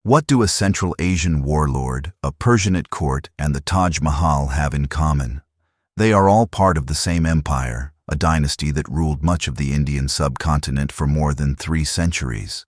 What do a Central Asian warlord, a Persianate court, and the Taj Mahal have in common? They are all part of the same empire, a dynasty that ruled much of the Indian subcontinent for more than 3 centuries.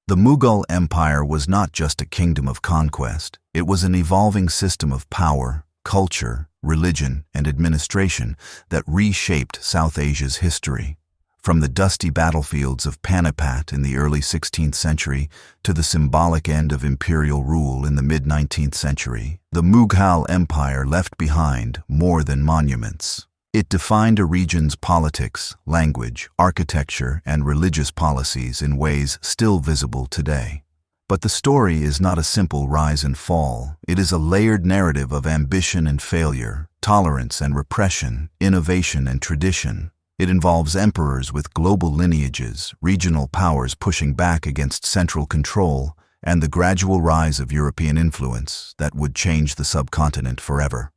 The Mughal Empire was not just a kingdom of conquest, it was an evolving system of power, culture, religion, and administration that reshaped South Asia's history. From the dusty battlefields of Panipat in the early 16th century to the symbolic end of imperial rule in the mid-19th century, the Mughal Empire left behind more than monuments. It defined a region's politics, language, architecture, and religious policies in ways still visible today. But the story is not a simple rise and fall. It is a layered narrative of ambition and failure, tolerance and repression, innovation and tradition. It involves emperors with global lineages, regional powers pushing back against central control, and the gradual rise of European influence that would change the subcontinent forever.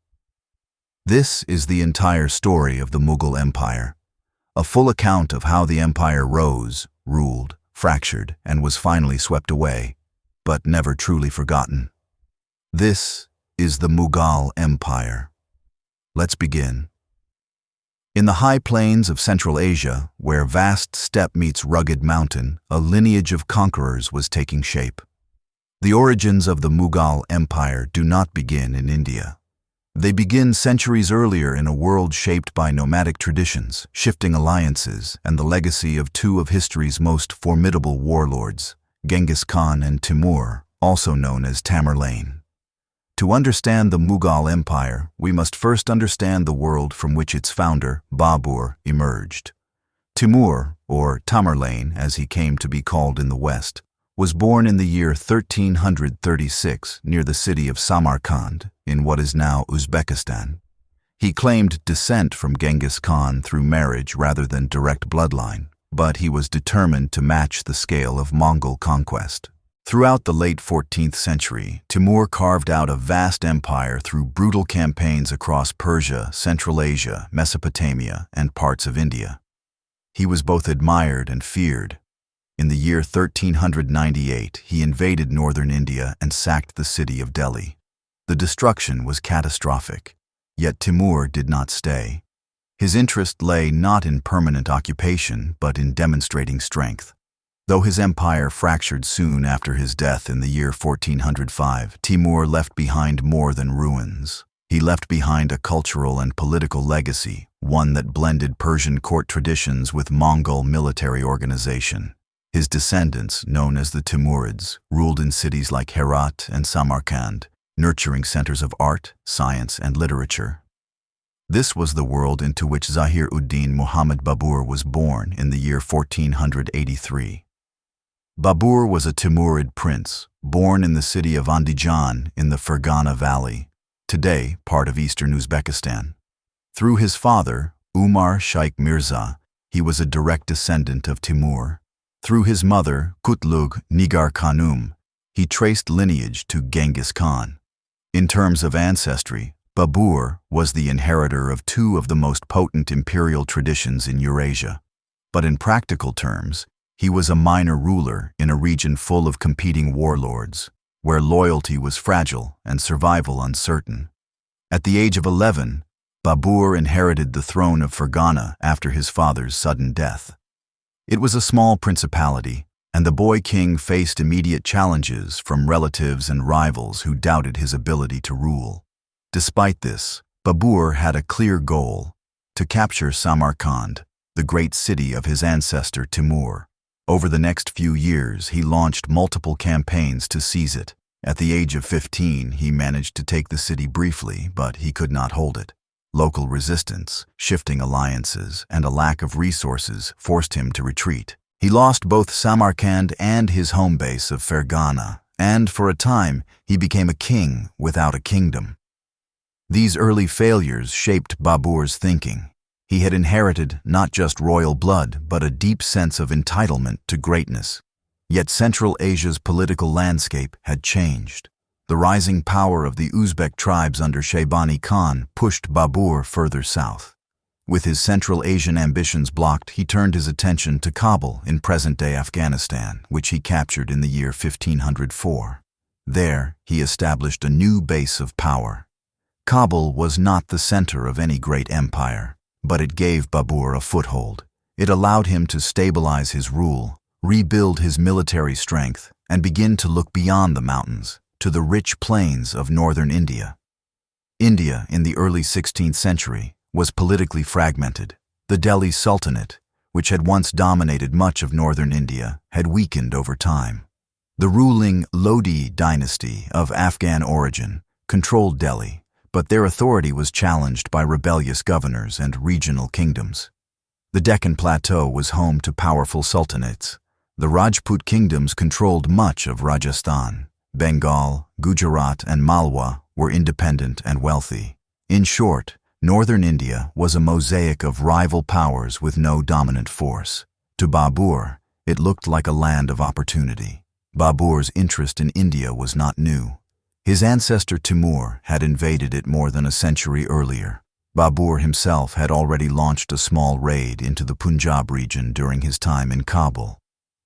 This is the entire story of the Mughal Empire, a full account of how the empire rose, ruled, fractured, and was finally swept away, but never truly forgotten. This is the Mughal Empire. Let's begin. In the high plains of Central Asia, where vast steppe meets rugged mountain, a lineage of conquerors was taking shape. The origins of the Mughal Empire do not begin in India. They begin centuries earlier in a world shaped by nomadic traditions, shifting alliances, and the legacy of 2 of history's most formidable warlords, Genghis Khan and Timur, also known as Tamerlane. To understand the Mughal Empire, we must first understand the world from which its founder, Babur, emerged. Timur, or Tamerlane as he came to be called in the West, was born in the year 1336 near the city of Samarkand, in what is now Uzbekistan. He claimed descent from Genghis Khan through marriage rather than direct bloodline, but he was determined to match the scale of Mongol conquest. Throughout the late 14th century, Timur carved out a vast empire through brutal campaigns across Persia, Central Asia, Mesopotamia, and parts of India. He was both admired and feared. In the year 1398, he invaded northern India and sacked the city of Delhi. The destruction was catastrophic, yet Timur did not stay. His interest lay not in permanent occupation, but in demonstrating strength. Though his empire fractured soon after his death in the year 1405, Timur left behind more than ruins. He left behind a cultural and political legacy, one that blended Persian court traditions with Mongol military organization. His descendants, known as the Timurids, ruled in cities like Herat and Samarkand, nurturing centers of art, science, and literature. This was the world into which Zahir-ud-Din Muhammad Babur was born in the year 1483. Babur was a Timurid prince, born in the city of Andijan in the Fergana Valley, today part of eastern Uzbekistan. Through his father, Umar Shaikh Mirza, he was a direct descendant of Timur. Through his mother, Kutlug Nigar Khanum, he traced lineage to Genghis Khan. In terms of ancestry, Babur was the inheritor of 2 of the most potent imperial traditions in Eurasia. But in practical terms, he was a minor ruler in a region full of competing warlords, where loyalty was fragile and survival uncertain. At the age of 11, Babur inherited the throne of Fergana after his father's sudden death. It was a small principality, and the boy king faced immediate challenges from relatives and rivals who doubted his ability to rule. Despite this, Babur had a clear goal: to capture Samarkand, the great city of his ancestor Timur. Over the next few years, he launched multiple campaigns to seize it. At the age of 15, he managed to take the city briefly, but he could not hold it. Local resistance, shifting alliances, and a lack of resources forced him to retreat. He lost both Samarkand and his home base of Fergana, and for a time, he became a king without a kingdom. These early failures shaped Babur's thinking. He had inherited not just royal blood, but a deep sense of entitlement to greatness. Yet Central Asia's political landscape had changed. The rising power of the Uzbek tribes under Shaybani Khan pushed Babur further south. With his Central Asian ambitions blocked, he turned his attention to Kabul in present-day Afghanistan, which he captured in the year 1504. There, he established a new base of power. Kabul was not the center of any great empire, but it gave Babur a foothold. It allowed him to stabilize his rule, rebuild his military strength, and begin to look beyond the mountains, to the rich plains of northern India. India, in the early 16th century, was politically fragmented. The Delhi Sultanate, which had once dominated much of northern India, had weakened over time. The ruling Lodi dynasty of Afghan origin controlled Delhi, but their authority was challenged by rebellious governors and regional kingdoms. The Deccan Plateau was home to powerful sultanates. The Rajput kingdoms controlled much of Rajasthan. Bengal, Gujarat, and Malwa were independent and wealthy. In short, northern India was a mosaic of rival powers with no dominant force. To Babur, it looked like a land of opportunity. Babur's interest in India was not new. His ancestor Timur had invaded it more than a century earlier. Babur himself had already launched a small raid into the Punjab region during his time in Kabul.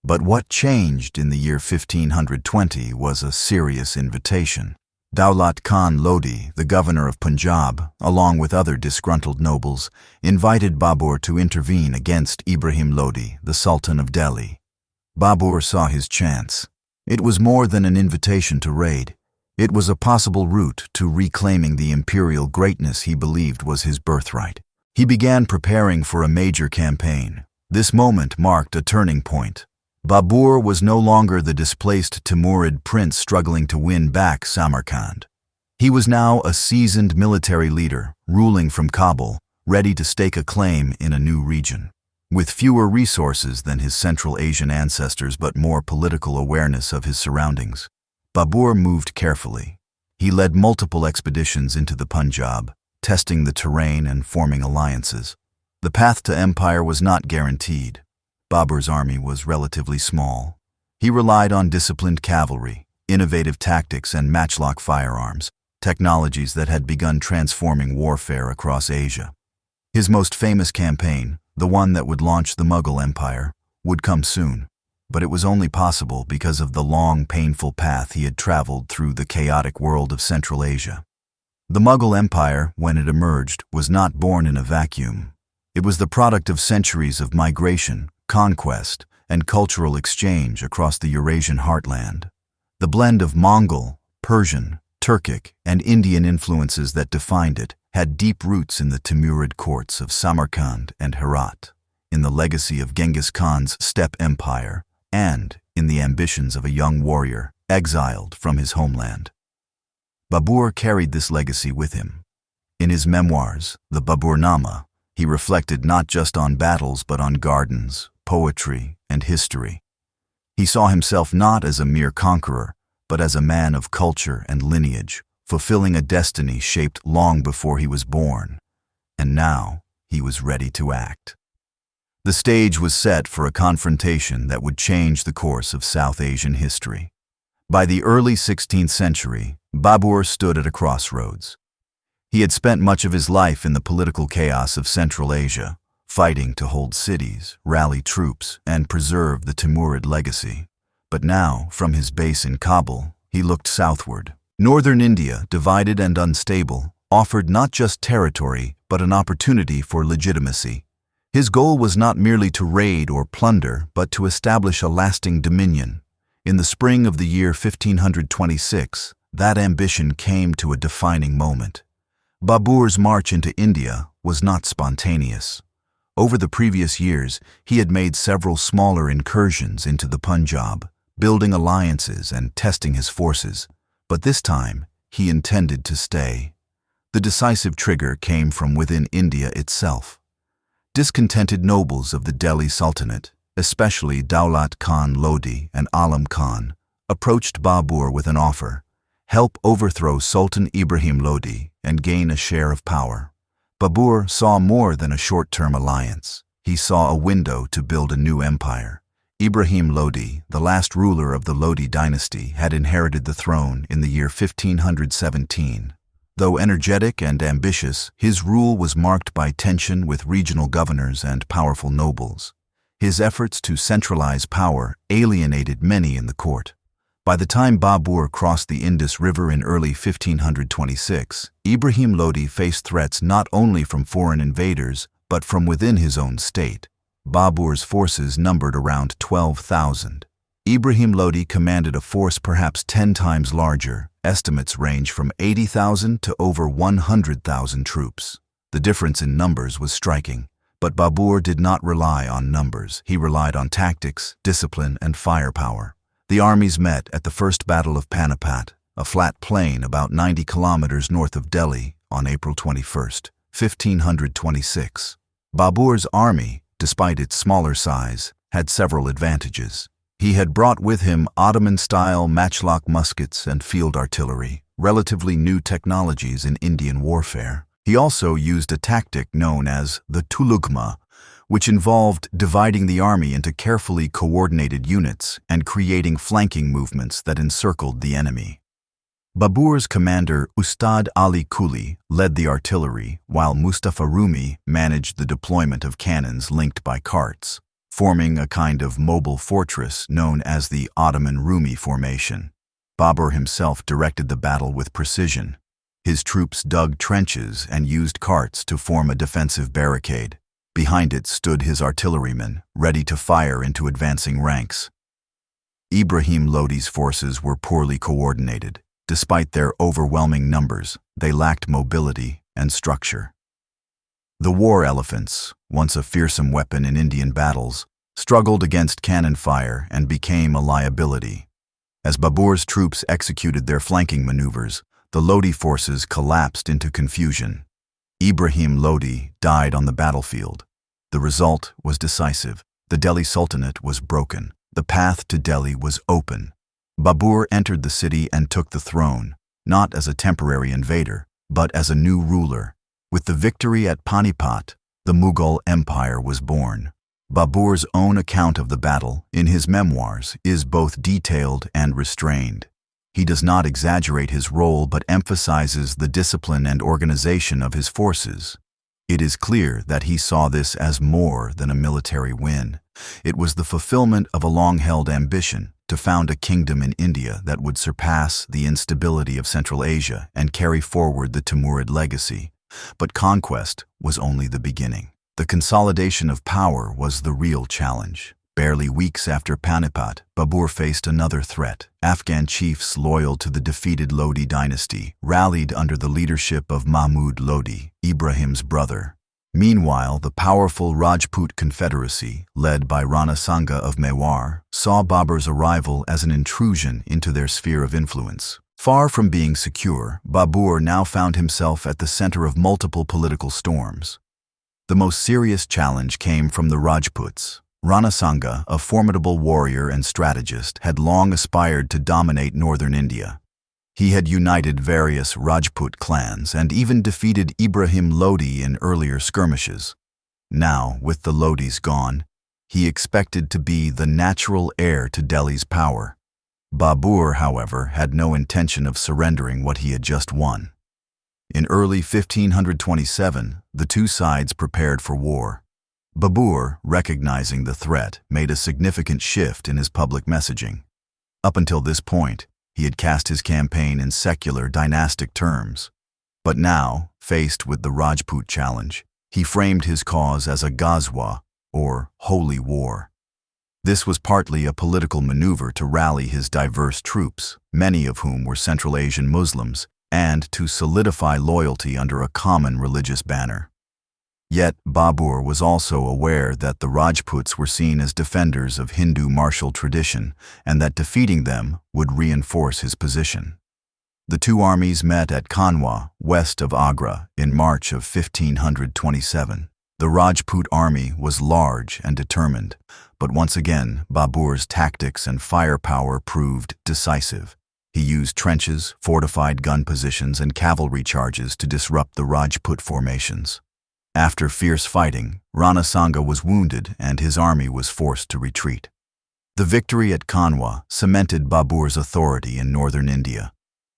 But what changed in the year 1520 was a serious invitation. Daulat Khan Lodi, the governor of Punjab, along with other disgruntled nobles, invited Babur to intervene against Ibrahim Lodi, the Sultan of Delhi. Babur saw his chance. It was more than an invitation to raid. It was a possible route to reclaiming the imperial greatness he believed was his birthright. He began preparing for a major campaign. This moment marked a turning point. Babur was no longer the displaced Timurid prince struggling to win back Samarkand. He was now a seasoned military leader, ruling from Kabul, ready to stake a claim in a new region. With fewer resources than his Central Asian ancestors but more political awareness of his surroundings, Babur moved carefully. He led multiple expeditions into the Punjab, testing the terrain and forming alliances. The path to empire was not guaranteed. Babur's army was relatively small. He relied on disciplined cavalry, innovative tactics, and matchlock firearms, technologies that had begun transforming warfare across Asia. His most famous campaign, the one that would launch the Mughal Empire, would come soon, but it was only possible because of the long, painful path he had traveled through the chaotic world of Central Asia. The Mughal Empire, when it emerged, was not born in a vacuum. It was the product of centuries of migration, conquest, and cultural exchange across the Eurasian heartland. The blend of Mongol, Persian, Turkic, and Indian influences that defined it had deep roots in the Timurid courts of Samarkand and Herat, in the legacy of Genghis Khan's steppe empire, and in the ambitions of a young warrior exiled from his homeland. Babur carried this legacy with him. In his memoirs, the Baburnama, he reflected not just on battles but on gardens, poetry, and history. He saw himself not as a mere conqueror, but as a man of culture and lineage, fulfilling a destiny shaped long before he was born. And now, he was ready to act. The stage was set for a confrontation that would change the course of South Asian history. By the early 16th century, Babur stood at a crossroads. He had spent much of his life in the political chaos of Central Asia, fighting to hold cities, rally troops, and preserve the Timurid legacy. But now, from his base in Kabul, he looked southward. Northern India, divided and unstable, offered not just territory, but an opportunity for legitimacy. His goal was not merely to raid or plunder, but to establish a lasting dominion. In the spring of the year 1526, that ambition came to a defining moment. Babur's march into India was not spontaneous. Over the previous years, he had made several smaller incursions into the Punjab, building alliances and testing his forces. But this time, he intended to stay. The decisive trigger came from within India itself. Discontented nobles of the Delhi Sultanate, especially Daulat Khan Lodi and Alam Khan, approached Babur with an offer: help overthrow Sultan Ibrahim Lodi and gain a share of power. Babur saw more than a short-term alliance. He saw a window to build a new empire. Ibrahim Lodi, the last ruler of the Lodi dynasty, had inherited the throne in the year 1517. Though energetic and ambitious, his rule was marked by tension with regional governors and powerful nobles. His efforts to centralize power alienated many in the court. By the time Babur crossed the Indus River in early 1526, Ibrahim Lodi faced threats not only from foreign invaders, but from within his own state. Babur's forces numbered around 12,000. Ibrahim Lodi commanded a force perhaps 10 times larger. Estimates range from 80,000 to over 100,000 troops. The difference in numbers was striking, but Babur did not rely on numbers. He relied on tactics, discipline, and firepower. The armies met at the First Battle of Panipat, a flat plain about 90 kilometers north of Delhi, on April 21, 1526. Babur's army, despite its smaller size, had several advantages. He had brought with him Ottoman-style matchlock muskets and field artillery, relatively new technologies in Indian warfare. He also used a tactic known as the tulugma, which involved dividing the army into carefully coordinated units and creating flanking movements that encircled the enemy. Babur's commander Ustad Ali Kuli led the artillery, while Mustafa Rumi managed the deployment of cannons linked by carts, forming a kind of mobile fortress known as the Ottoman Rumi formation. Babur himself directed the battle with precision. His troops dug trenches and used carts to form a defensive barricade. Behind it stood his artillerymen, ready to fire into advancing ranks. Ibrahim Lodi's forces were poorly coordinated. Despite their overwhelming numbers, they lacked mobility and structure. The war elephants, once a fearsome weapon in Indian battles, struggled against cannon fire and became a liability. As Babur's troops executed their flanking maneuvers, the Lodi forces collapsed into confusion. Ibrahim Lodi died on the battlefield. The result was decisive. The Delhi Sultanate was broken. The path to Delhi was open. Babur entered the city and took the throne, not as a temporary invader, but as a new ruler. With the victory at Panipat, the Mughal Empire was born. Babur's own account of the battle, in his memoirs, is both detailed and restrained. He does not exaggerate his role but emphasizes the discipline and organization of his forces. It is clear that he saw this as more than a military win. It was the fulfillment of a long-held ambition to found a kingdom in India that would surpass the instability of Central Asia and carry forward the Timurid legacy. But conquest was only the beginning. The consolidation of power was the real challenge. Barely weeks after Panipat, Babur faced another threat. Afghan chiefs loyal to the defeated Lodi dynasty rallied under the leadership of Mahmud Lodi, Ibrahim's brother. Meanwhile, the powerful Rajput confederacy, led by Rana Sanga of Mewar, saw Babur's arrival as an intrusion into their sphere of influence. Far from being secure, Babur now found himself at the center of multiple political storms. The most serious challenge came from the Rajputs. Rana Sanga, a formidable warrior and strategist, had long aspired to dominate northern India. He had united various Rajput clans and even defeated Ibrahim Lodi in earlier skirmishes. Now, with the Lodis gone, he expected to be the natural heir to Delhi's power. Babur, however, had no intention of surrendering what he had just won. In early 1527, the two sides prepared for war. Babur, recognizing the threat, made a significant shift in his public messaging. Up until this point, he had cast his campaign in secular, dynastic terms. But now, faced with the Rajput challenge, he framed his cause as a Ghazwa, or holy war. This was partly a political maneuver to rally his diverse troops, many of whom were Central Asian Muslims, and to solidify loyalty under a common religious banner. Yet Babur was also aware that the Rajputs were seen as defenders of Hindu martial tradition and that defeating them would reinforce his position. The two armies met at Kanwa, west of Agra, in March of 1527. The Rajput army was large and determined, but once again Babur's tactics and firepower proved decisive. He used trenches, fortified gun positions, and cavalry charges to disrupt the Rajput formations. After fierce fighting, Rana Sanga was wounded and his army was forced to retreat. The victory at Kanwa cemented Babur's authority in northern India.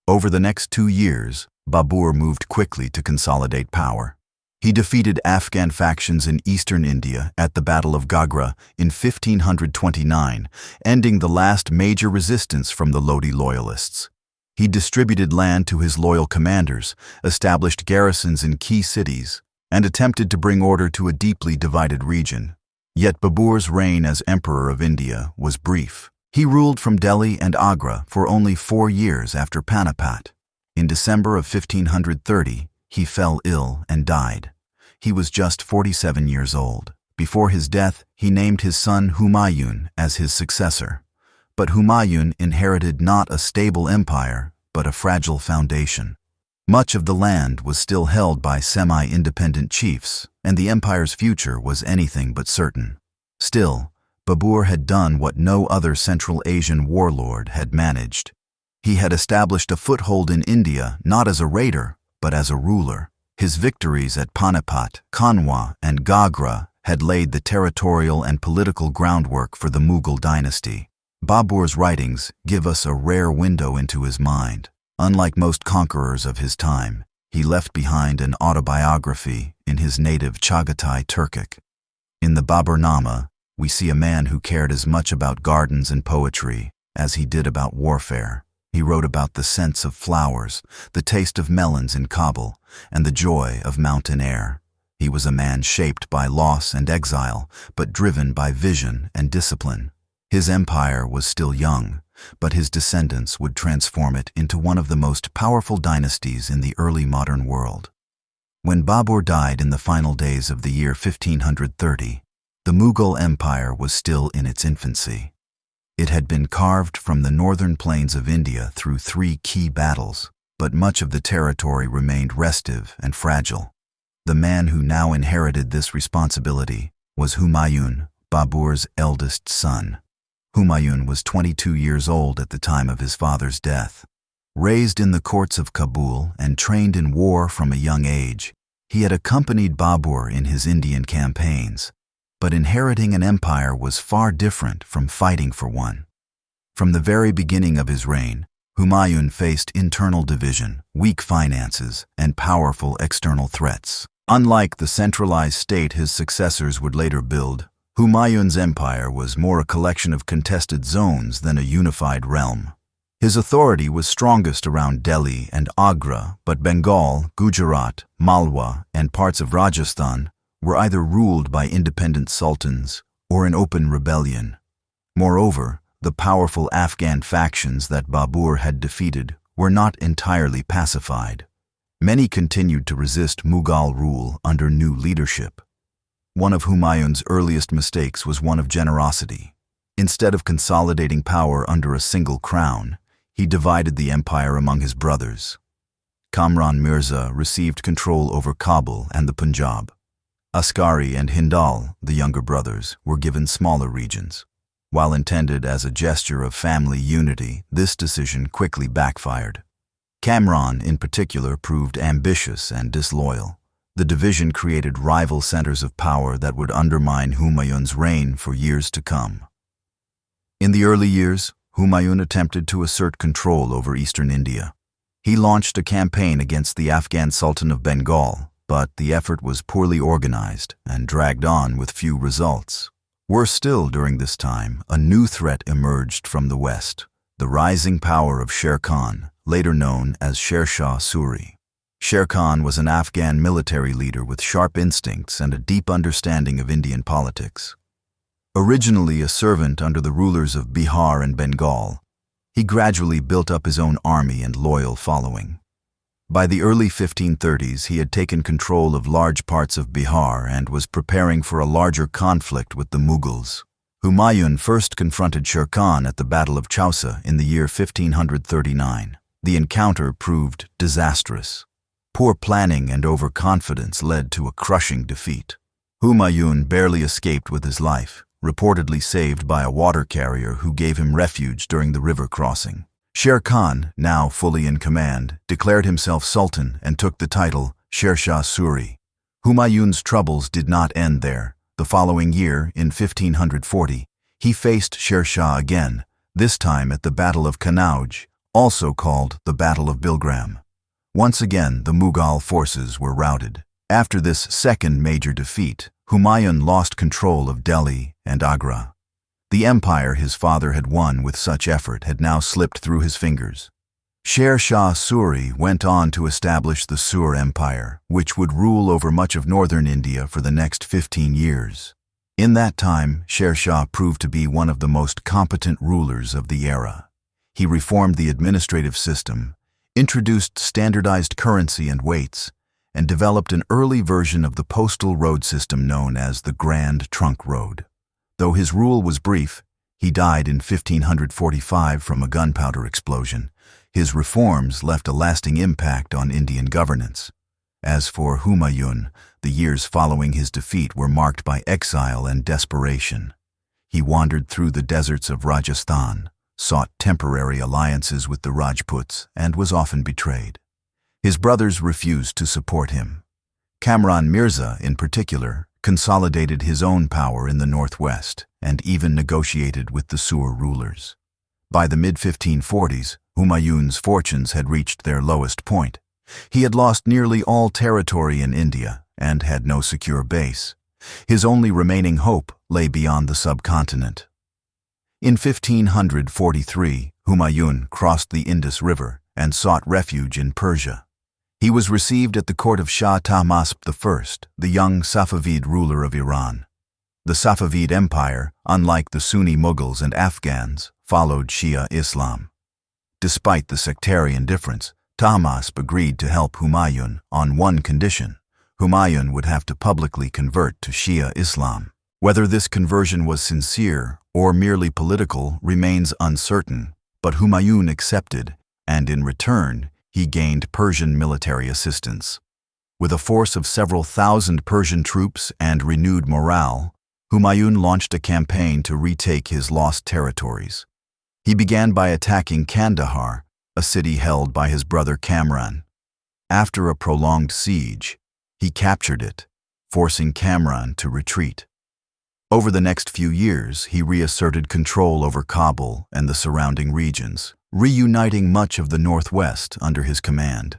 Over the next 2 years, Babur moved quickly to consolidate power. He defeated Afghan factions in eastern India at the Battle of Gagra in 1529, ending the last major resistance from the Lodi loyalists. He distributed land to his loyal commanders, established garrisons in key cities, and attempted to bring order to a deeply divided region. Yet Babur's reign as Emperor of India was brief. He ruled from Delhi and Agra for only 4 years after Panipat. In December of 1530, he fell ill and died. He was just 47 years old. Before his death, he named his son Humayun as his successor. But Humayun inherited not a stable empire, but a fragile foundation. Much of the land was still held by semi-independent chiefs, and the empire's future was anything but certain. Still, Babur had done what no other Central Asian warlord had managed. He had established a foothold in India not as a raider, but as a ruler. His victories at Panipat, Kanwa, and Gagra had laid the territorial and political groundwork for the Mughal dynasty. Babur's writings give us a rare window into his mind. Unlike most conquerors of his time, he left behind an autobiography in his native Chagatai Turkic. In the Baburnama, we see a man who cared as much about gardens and poetry as he did about warfare. He wrote about the scents of flowers, the taste of melons in Kabul, and the joy of mountain air. He was a man shaped by loss and exile, but driven by vision and discipline. His empire was still young, but his descendants would transform it into one of the most powerful dynasties in the early modern world. When Babur died in the final days of the year 1530, the Mughal Empire was still in its infancy. It had been carved from the northern plains of India through 3 key battles, but much of the territory remained restive and fragile. The man who now inherited this responsibility was Humayun, Babur's eldest son. Humayun was 22 years old at the time of his father's death. Raised in the courts of Kabul and trained in war from a young age, he had accompanied Babur in his Indian campaigns. But inheriting an empire was far different from fighting for one. From the very beginning of his reign, Humayun faced internal division, weak finances, and powerful external threats. Unlike the centralized state his successors would later build, Humayun's empire was more a collection of contested zones than a unified realm. His authority was strongest around Delhi and Agra, but Bengal, Gujarat, Malwa, and parts of Rajasthan were either ruled by independent sultans or in open rebellion. Moreover, the powerful Afghan factions that Babur had defeated were not entirely pacified. Many continued to resist Mughal rule under new leadership. One of Humayun's earliest mistakes was one of generosity. Instead of consolidating power under a single crown, he divided the empire among his brothers. Kamran Mirza received control over Kabul and the Punjab. Askari and Hindal, the younger brothers, were given smaller regions. While intended as a gesture of family unity, this decision quickly backfired. Kamran, in particular, proved ambitious and disloyal. The division created rival centers of power that would undermine Humayun's reign for years to come. In the early years, Humayun attempted to assert control over eastern India. He launched a campaign against the Afghan Sultan of Bengal, but the effort was poorly organized and dragged on with few results. Worse still, during this time, a new threat emerged from the west, the rising power of Sher Khan, later known as Sher Shah Suri. Sher Khan was an Afghan military leader with sharp instincts and a deep understanding of Indian politics. Originally a servant under the rulers of Bihar and Bengal, he gradually built up his own army and loyal following. By the early 1530s, he had taken control of large parts of Bihar and was preparing for a larger conflict with the Mughals. Humayun first confronted Sher Khan at the Battle of Chausa in the year 1539. The encounter proved disastrous. Poor planning and overconfidence led to a crushing defeat. Humayun barely escaped with his life, reportedly saved by a water carrier who gave him refuge during the river crossing. Sher Khan, now fully in command, declared himself sultan and took the title Sher Shah Suri. Humayun's troubles did not end there. The following year, in 1540, he faced Sher Shah again, this time at the Battle of Kanauj, also called the Battle of Bilgram. Once again, the Mughal forces were routed. After this second major defeat, Humayun lost control of Delhi and Agra. The empire his father had won with such effort had now slipped through his fingers. Sher Shah Suri went on to establish the Sur Empire, which would rule over much of northern India for the next 15 years. In that time, Sher Shah proved to be one of the most competent rulers of the era. He reformed the administrative system, introduced standardized currency and weights, and developed an early version of the postal road system known as the Grand Trunk Road. Though his rule was brief, he died in 1545 from a gunpowder explosion. His reforms left a lasting impact on Indian governance. As for Humayun, the years following his defeat were marked by exile and desperation. He wandered through the deserts of Rajasthan, sought temporary alliances with the Rajputs, and was often betrayed. His brothers refused to support him. Kamran Mirza, in particular, consolidated his own power in the northwest and even negotiated with the Sur rulers. By the mid-1540s, Humayun's fortunes had reached their lowest point. He had lost nearly all territory in India and had no secure base. His only remaining hope lay beyond the subcontinent. In 1543, Humayun crossed the Indus River and sought refuge in Persia. He was received at the court of Shah Tahmasp I, the young Safavid ruler of Iran. The Safavid Empire, unlike the Sunni Mughals and Afghans, followed Shia Islam. Despite the sectarian difference, Tahmasp agreed to help Humayun on one condition: Humayun would have to publicly convert to Shia Islam. Whether this conversion was sincere or merely political remains uncertain, but Humayun accepted, and in return, he gained Persian military assistance. With a force of several thousand Persian troops and renewed morale, Humayun launched a campaign to retake his lost territories. He began by attacking Kandahar, a city held by his brother Kamran. After a prolonged siege, he captured it, forcing Kamran to retreat. Over the next few years, he reasserted control over Kabul and the surrounding regions, reuniting much of the northwest under his command.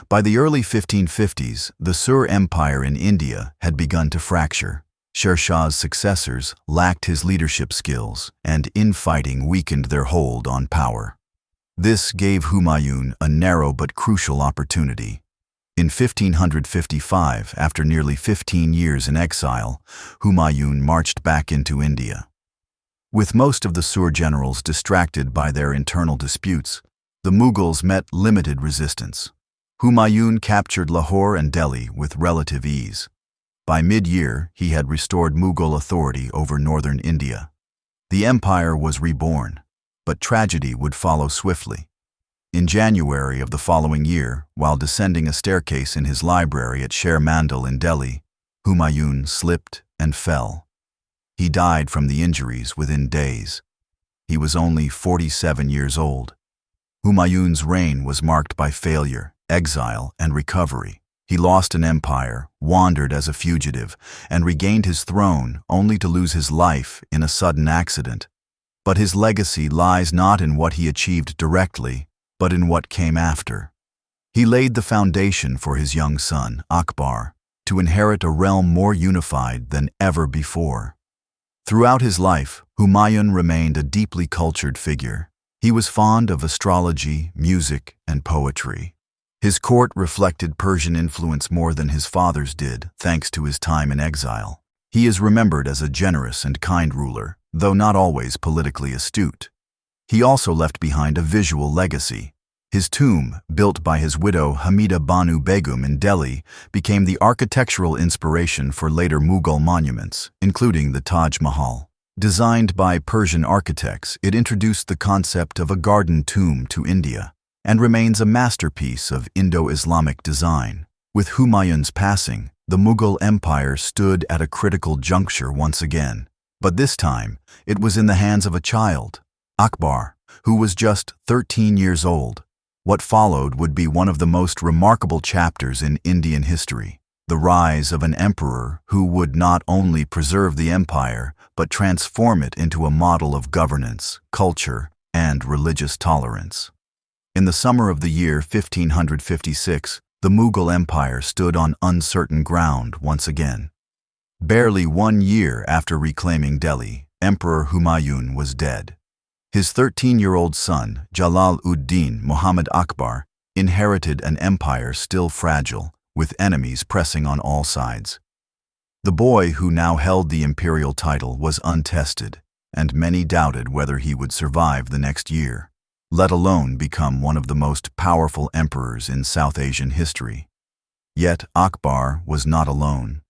By the early 1550s, the Sur Empire in India had begun to fracture. Sher Shah's successors lacked his leadership skills, and infighting weakened their hold on power. This gave Humayun a narrow but crucial opportunity. In 1555, after nearly 15 years in exile, Humayun marched back into India. With most of the Sur generals distracted by their internal disputes, the Mughals met limited resistance. Humayun captured Lahore and Delhi with relative ease. By mid-year, he had restored Mughal authority over northern India. The empire was reborn, but tragedy would follow swiftly. In January of the following year, while descending a staircase in his library at Sher Mandal in Delhi, Humayun slipped and fell. He died from the injuries within days. He was only 47 years old. Humayun's reign was marked by failure, exile, and recovery. He lost an empire, wandered as a fugitive, and regained his throne only to lose his life in a sudden accident. But his legacy lies not in what he achieved directly, but in what came after. He laid the foundation for his young son, Akbar, to inherit a realm more unified than ever before. Throughout his life, Humayun remained a deeply cultured figure. He was fond of astrology, music, and poetry. His court reflected Persian influence more than his father's did, thanks to his time in exile. He is remembered as a generous and kind ruler, though not always politically astute. He also left behind a visual legacy. His tomb, built by his widow Hamida Banu Begum in Delhi, became the architectural inspiration for later Mughal monuments, including the Taj Mahal. Designed by Persian architects, it introduced the concept of a garden tomb to India, and remains a masterpiece of Indo-Islamic design. With Humayun's passing, the Mughal Empire stood at a critical juncture once again. But this time, it was in the hands of a child, Akbar, who was just 13 years old. What followed would be one of the most remarkable chapters in Indian history, the rise of an emperor who would not only preserve the empire, but transform it into a model of governance, culture, and religious tolerance. In the summer of the year 1556, The Mughal Empire stood on uncertain ground once again. Barely 1 year after reclaiming Delhi, Emperor Humayun was dead. His 13-year-old son, Jalal-ud-Din Muhammad Akbar, inherited an empire still fragile, with enemies pressing on all sides. The boy who now held the imperial title was untested, and many doubted whether he would survive the next year, let alone become one of the most powerful emperors in South Asian history. Yet Akbar was not alone.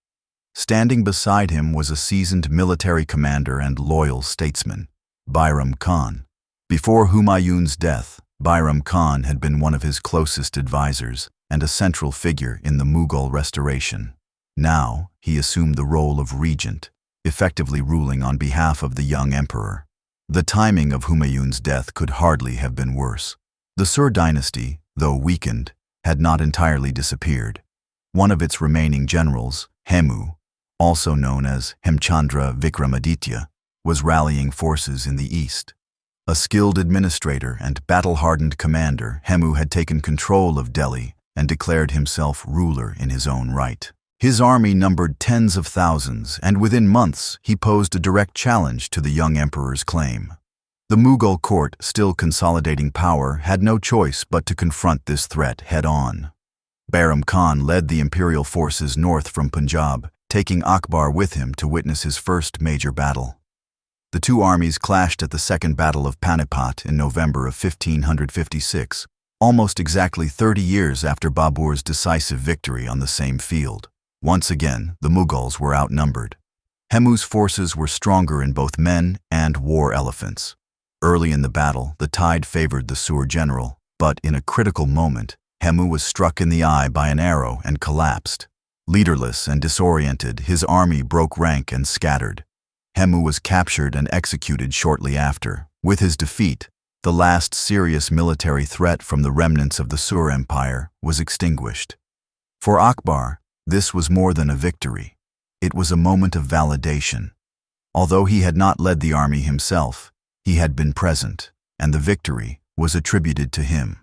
Standing beside him was a seasoned military commander and loyal statesman, Bayram Khan. Before Humayun's death, Bayram Khan had been one of his closest advisors and a central figure in the Mughal restoration. Now, he assumed the role of regent, effectively ruling on behalf of the young emperor. The timing of Humayun's death could hardly have been worse. The Sur dynasty, though weakened, had not entirely disappeared. One of its remaining generals, Hemu, also known as Hemchandra Vikramaditya, was rallying forces in the east. A skilled administrator and battle-hardened commander, Hemu had taken control of Delhi and declared himself ruler in his own right. His army numbered tens of thousands, and within months he posed a direct challenge to the young emperor's claim. The Mughal court, still consolidating power, had no choice but to confront this threat head-on. Bayram Khan led the imperial forces north from Punjab, taking Akbar with him to witness his first major battle. The two armies clashed at the Second Battle of Panipat in November of 1556, almost exactly 30 years after Babur's decisive victory on the same field. Once again, the Mughals were outnumbered. Hemu's forces were stronger in both men and war elephants. Early in the battle, the tide favored the Sur general, but in a critical moment, Hemu was struck in the eye by an arrow and collapsed. Leaderless and disoriented, his army broke rank and scattered. Hemu was captured and executed shortly after. With his defeat, the last serious military threat from the remnants of the Sur Empire was extinguished. For Akbar, this was more than a victory. It was a moment of validation. Although he had not led the army himself, he had been present, and the victory was attributed to him.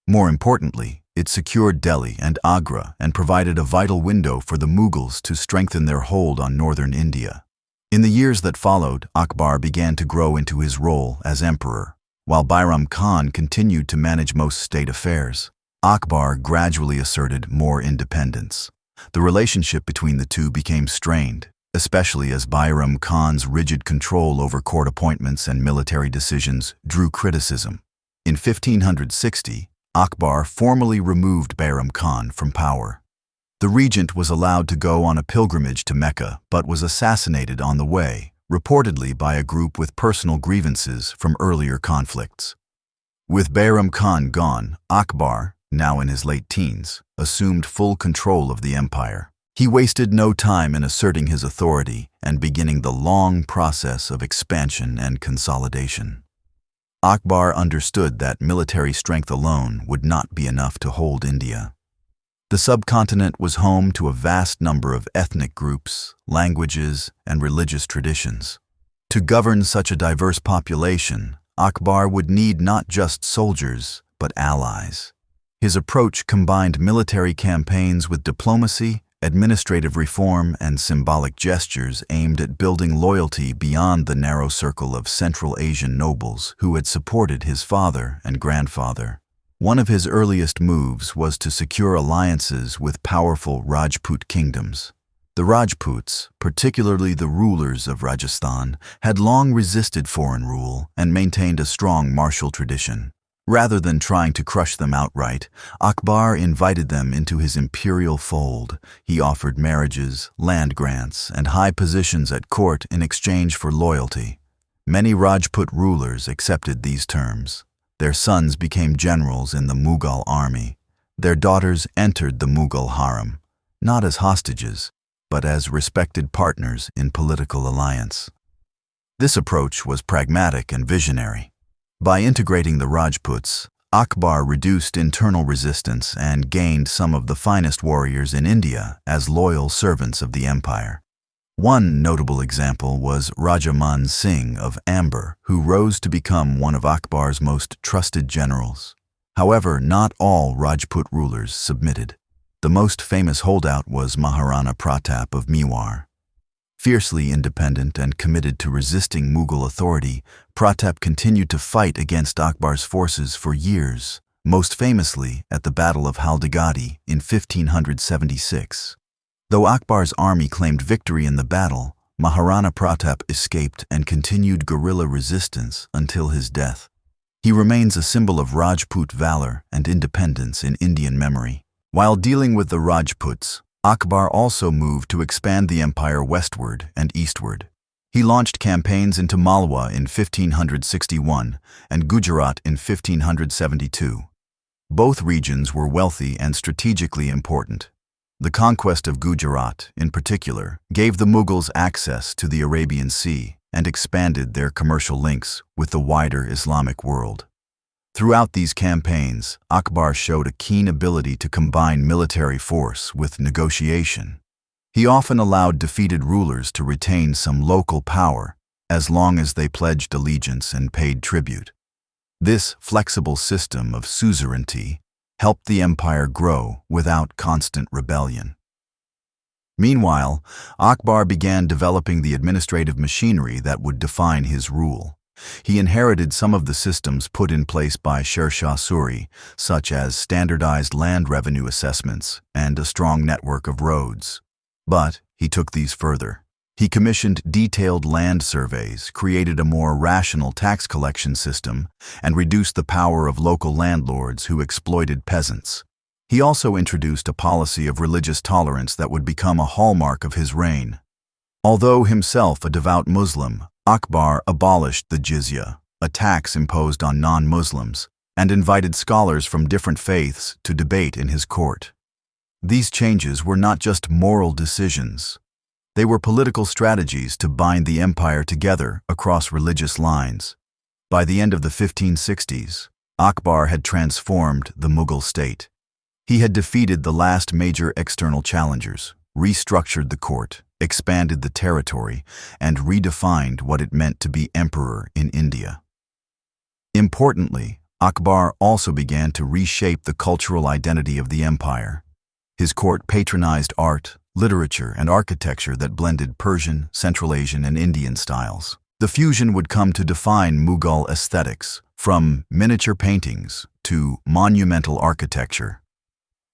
More importantly, it secured Delhi and Agra and provided a vital window for the Mughals to strengthen their hold on northern India. In the years that followed, Akbar began to grow into his role as emperor. While Bayram Khan continued to manage most state affairs, Akbar gradually asserted more independence. The relationship between the two became strained, especially as Bayram Khan's rigid control over court appointments and military decisions drew criticism. In 1560, Akbar formally removed Bayram Khan from power. The regent was allowed to go on a pilgrimage to Mecca, but was assassinated on the way, reportedly by a group with personal grievances from earlier conflicts. With Bayram Khan gone, Akbar, now in his late teens, assumed full control of the empire. He wasted no time in asserting his authority and beginning the long process of expansion and consolidation. Akbar understood that military strength alone would not be enough to hold India. The subcontinent was home to a vast number of ethnic groups, languages, and religious traditions. To govern such a diverse population, Akbar would need not just soldiers, but allies. His approach combined military campaigns with diplomacy, administrative reform, and symbolic gestures aimed at building loyalty beyond the narrow circle of Central Asian nobles who had supported his father and grandfather. One of his earliest moves was to secure alliances with powerful Rajput kingdoms. The Rajputs, particularly the rulers of Rajasthan, had long resisted foreign rule and maintained a strong martial tradition. Rather than trying to crush them outright, Akbar invited them into his imperial fold. He offered marriages, land grants, and high positions at court in exchange for loyalty. Many Rajput rulers accepted these terms. Their sons became generals in the Mughal army. Their daughters entered the Mughal harem, not as hostages, but as respected partners in political alliance. This approach was pragmatic and visionary. By integrating the Rajputs, Akbar reduced internal resistance and gained some of the finest warriors in India as loyal servants of the empire. One notable example was Raja Man Singh of Amber, who rose to become one of Akbar's most trusted generals. However, not all Rajput rulers submitted. The most famous holdout was Maharana Pratap of Mewar. Fiercely independent and committed to resisting Mughal authority, Pratap continued to fight against Akbar's forces for years, most famously at the Battle of Haldigadi in 1576. Though Akbar's army claimed victory in the battle, Maharana Pratap escaped and continued guerrilla resistance until his death. He remains a symbol of Rajput valor and independence in Indian memory. While dealing with the Rajputs, Akbar also moved to expand the empire westward and eastward. He launched campaigns into Malwa in 1561 and Gujarat in 1572. Both regions were wealthy and strategically important. The conquest of Gujarat, in particular, gave the Mughals access to the Arabian Sea and expanded their commercial links with the wider Islamic world. Throughout these campaigns, Akbar showed a keen ability to combine military force with negotiation. He often allowed defeated rulers to retain some local power, as long as they pledged allegiance and paid tribute. This flexible system of suzerainty helped the empire grow without constant rebellion. Meanwhile, Akbar began developing the administrative machinery that would define his rule. He inherited some of the systems put in place by Sher Shah Suri, such as standardized land revenue assessments and a strong network of roads. But he took these further. He commissioned detailed land surveys, created a more rational tax collection system, and reduced the power of local landlords who exploited peasants. He also introduced a policy of religious tolerance that would become a hallmark of his reign. Although himself a devout Muslim, Akbar abolished the jizya, a tax imposed on non-Muslims, and invited scholars from different faiths to debate in his court. These changes were not just moral decisions. They were political strategies to bind the empire together across religious lines. By the end of the 1560s, Akbar had transformed the Mughal state. He had defeated the last major external challengers, restructured the court, expanded the territory, and redefined what it meant to be emperor in India. Importantly, Akbar also began to reshape the cultural identity of the empire. His court patronized art, literature, and architecture that blended Persian, Central Asian, and Indian styles. The fusion would come to define Mughal aesthetics, from miniature paintings to monumental architecture.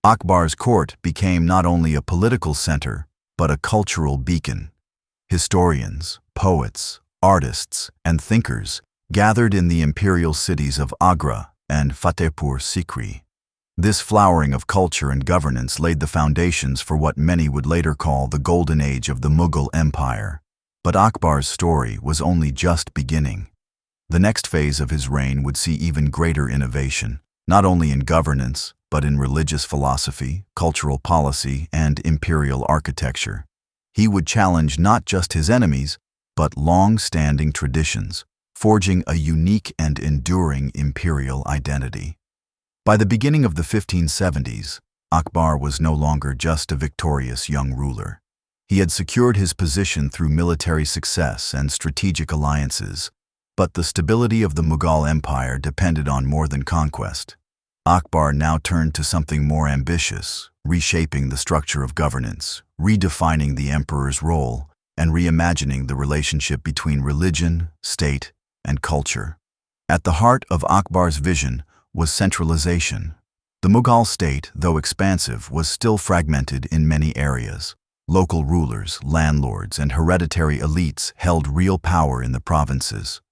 Akbar's court became not only a political center, but a cultural beacon. Historians, poets, artists, and thinkers gathered in the imperial cities of Agra and Fatehpur Sikri. This flowering of culture and governance laid the foundations for what many would later call the Golden Age of the Mughal Empire. But Akbar's story was only just beginning. The next phase of his reign would see even greater innovation, not only in governance, but in religious philosophy, cultural policy, and imperial architecture. He would challenge not just his enemies, but long-standing traditions, forging a unique and enduring imperial identity. By the beginning of the 1570s, Akbar was no longer just a victorious young ruler. He had secured his position through military success and strategic alliances, but the stability of the Mughal Empire depended on more than conquest. Akbar now turned to something more ambitious, reshaping the structure of governance, redefining the emperor's role, and reimagining the relationship between religion, state, and culture. At the heart of Akbar's vision was centralization. The Mughal state, though expansive, was still fragmented in many areas. Local rulers, landlords, and hereditary elites held real power in the provinces.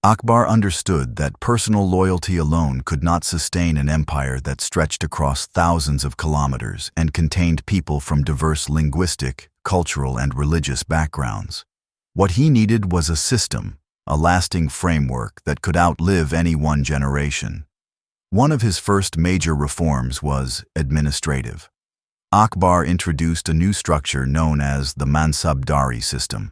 Akbar understood that personal loyalty alone could not sustain an empire that stretched across thousands of kilometers and contained people from diverse linguistic, cultural, and religious backgrounds. What he needed was a system, a lasting framework that could outlive any one generation. One of his first major reforms was administrative. Akbar introduced a new structure known as the Mansabdari system.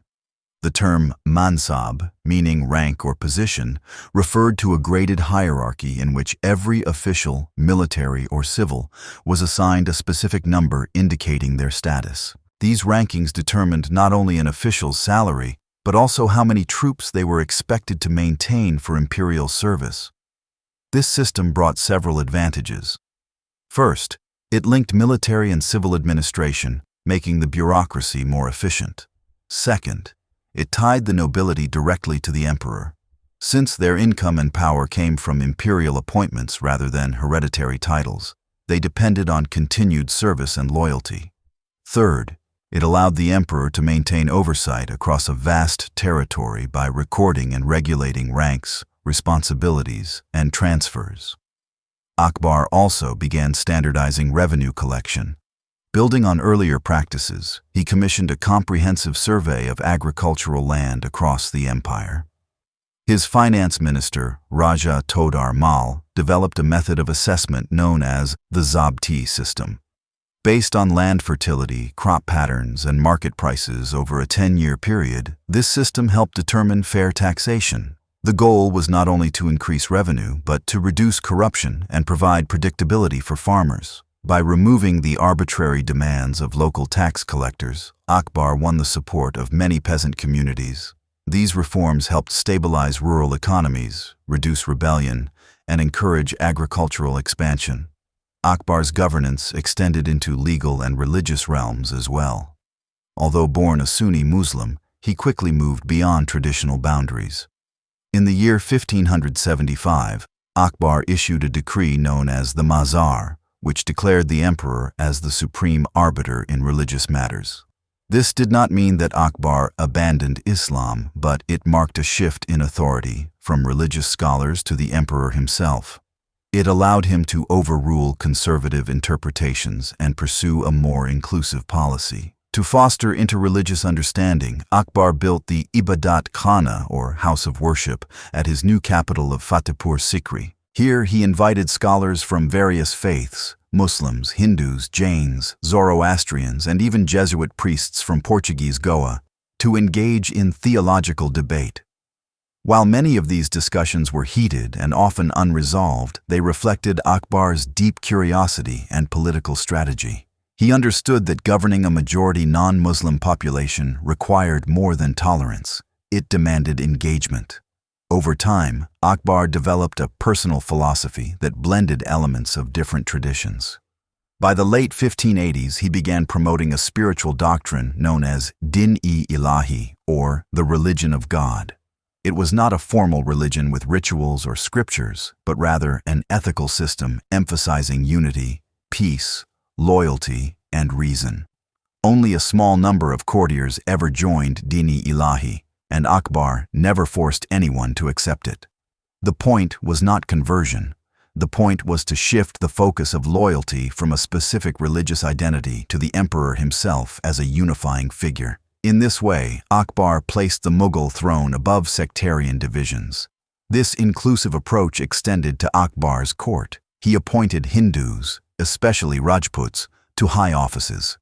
The term mansab, meaning rank or position, referred to a graded hierarchy in which every official, military or civil, was assigned a specific number indicating their status. These rankings determined not only an official's salary, but also how many troops they were expected to maintain for imperial service. This system brought several advantages. First, it linked military and civil administration, making the bureaucracy more efficient. Second, it tied the nobility directly to the emperor. Since their income and power came from imperial appointments rather than hereditary titles, they depended on continued service and loyalty. Third, it allowed the emperor to maintain oversight across a vast territory by recording and regulating ranks, responsibilities, and transfers. Akbar also began standardizing revenue collection. Building on earlier practices, he commissioned a comprehensive survey of agricultural land across the empire. His finance minister, Raja Todar Mal, developed a method of assessment known as the Zabti system. Based on land fertility, crop patterns, and market prices over a 10-year period, this system helped determine fair taxation. The goal was not only to increase revenue, but to reduce corruption and provide predictability for farmers. By removing the arbitrary demands of local tax collectors, Akbar won the support of many peasant communities. These reforms helped stabilize rural economies, reduce rebellion, and encourage agricultural expansion. Akbar's governance extended into legal and religious realms as well. Although born a Sunni Muslim, he quickly moved beyond traditional boundaries. In the year 1575, Akbar issued a decree known as the Mazar, which declared the emperor as the supreme arbiter in religious matters. This did not mean that Akbar abandoned Islam, but it marked a shift in authority from religious scholars to the emperor himself. It allowed him to overrule conservative interpretations and pursue a more inclusive policy. To foster interreligious understanding, Akbar built the Ibadat Khana, or House of Worship, at his new capital of Fatehpur Sikri. Here he invited scholars from various faiths, Muslims, Hindus, Jains, Zoroastrians, and even Jesuit priests from Portuguese Goa, to engage in theological debate. While many of these discussions were heated and often unresolved, they reflected Akbar's deep curiosity and political strategy. He understood that governing a majority non-Muslim population required more than tolerance. It demanded engagement. Over time, Akbar developed a personal philosophy that blended elements of different traditions. By the late 1580s, he began promoting a spiritual doctrine known as Din-e-Ilahi, or the religion of God. It was not a formal religion with rituals or scriptures, but rather an ethical system emphasizing unity, peace, loyalty, and reason. Only a small number of courtiers ever joined Din-e-Ilahi, and Akbar never forced anyone to accept it. The point was not conversion. The point was to shift the focus of loyalty from a specific religious identity to the emperor himself as a unifying figure. In this way, Akbar placed the Mughal throne above sectarian divisions. This inclusive approach extended to Akbar's court. He appointed Hindus, especially Rajputs, to high offices.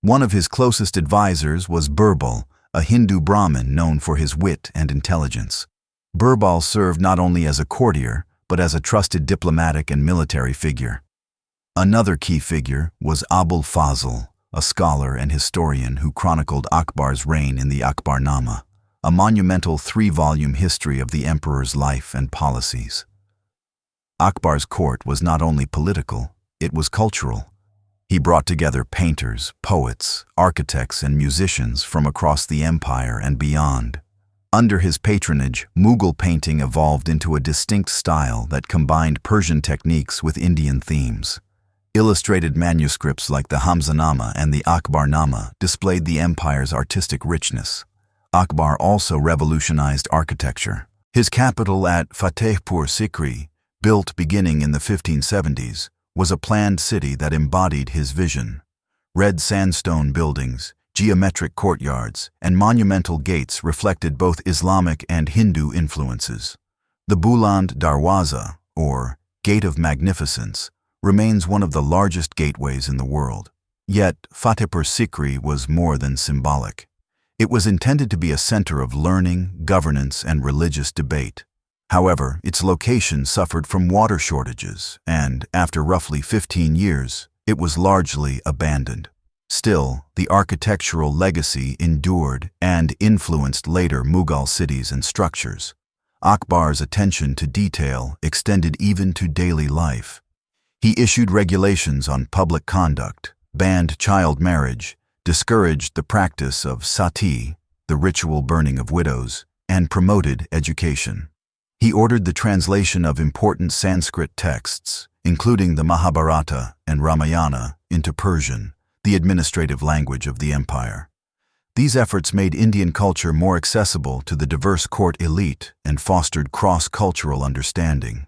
One of his closest advisors was Birbal, a Hindu Brahmin known for his wit and intelligence. Birbal served not only as a courtier, but as a trusted diplomatic and military figure. Another key figure was Abul Fazl, a scholar and historian who chronicled Akbar's reign in the Akbarnama, a monumental 3-volume history of the emperor's life and policies. Akbar's court was not only political, it was cultural. He brought together painters, poets, architects, and musicians from across the empire and beyond. Under his patronage, Mughal painting evolved into a distinct style that combined Persian techniques with Indian themes. Illustrated manuscripts like the Hamzanama and the Akbarnama displayed the empire's artistic richness. Akbar also revolutionized architecture. His capital at Fatehpur Sikri, built beginning in the 1570s, was a planned city that embodied his vision. Red sandstone buildings, geometric courtyards, and monumental gates reflected both Islamic and Hindu influences. The Buland Darwaza, or Gate of Magnificence, remains one of the largest gateways in the world. Yet, Fatehpur Sikri was more than symbolic. It was intended to be a center of learning, governance, and religious debate. However, its location suffered from water shortages, and, after roughly 15 years, it was largely abandoned. Still, the architectural legacy endured and influenced later Mughal cities and structures. Akbar's attention to detail extended even to daily life. He issued regulations on public conduct, banned child marriage, discouraged the practice of sati, the ritual burning of widows, and promoted education. He ordered the translation of important Sanskrit texts, including the Mahabharata and Ramayana, into Persian, the administrative language of the empire. These efforts made Indian culture more accessible to the diverse court elite and fostered cross-cultural understanding.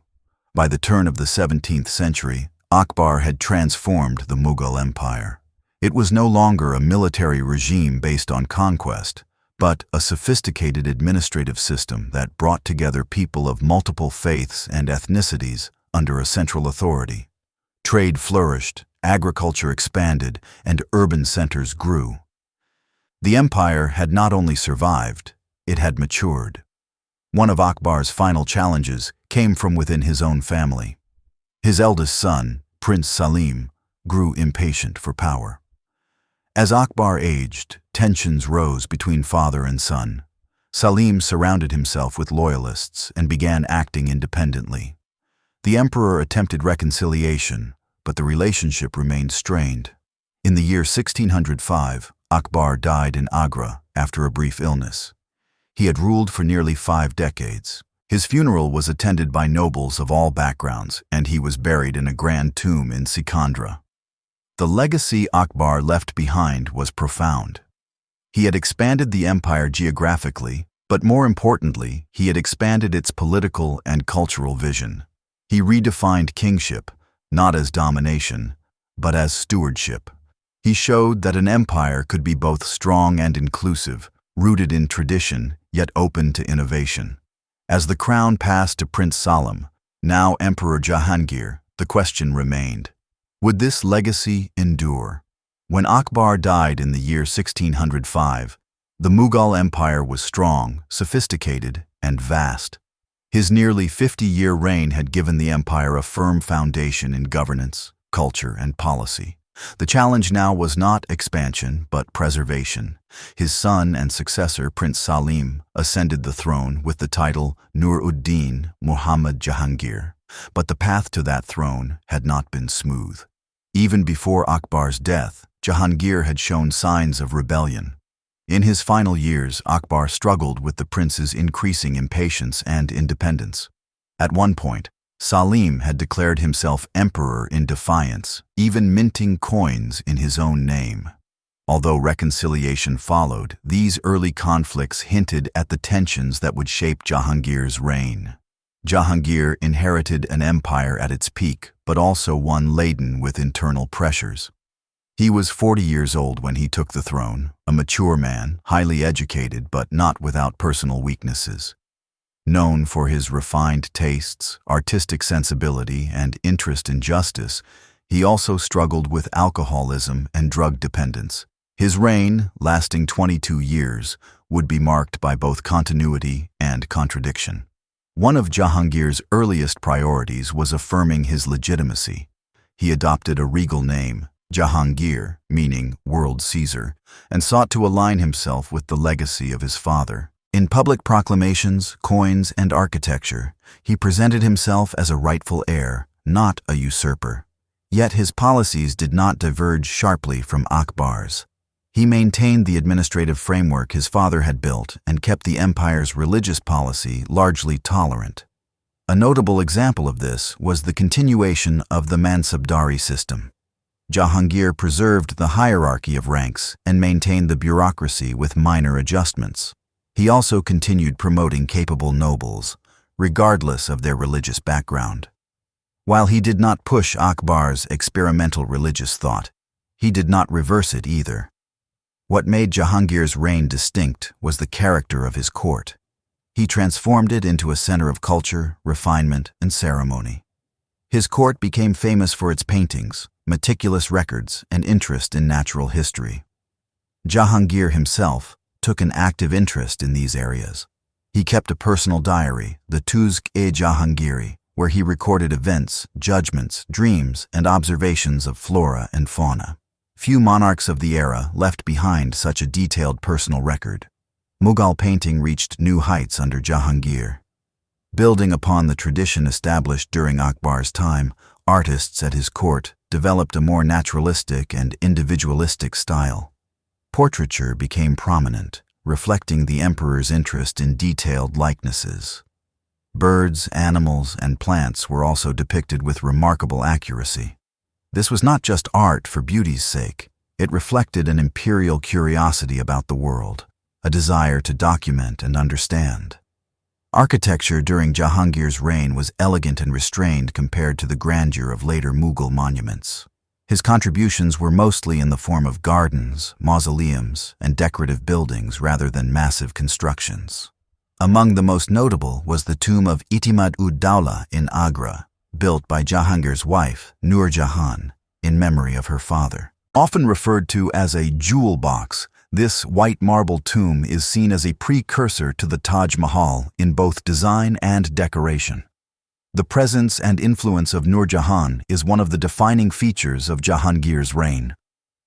By the turn of the 17th century, Akbar had transformed the Mughal Empire. It was no longer a military regime based on conquest, but a sophisticated administrative system that brought together people of multiple faiths and ethnicities under a central authority. Trade flourished, agriculture expanded, and urban centers grew. The empire had not only survived, it had matured. One of Akbar's final challenges came from within his own family. His eldest son, Prince Salim, grew impatient for power. As Akbar aged, tensions rose between father and son. Salim surrounded himself with loyalists and began acting independently. The emperor attempted reconciliation, but the relationship remained strained. In the year 1605, Akbar died in Agra after a brief illness. He had ruled for nearly 5 decades. His funeral was attended by nobles of all backgrounds, and he was buried in a grand tomb in Sikandra. The legacy Akbar left behind was profound. He had expanded the empire geographically, but more importantly, he had expanded its political and cultural vision. He redefined kingship, not as domination, but as stewardship. He showed that an empire could be both strong and inclusive, rooted in tradition, yet open to innovation. As the crown passed to Prince Salim, now Emperor Jahangir, the question remained: would this legacy endure? When Akbar died in the year 1605, the Mughal Empire was strong, sophisticated, and vast. His nearly 50-year reign had given the empire a firm foundation in governance, culture, and policy. The challenge now was not expansion, but preservation. His son and successor, Prince Salim, ascended the throne with the title Nur-ud-Din Muhammad Jahangir. But the path to that throne had not been smooth. Even before Akbar's death, Jahangir had shown signs of rebellion. In his final years, Akbar struggled with the prince's increasing impatience and independence. At one point, Salim had declared himself emperor in defiance, even minting coins in his own name. Although reconciliation followed, these early conflicts hinted at the tensions that would shape Jahangir's reign. Jahangir inherited an empire at its peak, but also one laden with internal pressures. He was 40 years old when he took the throne, a mature man, highly educated but not without personal weaknesses. Known for his refined tastes, artistic sensibility, and interest in justice, he also struggled with alcoholism and drug dependence. His reign, lasting 22 years, would be marked by both continuity and contradiction. One of Jahangir's earliest priorities was affirming his legitimacy. He adopted a regal name, Jahangir, meaning world Caesar, and sought to align himself with the legacy of his father. In public proclamations, coins, and architecture, he presented himself as a rightful heir, not a usurper. Yet his policies did not diverge sharply from Akbar's. He maintained the administrative framework his father had built and kept the empire's religious policy largely tolerant. A notable example of this was the continuation of the Mansabdari system. Jahangir preserved the hierarchy of ranks and maintained the bureaucracy with minor adjustments. He also continued promoting capable nobles, regardless of their religious background. While he did not push Akbar's experimental religious thought, he did not reverse it either. What made Jahangir's reign distinct was the character of his court. He transformed it into a center of culture, refinement, and ceremony. His court became famous for its paintings, meticulous records, and interest in natural history. Jahangir himself took an active interest in these areas. He kept a personal diary, the Tuzk-e-Jahangiri, where he recorded events, judgments, dreams, and observations of flora and fauna. Few monarchs of the era left behind such a detailed personal record. Mughal painting reached new heights under Jahangir. Building upon the tradition established during Akbar's time, artists at his court developed a more naturalistic and individualistic style. Portraiture became prominent, reflecting the emperor's interest in detailed likenesses. Birds, animals, and plants were also depicted with remarkable accuracy. This was not just art for beauty's sake. It reflected an imperial curiosity about the world, a desire to document and understand. Architecture during Jahangir's reign was elegant and restrained compared to the grandeur of later Mughal monuments. His contributions were mostly in the form of gardens, mausoleums, and decorative buildings rather than massive constructions. Among the most notable was the tomb of Itimad-ud-Dawla in Agra, built by Jahangir's wife, Nur Jahan, in memory of her father. Often referred to as a jewel box, this white marble tomb is seen as a precursor to the Taj Mahal in both design and decoration. The presence and influence of Nur Jahan is one of the defining features of Jahangir's reign.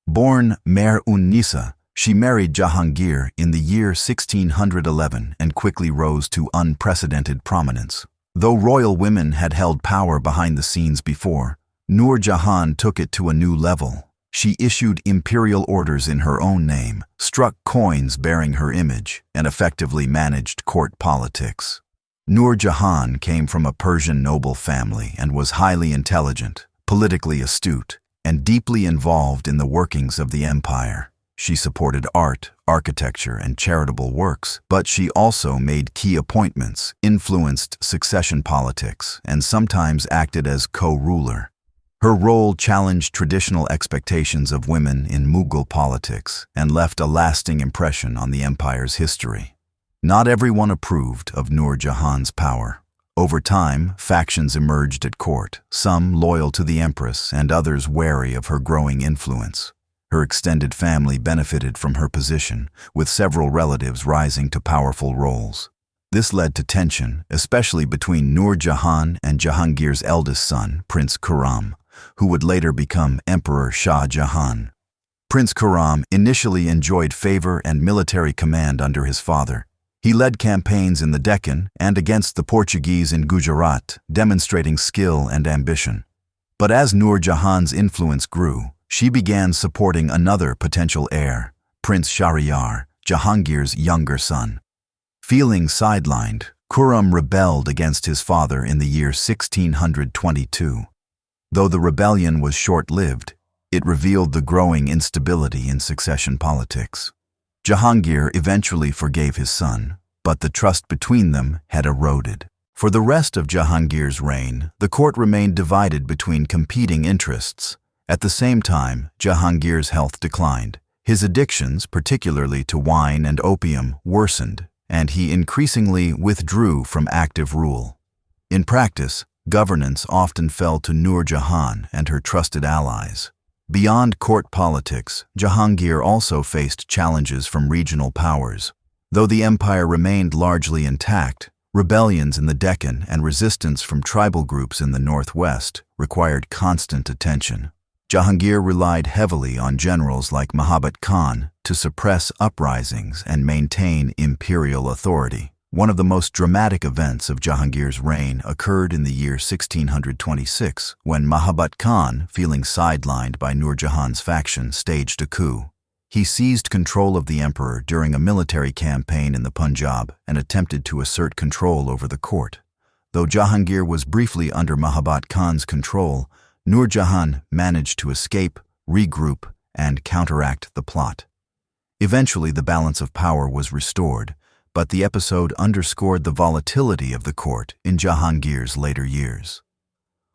Born Mehr-un-Nisa, she married Jahangir in the year 1611 and quickly rose to unprecedented prominence. Though royal women had held power behind the scenes before, Nur Jahan took it to a new level. She issued imperial orders in her own name, struck coins bearing her image, and effectively managed court politics. Nur Jahan came from a Persian noble family and was highly intelligent, politically astute, and deeply involved in the workings of the empire. She supported art, architecture, and charitable works, but she also made key appointments, influenced succession politics, and sometimes acted as co-ruler. Her role challenged traditional expectations of women in Mughal politics and left a lasting impression on the empire's history. Not everyone approved of Nur Jahan's power. Over time, factions emerged at court, some loyal to the empress and others wary of her growing influence. Her extended family benefited from her position, with several relatives rising to powerful roles. This led to tension, especially between Nur Jahan and Jahangir's eldest son, Prince Khurram, who would later become Emperor Shah Jahan. Prince Khurram initially enjoyed favor and military command under his father. He led campaigns in the Deccan and against the Portuguese in Gujarat, demonstrating skill and ambition. But as Nur Jahan's influence grew, she began supporting another potential heir, Prince Shahryar, Jahangir's younger son. Feeling sidelined, Khurram rebelled against his father in the year 1622. Though the rebellion was short-lived, it revealed the growing instability in succession politics. Jahangir eventually forgave his son, but the trust between them had eroded. For the rest of Jahangir's reign, the court remained divided between competing interests. At the same time, Jahangir's health declined. His addictions, particularly to wine and opium, worsened, and he increasingly withdrew from active rule. In practice, governance often fell to Nur Jahan and her trusted allies. Beyond court politics, Jahangir also faced challenges from regional powers. Though the empire remained largely intact, rebellions in the Deccan and resistance from tribal groups in the northwest required constant attention. Jahangir relied heavily on generals like Mahmud Khan to suppress uprisings and maintain imperial authority. One of the most dramatic events of Jahangir's reign occurred in the year 1626, when Mahmud Khan, feeling sidelined by Nur Jahan's faction, staged a coup. He seized control of the emperor during a military campaign in the Punjab and attempted to assert control over the court. Though Jahangir was briefly under Mahmud Khan's control, Nur Jahan managed to escape, regroup, and counteract the plot. Eventually, the balance of power was restored, but the episode underscored the volatility of the court in Jahangir's later years.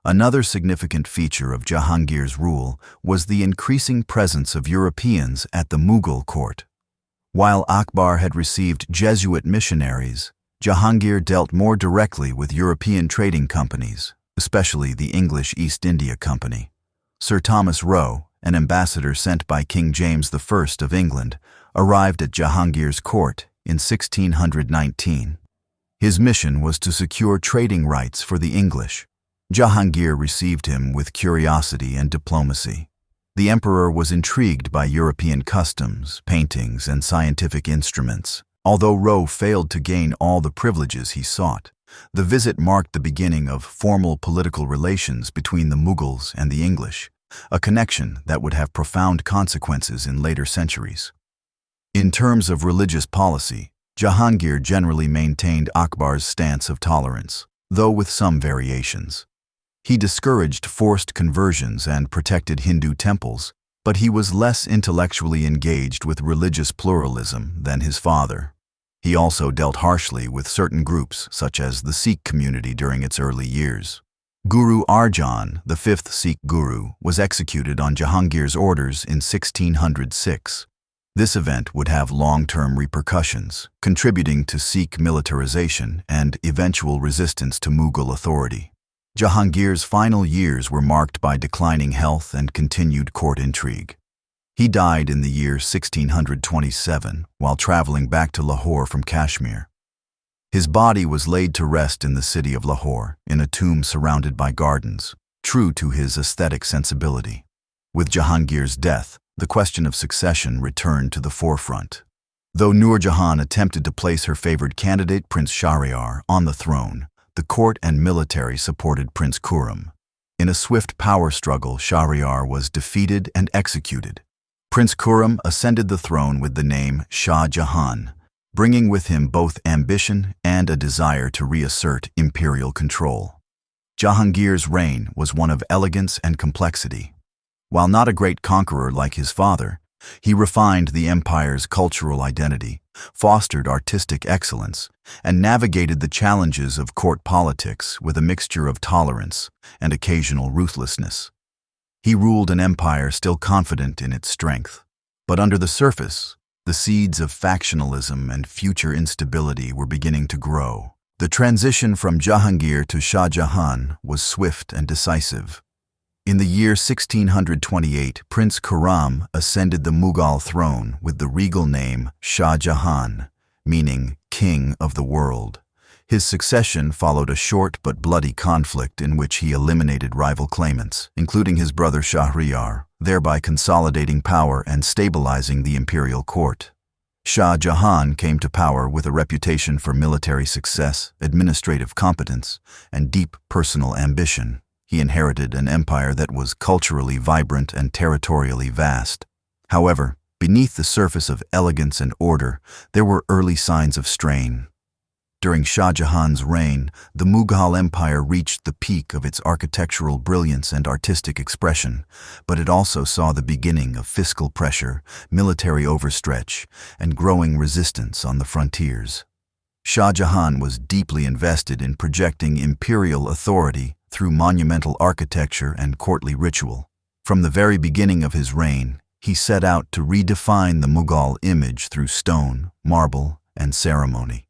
Another significant feature of Jahangir's rule was the increasing presence of Europeans at the Mughal court. While Akbar had received Jesuit missionaries, Jahangir dealt more directly with European trading companies, especially the English East India Company. Sir Thomas Roe, an ambassador sent by King James I of England, arrived at Jahangir's court in 1619. His mission was to secure trading rights for the English. Jahangir received him with curiosity and diplomacy. The emperor was intrigued by European customs, paintings, and scientific instruments. Although Roe failed to gain all the privileges he sought, The visit marked the beginning of formal political relations between the Mughals and the English, a connection that would have profound consequences in later centuries. In terms of religious policy, Jahangir generally maintained Akbar's stance of tolerance, though with some variations. He discouraged forced conversions and protected Hindu temples, but he was less intellectually engaged with religious pluralism than his father. He also dealt harshly with certain groups, such as the Sikh community during its early years. Guru Arjan, the fifth Sikh guru, was executed on Jahangir's orders in 1606. This event would have long-term repercussions, contributing to Sikh militarization and eventual resistance to Mughal authority. Jahangir's final years were marked by declining health and continued court intrigue. He died in the year 1627 while traveling back to Lahore from Kashmir. His body was laid to rest in the city of Lahore, in a tomb surrounded by gardens, true to his aesthetic sensibility. With Jahangir's death, the question of succession returned to the forefront. Though Nur Jahan attempted to place her favored candidate, Prince Shahryar, on the throne, the court and military supported Prince Khurram. In a swift power struggle, Shahryar was defeated and executed. Prince Khurram ascended the throne with the name Shah Jahan, bringing with him both ambition and a desire to reassert imperial control. Jahangir's reign was one of elegance and complexity. While not a great conqueror like his father, he refined the empire's cultural identity, fostered artistic excellence, and navigated the challenges of court politics with a mixture of tolerance and occasional ruthlessness. He ruled an empire still confident in its strength. But under the surface, the seeds of factionalism and future instability were beginning to grow. The transition from Jahangir to Shah Jahan was swift and decisive. In the year 1628, Prince Khurram ascended the Mughal throne with the regal name Shah Jahan, meaning King of the World. His succession followed a short but bloody conflict in which he eliminated rival claimants, including his brother Shahryar, thereby consolidating power and stabilizing the imperial court. Shah Jahan came to power with a reputation for military success, administrative competence, and deep personal ambition. He inherited an empire that was culturally vibrant and territorially vast. However, beneath the surface of elegance and order, there were early signs of strain. During Shah Jahan's reign, the Mughal Empire reached the peak of its architectural brilliance and artistic expression, but it also saw the beginning of fiscal pressure, military overstretch, and growing resistance on the frontiers. Shah Jahan was deeply invested in projecting imperial authority through monumental architecture and courtly ritual. From the very beginning of his reign, he set out to redefine the Mughal image through stone, marble, and ceremony.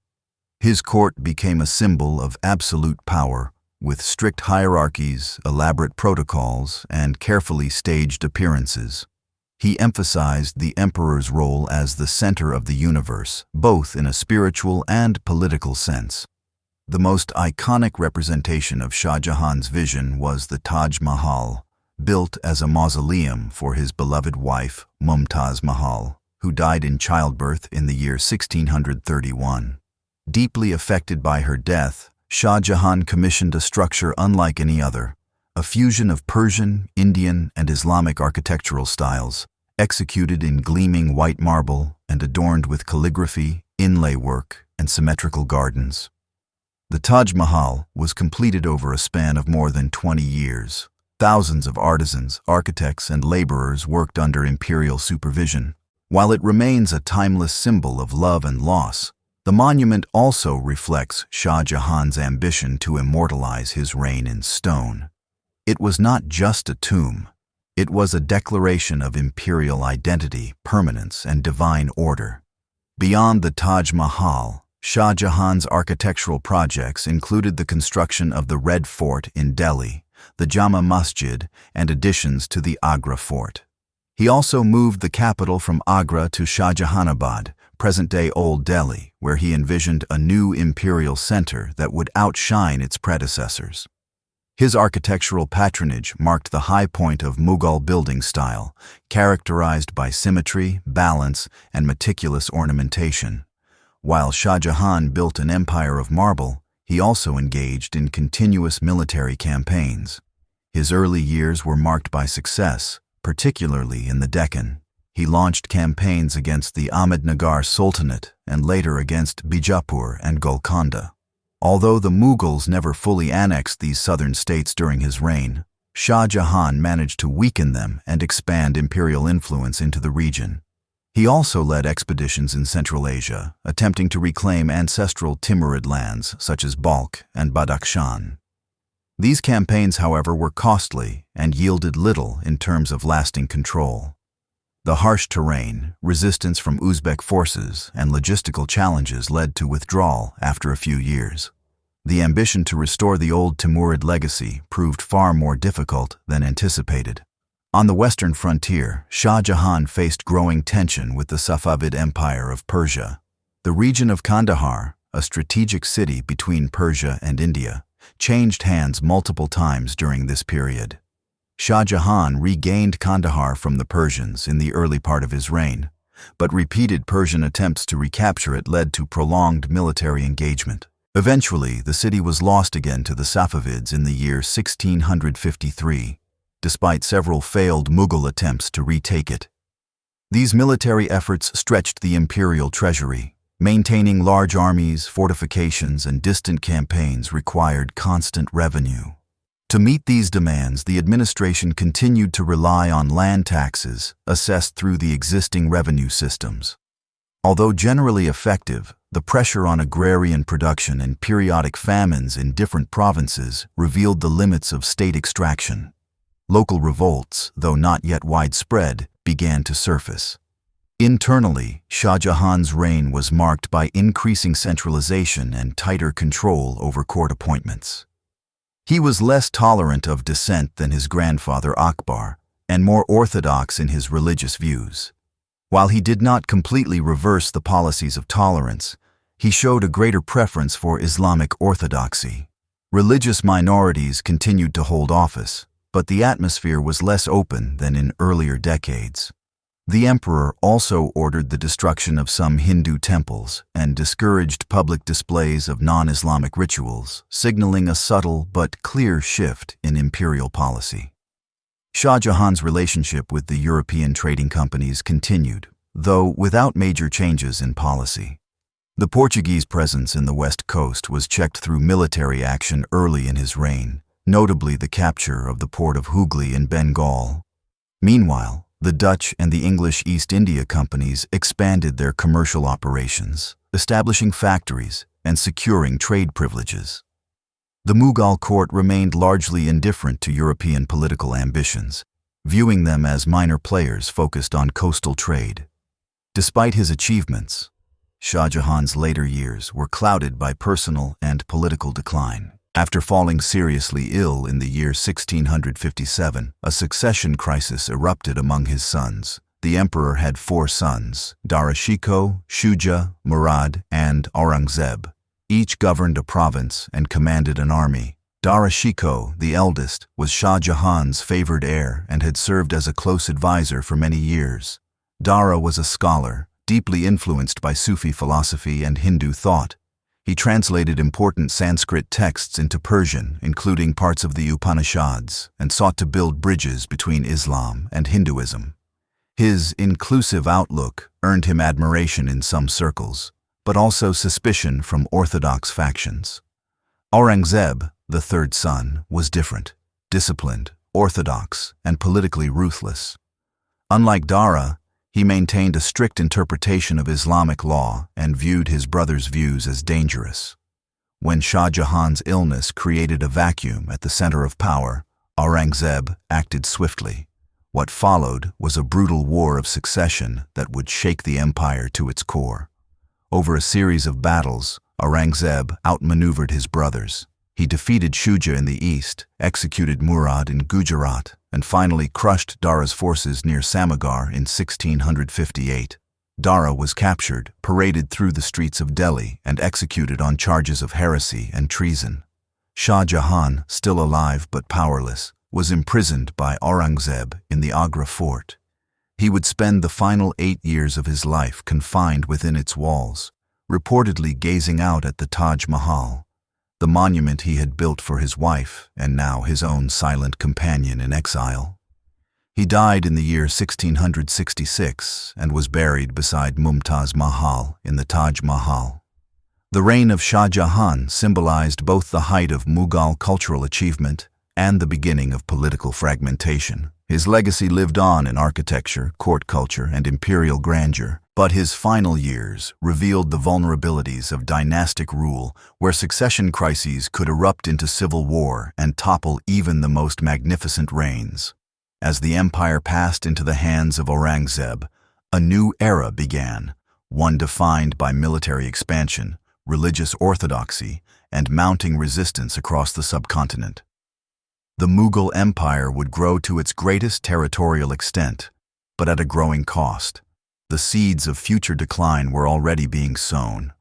His court became a symbol of absolute power, with strict hierarchies, elaborate protocols, and carefully staged appearances. He emphasized the emperor's role as the center of the universe, both in a spiritual and political sense. The most iconic representation of Shah Jahan's vision was the Taj Mahal, built as a mausoleum for his beloved wife, Mumtaz Mahal, who died in childbirth in the year 1631. Deeply affected by her death, Shah Jahan commissioned a structure unlike any other, a fusion of Persian, Indian, and Islamic architectural styles, executed in gleaming white marble and adorned with calligraphy, inlay work, and symmetrical gardens. The Taj Mahal was completed over a span of more than 20 years. Thousands of artisans, architects, and laborers worked under imperial supervision. While it remains a timeless symbol of love and loss, the monument also reflects Shah Jahan's ambition to immortalize his reign in stone. It was not just a tomb. It was a declaration of imperial identity, permanence, and divine order. Beyond the Taj Mahal, Shah Jahan's architectural projects included the construction of the Red Fort in Delhi, the Jama Masjid, and additions to the Agra Fort. He also moved the capital from Agra to Shahjahanabad, present-day Old Delhi, where he envisioned a new imperial center that would outshine its predecessors. His architectural patronage marked the high point of Mughal building style, characterized by symmetry, balance, and meticulous ornamentation. While Shah Jahan built an empire of marble, he also engaged in continuous military campaigns. His early years were marked by success, particularly in the Deccan. He launched campaigns against the Ahmednagar Sultanate and later against Bijapur and Golconda. Although the Mughals never fully annexed these southern states during his reign, Shah Jahan managed to weaken them and expand imperial influence into the region. He also led expeditions in Central Asia, attempting to reclaim ancestral Timurid lands such as Balkh and Badakhshan. These campaigns, however, were costly and yielded little in terms of lasting control. The harsh terrain, resistance from Uzbek forces, and logistical challenges led to withdrawal after a few years. The ambition to restore the old Timurid legacy proved far more difficult than anticipated. On the western frontier, Shah Jahan faced growing tension with the Safavid Empire of Persia. The region of Kandahar, a strategic city between Persia and India, changed hands multiple times during this period. Shah Jahan regained Kandahar from the Persians in the early part of his reign, but repeated Persian attempts to recapture it led to prolonged military engagement. Eventually, the city was lost again to the Safavids in the year 1653. Despite several failed Mughal attempts to retake it. These military efforts stretched the imperial treasury. Maintaining large armies, fortifications, and distant campaigns required constant revenue. To meet these demands, the administration continued to rely on land taxes assessed through the existing revenue systems. Although generally effective, the pressure on agrarian production and periodic famines in different provinces revealed the limits of state extraction. Local revolts, though not yet widespread, began to surface. Internally, Shah Jahan's reign was marked by increasing centralization and tighter control over court appointments. He was less tolerant of dissent than his grandfather Akbar, and more orthodox in his religious views. While he did not completely reverse the policies of tolerance, he showed a greater preference for Islamic orthodoxy. Religious minorities continued to hold office, but the atmosphere was less open than in earlier decades. The emperor also ordered the destruction of some Hindu temples and discouraged public displays of non-Islamic rituals, signaling a subtle but clear shift in imperial policy. Shah Jahan's relationship with the European trading companies continued, though without major changes in policy. The Portuguese presence in the west coast was checked through military action early in his reign, notably the capture of the port of Hooghly in Bengal. Meanwhile, the Dutch and the English East India Companies expanded their commercial operations, establishing factories and securing trade privileges. The Mughal court remained largely indifferent to European political ambitions, viewing them as minor players focused on coastal trade. Despite his achievements, Shah Jahan's later years were clouded by personal and political decline. After falling seriously ill in the year 1657, a succession crisis erupted among his sons. The emperor had 4 sons, Darashikoh, Shuja, Murad, and Aurangzeb. Each governed a province and commanded an army. Darashikoh, the eldest, was Shah Jahan's favored heir and had served as a close advisor for many years. Dara was a scholar, deeply influenced by Sufi philosophy and Hindu thought. He translated important Sanskrit texts into Persian, including parts of the Upanishads, and sought to build bridges between Islam and Hinduism. His inclusive outlook earned him admiration in some circles, but also suspicion from orthodox factions. Aurangzeb, the third son, was different, disciplined, orthodox, and politically ruthless. Unlike Dara, he maintained a strict interpretation of Islamic law and viewed his brother's views as dangerous. When Shah Jahan's illness created a vacuum at the center of power, Aurangzeb acted swiftly. What followed was a brutal war of succession that would shake the empire to its core. Over a series of battles, Aurangzeb outmaneuvered his brothers. He defeated Shuja in the east, executed Murad in Gujarat, and finally crushed Dara's forces near Samagar in 1658. Dara was captured, paraded through the streets of Delhi, and executed on charges of heresy and treason. Shah Jahan, still alive but powerless, was imprisoned by Aurangzeb in the Agra fort. He would spend the final 8 years of his life confined within its walls, reportedly gazing out at the Taj Mahal. the monument he had built for his wife and now his own silent companion in exile. He died in the year 1666 and was buried beside Mumtaz Mahal in the Taj Mahal. The reign of Shah Jahan symbolized both the height of Mughal cultural achievement and the beginning of political fragmentation. His legacy lived on in architecture, court culture, and imperial grandeur, but his final years revealed the vulnerabilities of dynastic rule, where succession crises could erupt into civil war and topple even the most magnificent reigns. As the empire passed into the hands of Aurangzeb, a new era began, one defined by military expansion, religious orthodoxy, and mounting resistance across the subcontinent. The Mughal Empire would grow to its greatest territorial extent, but at a growing cost. The seeds of future decline were already being sown.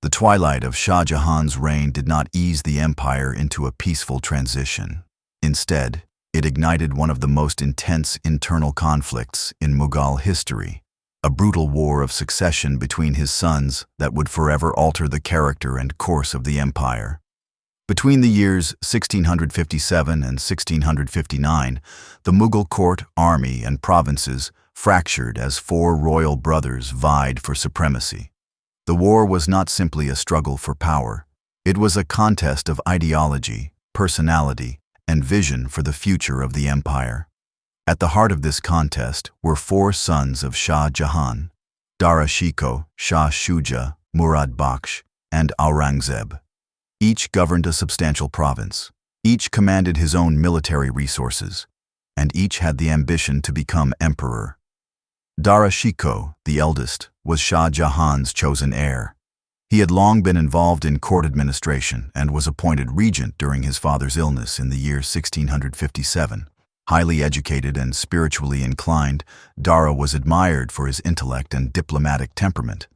The twilight of Shah Jahan's reign did not ease the empire into a peaceful transition. Instead, it ignited one of the most intense internal conflicts in Mughal history, a brutal war of succession between his sons that would forever alter the character and course of the empire. Between the years 1657 and 1659, the Mughal court, army, and provinces fractured as four royal brothers vied for supremacy. The war was not simply a struggle for power. It was a contest of ideology, personality, and vision for the future of the empire. At the heart of this contest were four sons of Shah Jahan: Dara Shikoh, Shah Shuja, Murad Bakhsh, and Aurangzeb. Each governed a substantial province. Each commanded his own military resources, and each had the ambition to become emperor. Dara Shikoh, the eldest, was Shah Jahan's chosen heir. He had long been involved in court administration and was appointed regent during his father's illness in the year 1657. Highly educated and spiritually inclined, Dara was admired for his intellect and diplomatic temperament.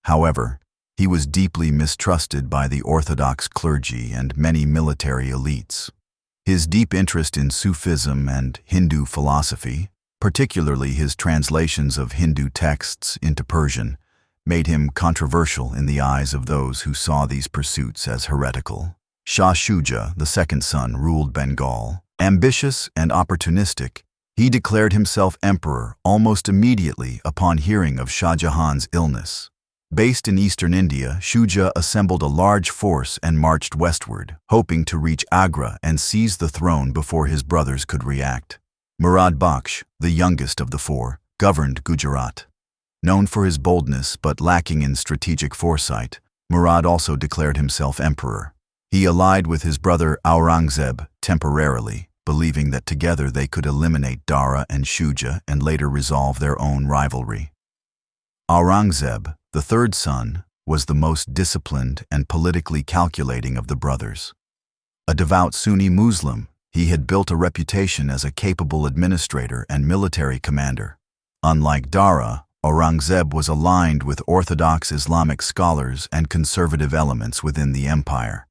However, he was deeply mistrusted by the Orthodox clergy and many military elites. His deep interest in Sufism and Hindu philosophy, particularly his translations of Hindu texts into Persian, made him controversial in the eyes of those who saw these pursuits as heretical. Shah Shuja, the second son, ruled Bengal. Ambitious and opportunistic, he declared himself emperor almost immediately upon hearing of Shah Jahan's illness. Based in eastern India, Shuja assembled a large force and marched westward, hoping to reach Agra and seize the throne before his brothers could react. Murad Bakhsh, the youngest of the four, governed Gujarat. Known for his boldness but lacking in strategic foresight, Murad also declared himself emperor. He allied with his brother Aurangzeb temporarily, believing that together they could eliminate Dara and Shuja and later resolve their own rivalry. Aurangzeb, the third son, was the most disciplined and politically calculating of the brothers. A devout Sunni Muslim, he had built a reputation as a capable administrator and military commander. Unlike Dara, Aurangzeb was aligned with Orthodox Islamic scholars and conservative elements within the empire.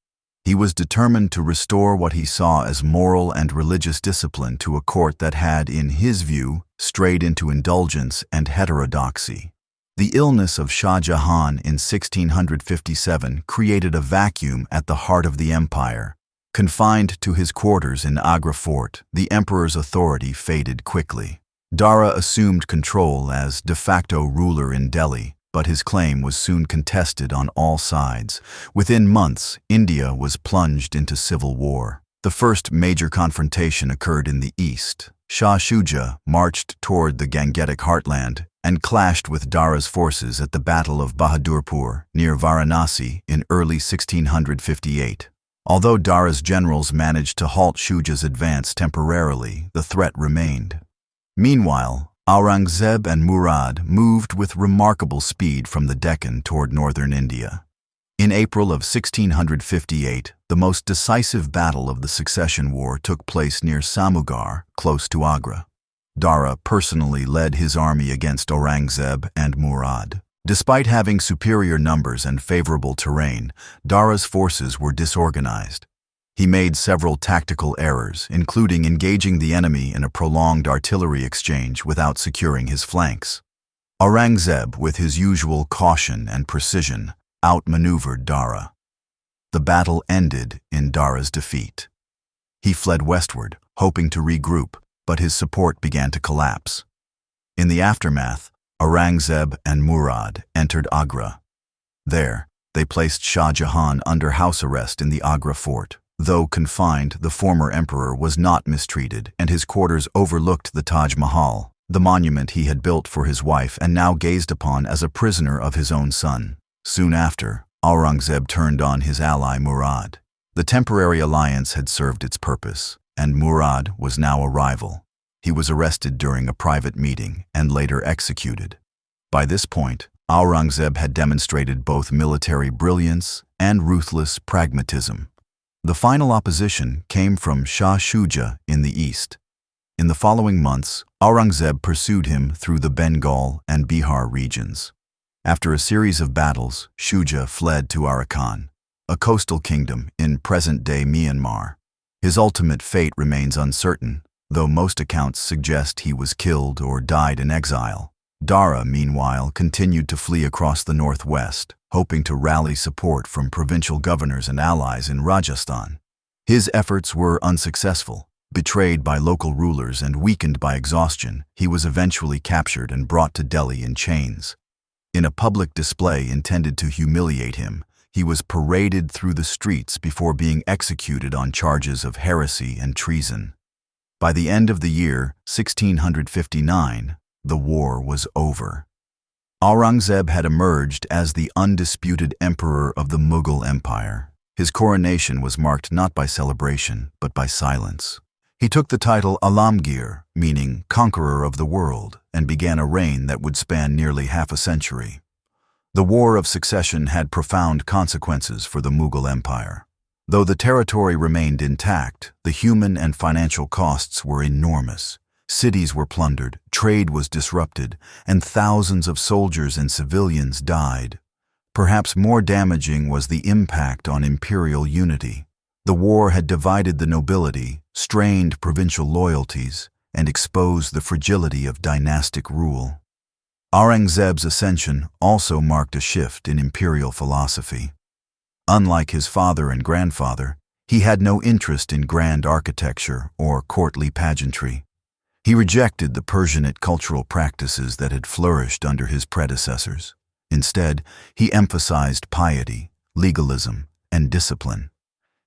He was determined to restore what he saw as moral and religious discipline to a court that had, in his view, strayed into indulgence and heterodoxy. The illness of Shah Jahan in 1657 created a vacuum at the heart of the empire. Confined to his quarters in Agra fort, the emperor's authority faded quickly. Dara assumed control as de facto ruler in Delhi, but his claim was soon contested on all sides. Within months, India was plunged into civil war. The first major confrontation occurred in the east. Shah Shuja marched toward the Gangetic heartland and clashed with Dara's forces at the Battle of Bahadurpur near Varanasi in early 1658. Although Dara's generals managed to halt Shuja's advance temporarily, the threat remained. Meanwhile, Aurangzeb and Murad moved with remarkable speed from the Deccan toward northern India. In April of 1658, the most decisive battle of the succession war took place near Samugar, close to Agra. Dara personally led his army against Aurangzeb and Murad. Despite having superior numbers and favorable terrain, Dara's forces were disorganized. He made several tactical errors, including engaging the enemy in a prolonged artillery exchange without securing his flanks. Aurangzeb, with his usual caution and precision, outmaneuvered Dara. The battle ended in Dara's defeat. He fled westward, hoping to regroup, but his support began to collapse. In the aftermath, Aurangzeb and Murad entered Agra. There, they placed Shah Jahan under house arrest in the Agra fort. Though confined, the former emperor was not mistreated, and his quarters overlooked the Taj Mahal, the monument he had built for his wife and now gazed upon as a prisoner of his own son. Soon after, Aurangzeb turned on his ally Murad. The temporary alliance had served its purpose, and Murad was now a rival. He was arrested during a private meeting and later executed. By this point, Aurangzeb had demonstrated both military brilliance and ruthless pragmatism. The final opposition came from Shah Shuja in the east. In the following months, Aurangzeb pursued him through the Bengal and Bihar regions. After a series of battles, Shuja fled to Arakan, a coastal kingdom in present-day Myanmar. His ultimate fate remains uncertain, though most accounts suggest he was killed or died in exile. Dara, meanwhile, continued to flee across the northwest, hoping to rally support from provincial governors and allies in Rajasthan. His efforts were unsuccessful. Betrayed by local rulers and weakened by exhaustion, he was eventually captured and brought to Delhi in chains. In a public display intended to humiliate him, he was paraded through the streets before being executed on charges of heresy and treason. By the end of the year 1659, the war was over. Aurangzeb had emerged as the undisputed emperor of the Mughal Empire. His coronation was marked not by celebration, but by silence. He took the title Alamgir, meaning conqueror of the world, and began a reign that would span nearly half a century. The War of Succession had profound consequences for the Mughal Empire. Though the territory remained intact, the human and financial costs were enormous. Cities were plundered, trade was disrupted, and thousands of soldiers and civilians died. Perhaps more damaging was the impact on imperial unity. The war had divided the nobility, strained provincial loyalties, and exposed the fragility of dynastic rule. Aurangzeb's ascension also marked a shift in imperial philosophy. Unlike his father and grandfather, he had no interest in grand architecture or courtly pageantry. He rejected the Persianate cultural practices that had flourished under his predecessors. Instead, he emphasized piety, legalism, and discipline.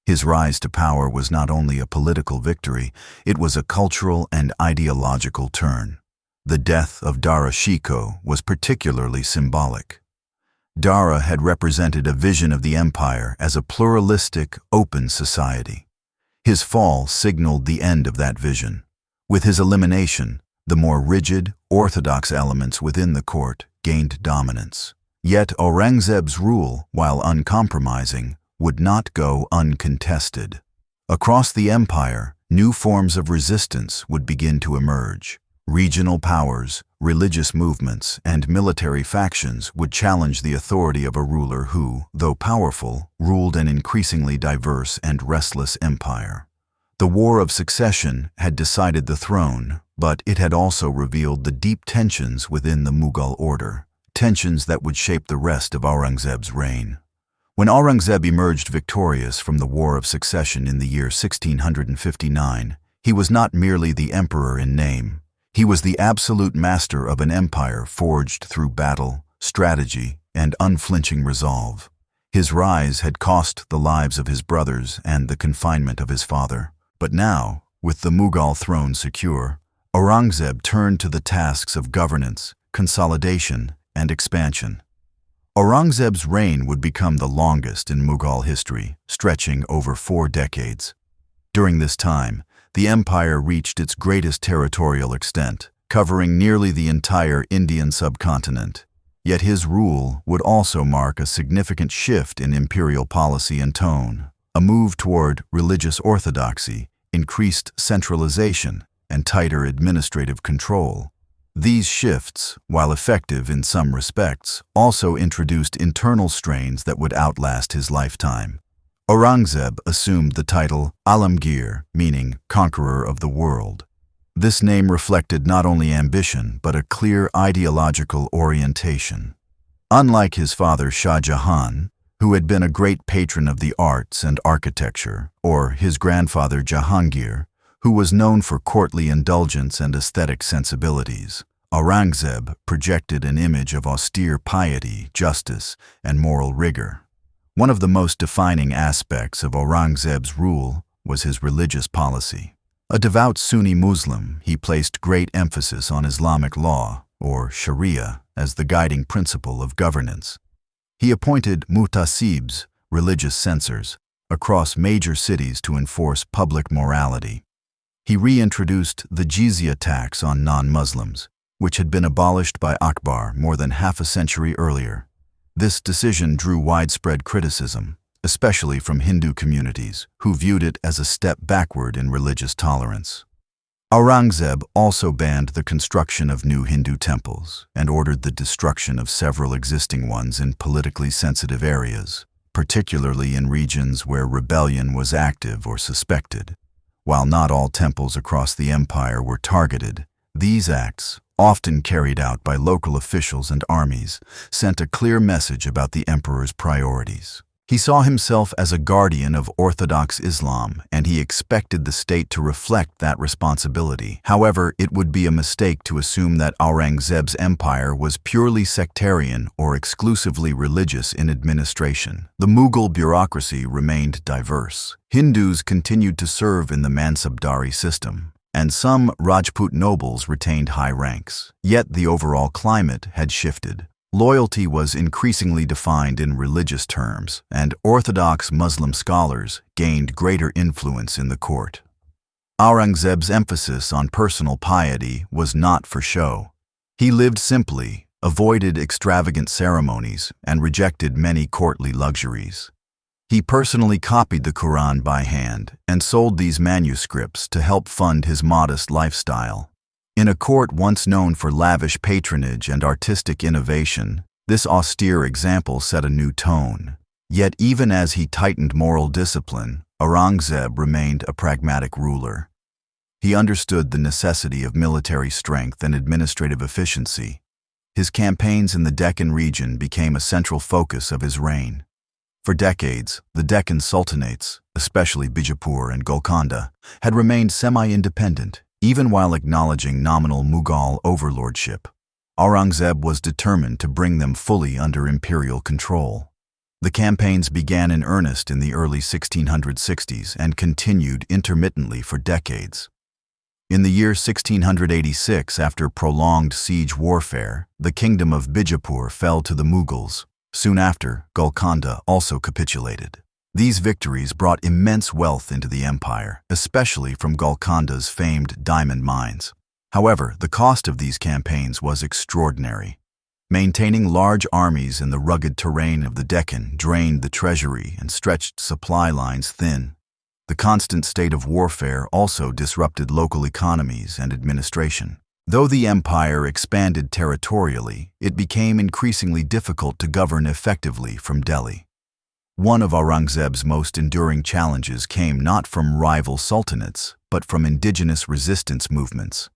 His rise to power was not only a political victory, it was a cultural and ideological turn. The death of Dara Shikoh was particularly symbolic. Dara had represented a vision of the empire as a pluralistic, open society. His fall signaled the end of that vision. With his elimination, the more rigid, orthodox elements within the court gained dominance. Yet Aurangzeb's rule, while uncompromising, would not go uncontested. Across the empire, new forms of resistance would begin to emerge. Regional powers, religious movements, and military factions would challenge the authority of a ruler who, though powerful, ruled an increasingly diverse and restless empire. The War of Succession had decided the throne, but it had also revealed the deep tensions within the Mughal order, tensions that would shape the rest of Aurangzeb's reign. When Aurangzeb emerged victorious from the War of Succession in the year 1659, he was not merely the emperor in name. He was the absolute master of an empire forged through battle, strategy, and unflinching resolve. His rise had cost the lives of his brothers and the confinement of his father. But now, with the Mughal throne secure, Aurangzeb turned to the tasks of governance, consolidation, and expansion. Aurangzeb's reign would become the longest in Mughal history, stretching over 4 decades. During this time, the empire reached its greatest territorial extent, covering nearly the entire Indian subcontinent. Yet his rule would also mark a significant shift in imperial policy and tone, a move toward religious orthodoxy, increased centralization, and tighter administrative control. These shifts, while effective in some respects, also introduced internal strains that would outlast his lifetime. Aurangzeb assumed the title Alamgir, meaning conqueror of the world. This name reflected not only ambition, but a clear ideological orientation. Unlike his father Shah Jahan, who had been a great patron of the arts and architecture, or his grandfather Jahangir, who was known for courtly indulgence and aesthetic sensibilities. Aurangzeb projected an image of austere piety, justice, and moral rigor. One of the most defining aspects of Aurangzeb's rule was his religious policy. A devout Sunni Muslim, he placed great emphasis on Islamic law, or Sharia, as the guiding principle of governance. He appointed muhtasibs, religious censors, across major cities to enforce public morality. He reintroduced the jizya tax on non-Muslims, which had been abolished by Akbar more than half a century earlier. This decision drew widespread criticism, especially from Hindu communities, who viewed it as a step backward in religious tolerance. Aurangzeb also banned the construction of new Hindu temples and ordered the destruction of several existing ones in politically sensitive areas, particularly in regions where rebellion was active or suspected. While not all temples across the empire were targeted, these acts, often carried out by local officials and armies, sent a clear message about the emperor's priorities. He saw himself as a guardian of Orthodox Islam, and he expected the state to reflect that responsibility. However, it would be a mistake to assume that Aurangzeb's empire was purely sectarian or exclusively religious in administration. The Mughal bureaucracy remained diverse. Hindus continued to serve in the Mansabdari system, and some Rajput nobles retained high ranks. Yet the overall climate had shifted. Loyalty was increasingly defined in religious terms, and Orthodox Muslim scholars gained greater influence in the court. Aurangzeb's emphasis on personal piety was not for show. He lived simply, avoided extravagant ceremonies, and rejected many courtly luxuries. He personally copied the Quran by hand and sold these manuscripts to help fund his modest lifestyle. In a court once known for lavish patronage and artistic innovation, this austere example set a new tone. Yet even as he tightened moral discipline, Aurangzeb remained a pragmatic ruler. He understood the necessity of military strength and administrative efficiency. His campaigns in the Deccan region became a central focus of his reign. For decades, the Deccan sultanates, especially Bijapur and Golconda, had remained semi-independent, even while acknowledging nominal Mughal overlordship. Aurangzeb was determined to bring them fully under imperial control. The campaigns began in earnest in the early 1660s and continued intermittently for decades. In the year 1686, after prolonged siege warfare, the kingdom of Bijapur fell to the Mughals. Soon after, Golconda also capitulated. These victories brought immense wealth into the empire, especially from Golconda's famed diamond mines. However, the cost of these campaigns was extraordinary. Maintaining large armies in the rugged terrain of the Deccan drained the treasury and stretched supply lines thin. The constant state of warfare also disrupted local economies and administration. Though the empire expanded territorially, it became increasingly difficult to govern effectively from Delhi. One of Aurangzeb's most enduring challenges came not from rival sultanates, but from indigenous resistance movements.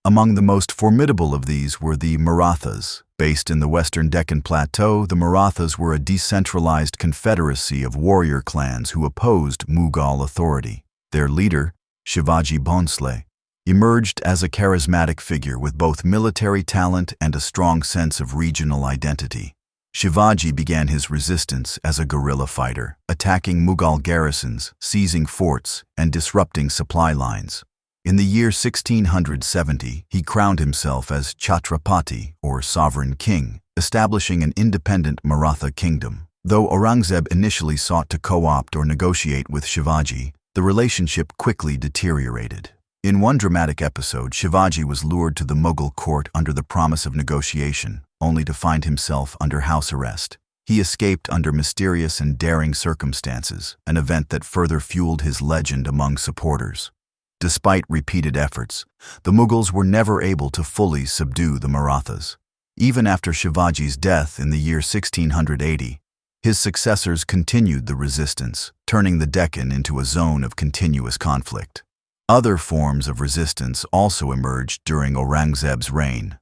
Among the most formidable of these were the Marathas. Based in the western Deccan Plateau, the Marathas were a decentralized confederacy of warrior clans who opposed Mughal authority. Their leader, Shivaji Bhonsle, emerged as a charismatic figure with both military talent and a strong sense of regional identity. Shivaji began his resistance as a guerrilla fighter, attacking Mughal garrisons, seizing forts, and disrupting supply lines. In the year 1670, he crowned himself as Chhatrapati, or sovereign king, establishing an independent Maratha kingdom. Though Aurangzeb initially sought to co-opt or negotiate with Shivaji, the relationship quickly deteriorated. In one dramatic episode, Shivaji was lured to the Mughal court under the promise of negotiation, only to find himself under house arrest. He escaped under mysterious and daring circumstances, an event that further fueled his legend among supporters. Despite repeated efforts, the Mughals were never able to fully subdue the Marathas. Even after Shivaji's death in the year 1680, his successors continued the resistance, turning the Deccan into a zone of continuous conflict. Other forms of resistance also emerged during Aurangzeb's reign.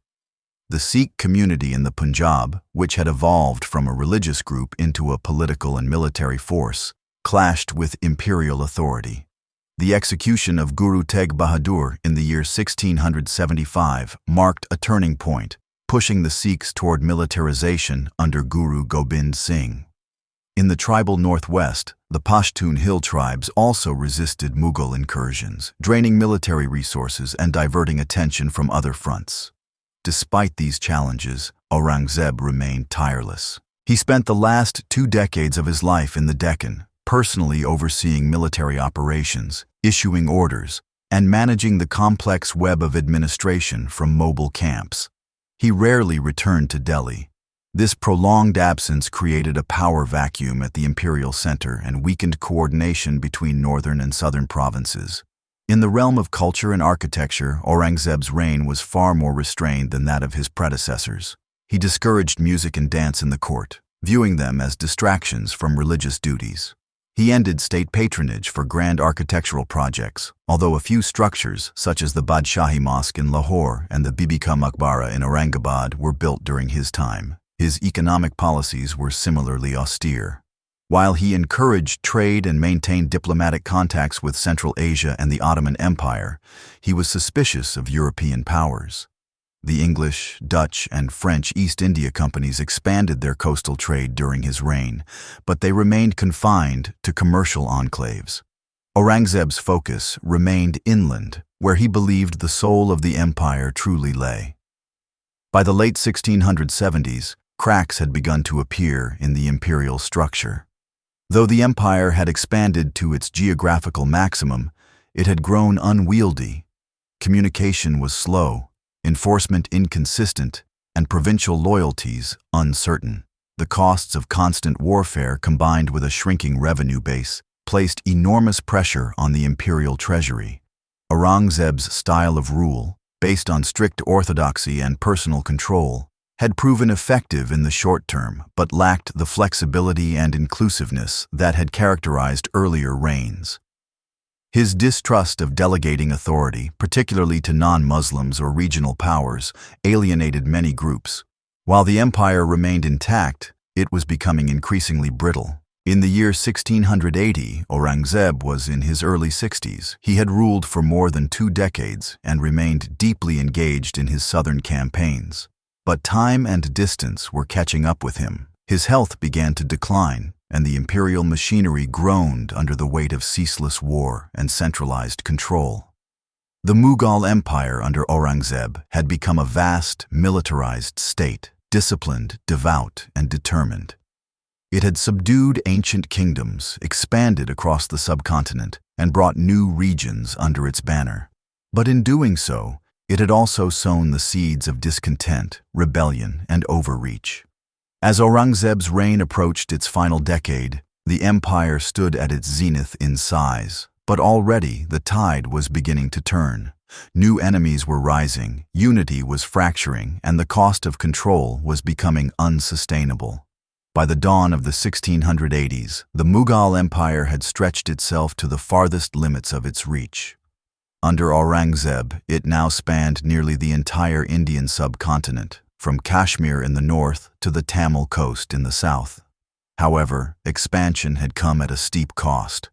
The Sikh community in the Punjab, which had evolved from a religious group into a political and military force, clashed with imperial authority. The execution of Guru Tegh Bahadur in the year 1675 marked a turning point, pushing the Sikhs toward militarization under Guru Gobind Singh. In the tribal northwest, the Pashtun hill tribes also resisted Mughal incursions, draining military resources and diverting attention from other fronts. Despite these challenges, Aurangzeb remained tireless. He spent the last 2 decades of his life in the Deccan, personally overseeing military operations, issuing orders, and managing the complex web of administration from mobile camps. He rarely returned to Delhi. This prolonged absence created a power vacuum at the imperial center and weakened coordination between northern and southern provinces. In the realm of culture and architecture, Aurangzeb's reign was far more restrained than that of his predecessors. He discouraged music and dance in the court, viewing them as distractions from religious duties. He ended state patronage for grand architectural projects, although a few structures, such as the Badshahi Mosque in Lahore and the Bibi Ka Maqbara in Aurangabad, were built during his time. His economic policies were similarly austere. While he encouraged trade and maintained diplomatic contacts with Central Asia and the Ottoman Empire, he was suspicious of European powers. The English, Dutch, and French East India companies expanded their coastal trade during his reign, but they remained confined to commercial enclaves. Aurangzeb's focus remained inland, where he believed the soul of the empire truly lay. By the late 1670s, cracks had begun to appear in the imperial structure. Though the empire had expanded to its geographical maximum, it had grown unwieldy. Communication was slow, enforcement inconsistent, and provincial loyalties uncertain. The costs of constant warfare combined with a shrinking revenue base placed enormous pressure on the imperial treasury. Aurangzeb's style of rule, based on strict orthodoxy and personal control, had proven effective in the short term but lacked the flexibility and inclusiveness that had characterized earlier reigns. His distrust of delegating authority, particularly to non-Muslims or regional powers, alienated many groups. While the empire remained intact, it was becoming increasingly brittle. In the year 1680, Aurangzeb was in his early 60s. He had ruled for more than 2 decades and remained deeply engaged in his southern campaigns. But time and distance were catching up with him. His health began to decline, and the imperial machinery groaned under the weight of ceaseless war and centralized control. The Mughal Empire under Aurangzeb had become a vast, militarized state, disciplined, devout, and determined. It had subdued ancient kingdoms, expanded across the subcontinent, and brought new regions under its banner. But in doing so, it had also sown the seeds of discontent, rebellion, and overreach. As Aurangzeb's reign approached its final decade, the empire stood at its zenith in size, but already the tide was beginning to turn. New enemies were rising, unity was fracturing, and the cost of control was becoming unsustainable. By the dawn of the 1680s, the Mughal Empire had stretched itself to the farthest limits of its reach. Under Aurangzeb, it now spanned nearly the entire Indian subcontinent, from Kashmir in the north to the Tamil coast in the south. However, expansion had come at a steep cost.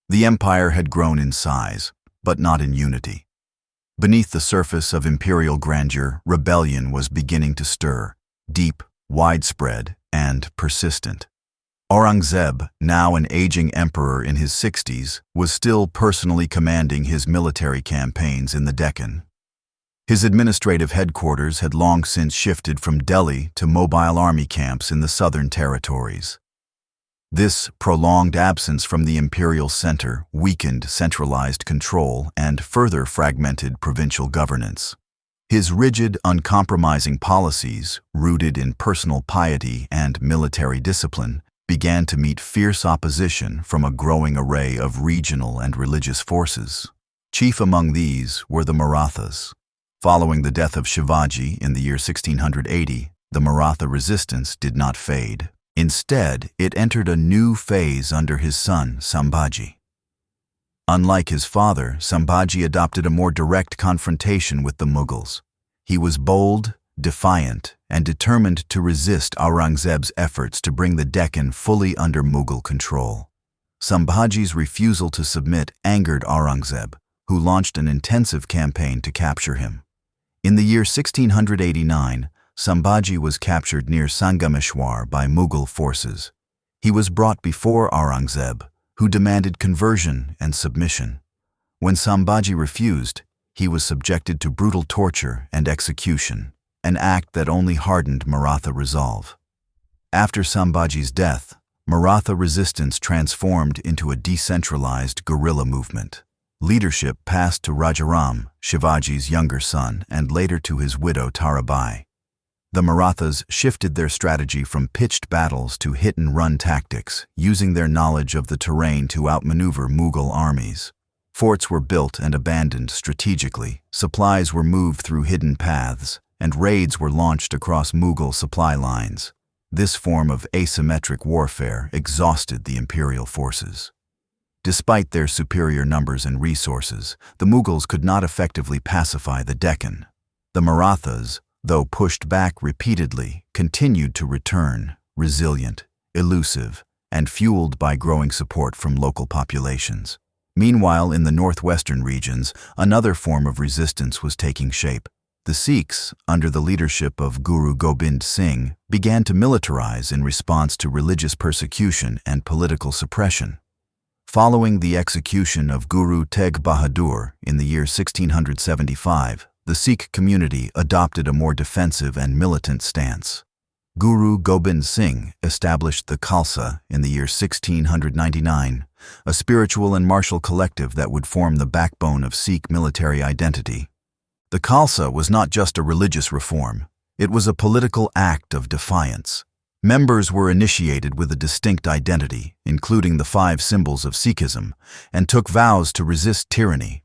The empire had grown in size, but not in unity. Beneath the surface of imperial grandeur, rebellion was beginning to stir, deep, widespread, and persistent. Aurangzeb, now an aging emperor in his 60s, was still personally commanding his military campaigns in the Deccan. His administrative headquarters had long since shifted from Delhi to mobile army camps in the southern territories. This prolonged absence from the imperial center weakened centralized control and further fragmented provincial governance. His rigid, uncompromising policies, rooted in personal piety and military discipline, began to meet fierce opposition from a growing array of regional and religious forces. Chief among these were the Marathas. Following the death of Shivaji in the year 1680, the Maratha resistance did not fade. Instead, it entered a new phase under his son, Sambhaji. Unlike his father, Sambhaji adopted a more direct confrontation with the Mughals. He was bold, defiant, and determined to resist Aurangzeb's efforts to bring the Deccan fully under Mughal control. Sambhaji's refusal to submit angered Aurangzeb, who launched an intensive campaign to capture him. In the year 1689, Sambhaji was captured near Sangameshwar by Mughal forces. He was brought before Aurangzeb, who demanded conversion and submission. When Sambhaji refused, he was subjected to brutal torture and execution, an act that only hardened Maratha resolve. After Sambhaji's death, Maratha resistance transformed into a decentralized guerrilla movement. Leadership passed to Rajaram, Shivaji's younger son, and later to his widow Tarabai. The Marathas shifted their strategy from pitched battles to hit-and-run tactics, using their knowledge of the terrain to outmaneuver Mughal armies. Forts were built and abandoned strategically, supplies were moved through hidden paths, and raids were launched across Mughal supply lines. This form of asymmetric warfare exhausted the imperial forces. Despite their superior numbers and resources, the Mughals could not effectively pacify the Deccan. The Marathas, though pushed back repeatedly, continued to return, resilient, elusive, and fueled by growing support from local populations. Meanwhile, in the northwestern regions, another form of resistance was taking shape. The Sikhs, under the leadership of Guru Gobind Singh, began to militarize in response to religious persecution and political suppression. Following the execution of Guru Tegh Bahadur in the year 1675, the Sikh community adopted a more defensive and militant stance. Guru Gobind Singh established the Khalsa in the year 1699, a spiritual and martial collective that would form the backbone of Sikh military identity. The Khalsa was not just a religious reform, it was a political act of defiance. Members were initiated with a distinct identity, including the 5 symbols of Sikhism, and took vows to resist tyranny.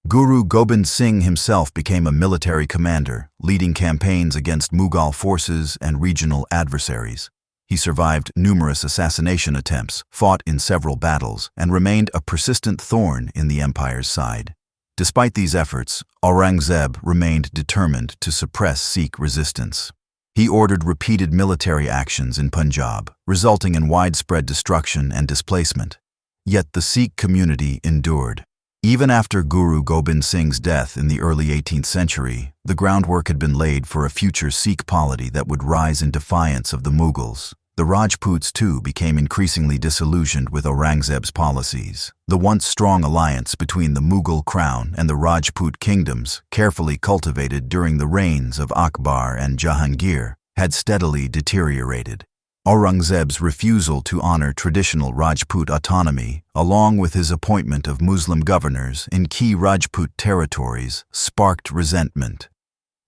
Guru Gobind Singh himself became a military commander, leading campaigns against Mughal forces and regional adversaries. He survived numerous assassination attempts, fought in several battles, and remained a persistent thorn in the empire's side. Despite these efforts, Aurangzeb remained determined to suppress Sikh resistance. He ordered repeated military actions in Punjab, resulting in widespread destruction and displacement. Yet the Sikh community endured. Even after Guru Gobind Singh's death in the early 18th century, the groundwork had been laid for a future Sikh polity that would rise in defiance of the Mughals. The Rajputs, too, became increasingly disillusioned with Aurangzeb's policies. The once strong alliance between the Mughal crown and the Rajput kingdoms, carefully cultivated during the reigns of Akbar and Jahangir, had steadily deteriorated. Aurangzeb's refusal to honor traditional Rajput autonomy, along with his appointment of Muslim governors in key Rajput territories, sparked resentment.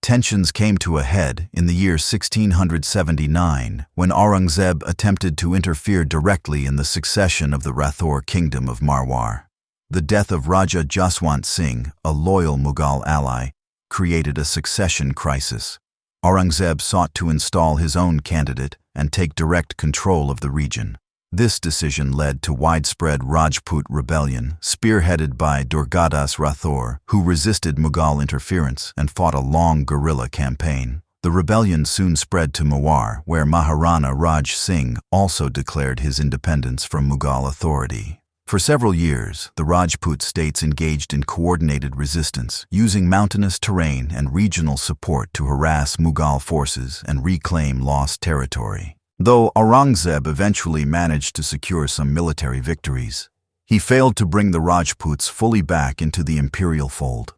Tensions came to a head in the year 1679 when Aurangzeb attempted to interfere directly in the succession of the Rathore kingdom of Marwar. The death of Raja Jaswant Singh, a loyal Mughal ally, created a succession crisis. Aurangzeb sought to install his own candidate and take direct control of the region. This decision led to widespread Rajput rebellion, spearheaded by Durgadas Rathore, who resisted Mughal interference and fought a long guerrilla campaign. The rebellion soon spread to Mewar, where Maharana Raj Singh also declared his independence from Mughal authority. For several years, the Rajput states engaged in coordinated resistance, using mountainous terrain and regional support to harass Mughal forces and reclaim lost territory. Though Aurangzeb eventually managed to secure some military victories, he failed to bring the Rajputs fully back into the imperial fold.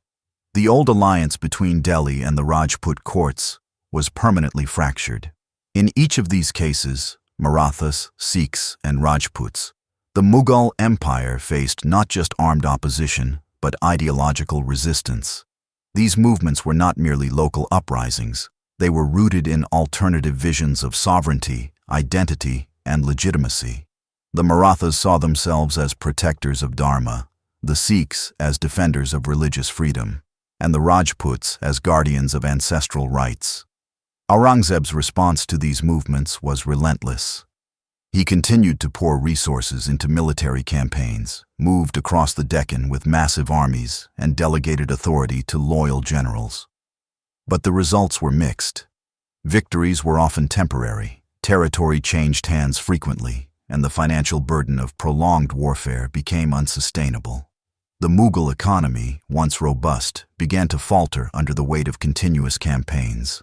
The old alliance between Delhi and the Rajput courts was permanently fractured. In each of these cases, Marathas, Sikhs, and Rajputs, the Mughal Empire faced not just armed opposition, but ideological resistance. These movements were not merely local uprisings. They were rooted in alternative visions of sovereignty, identity, and legitimacy. The Marathas saw themselves as protectors of Dharma, the Sikhs as defenders of religious freedom, and the Rajputs as guardians of ancestral rights. Aurangzeb's response to these movements was relentless. He continued to pour resources into military campaigns, moved across the Deccan with massive armies, and delegated authority to loyal generals. But the results were mixed. Victories were often temporary, territory changed hands frequently, and the financial burden of prolonged warfare became unsustainable. The Mughal economy, once robust, began to falter under the weight of continuous campaigns.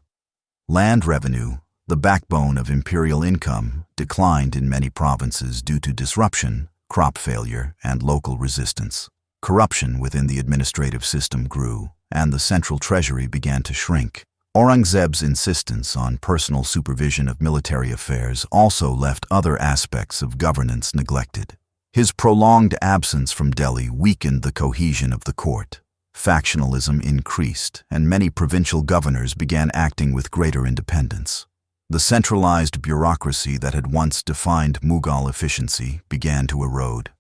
Land revenue, the backbone of imperial income, declined in many provinces due to disruption, crop failure, and local resistance. Corruption within the administrative system grew, and the central treasury began to shrink. Aurangzeb's insistence on personal supervision of military affairs also left other aspects of governance neglected. His prolonged absence from Delhi weakened the cohesion of the court. Factionalism increased, and many provincial governors began acting with greater independence. The centralized bureaucracy that had once defined Mughal efficiency began to erode.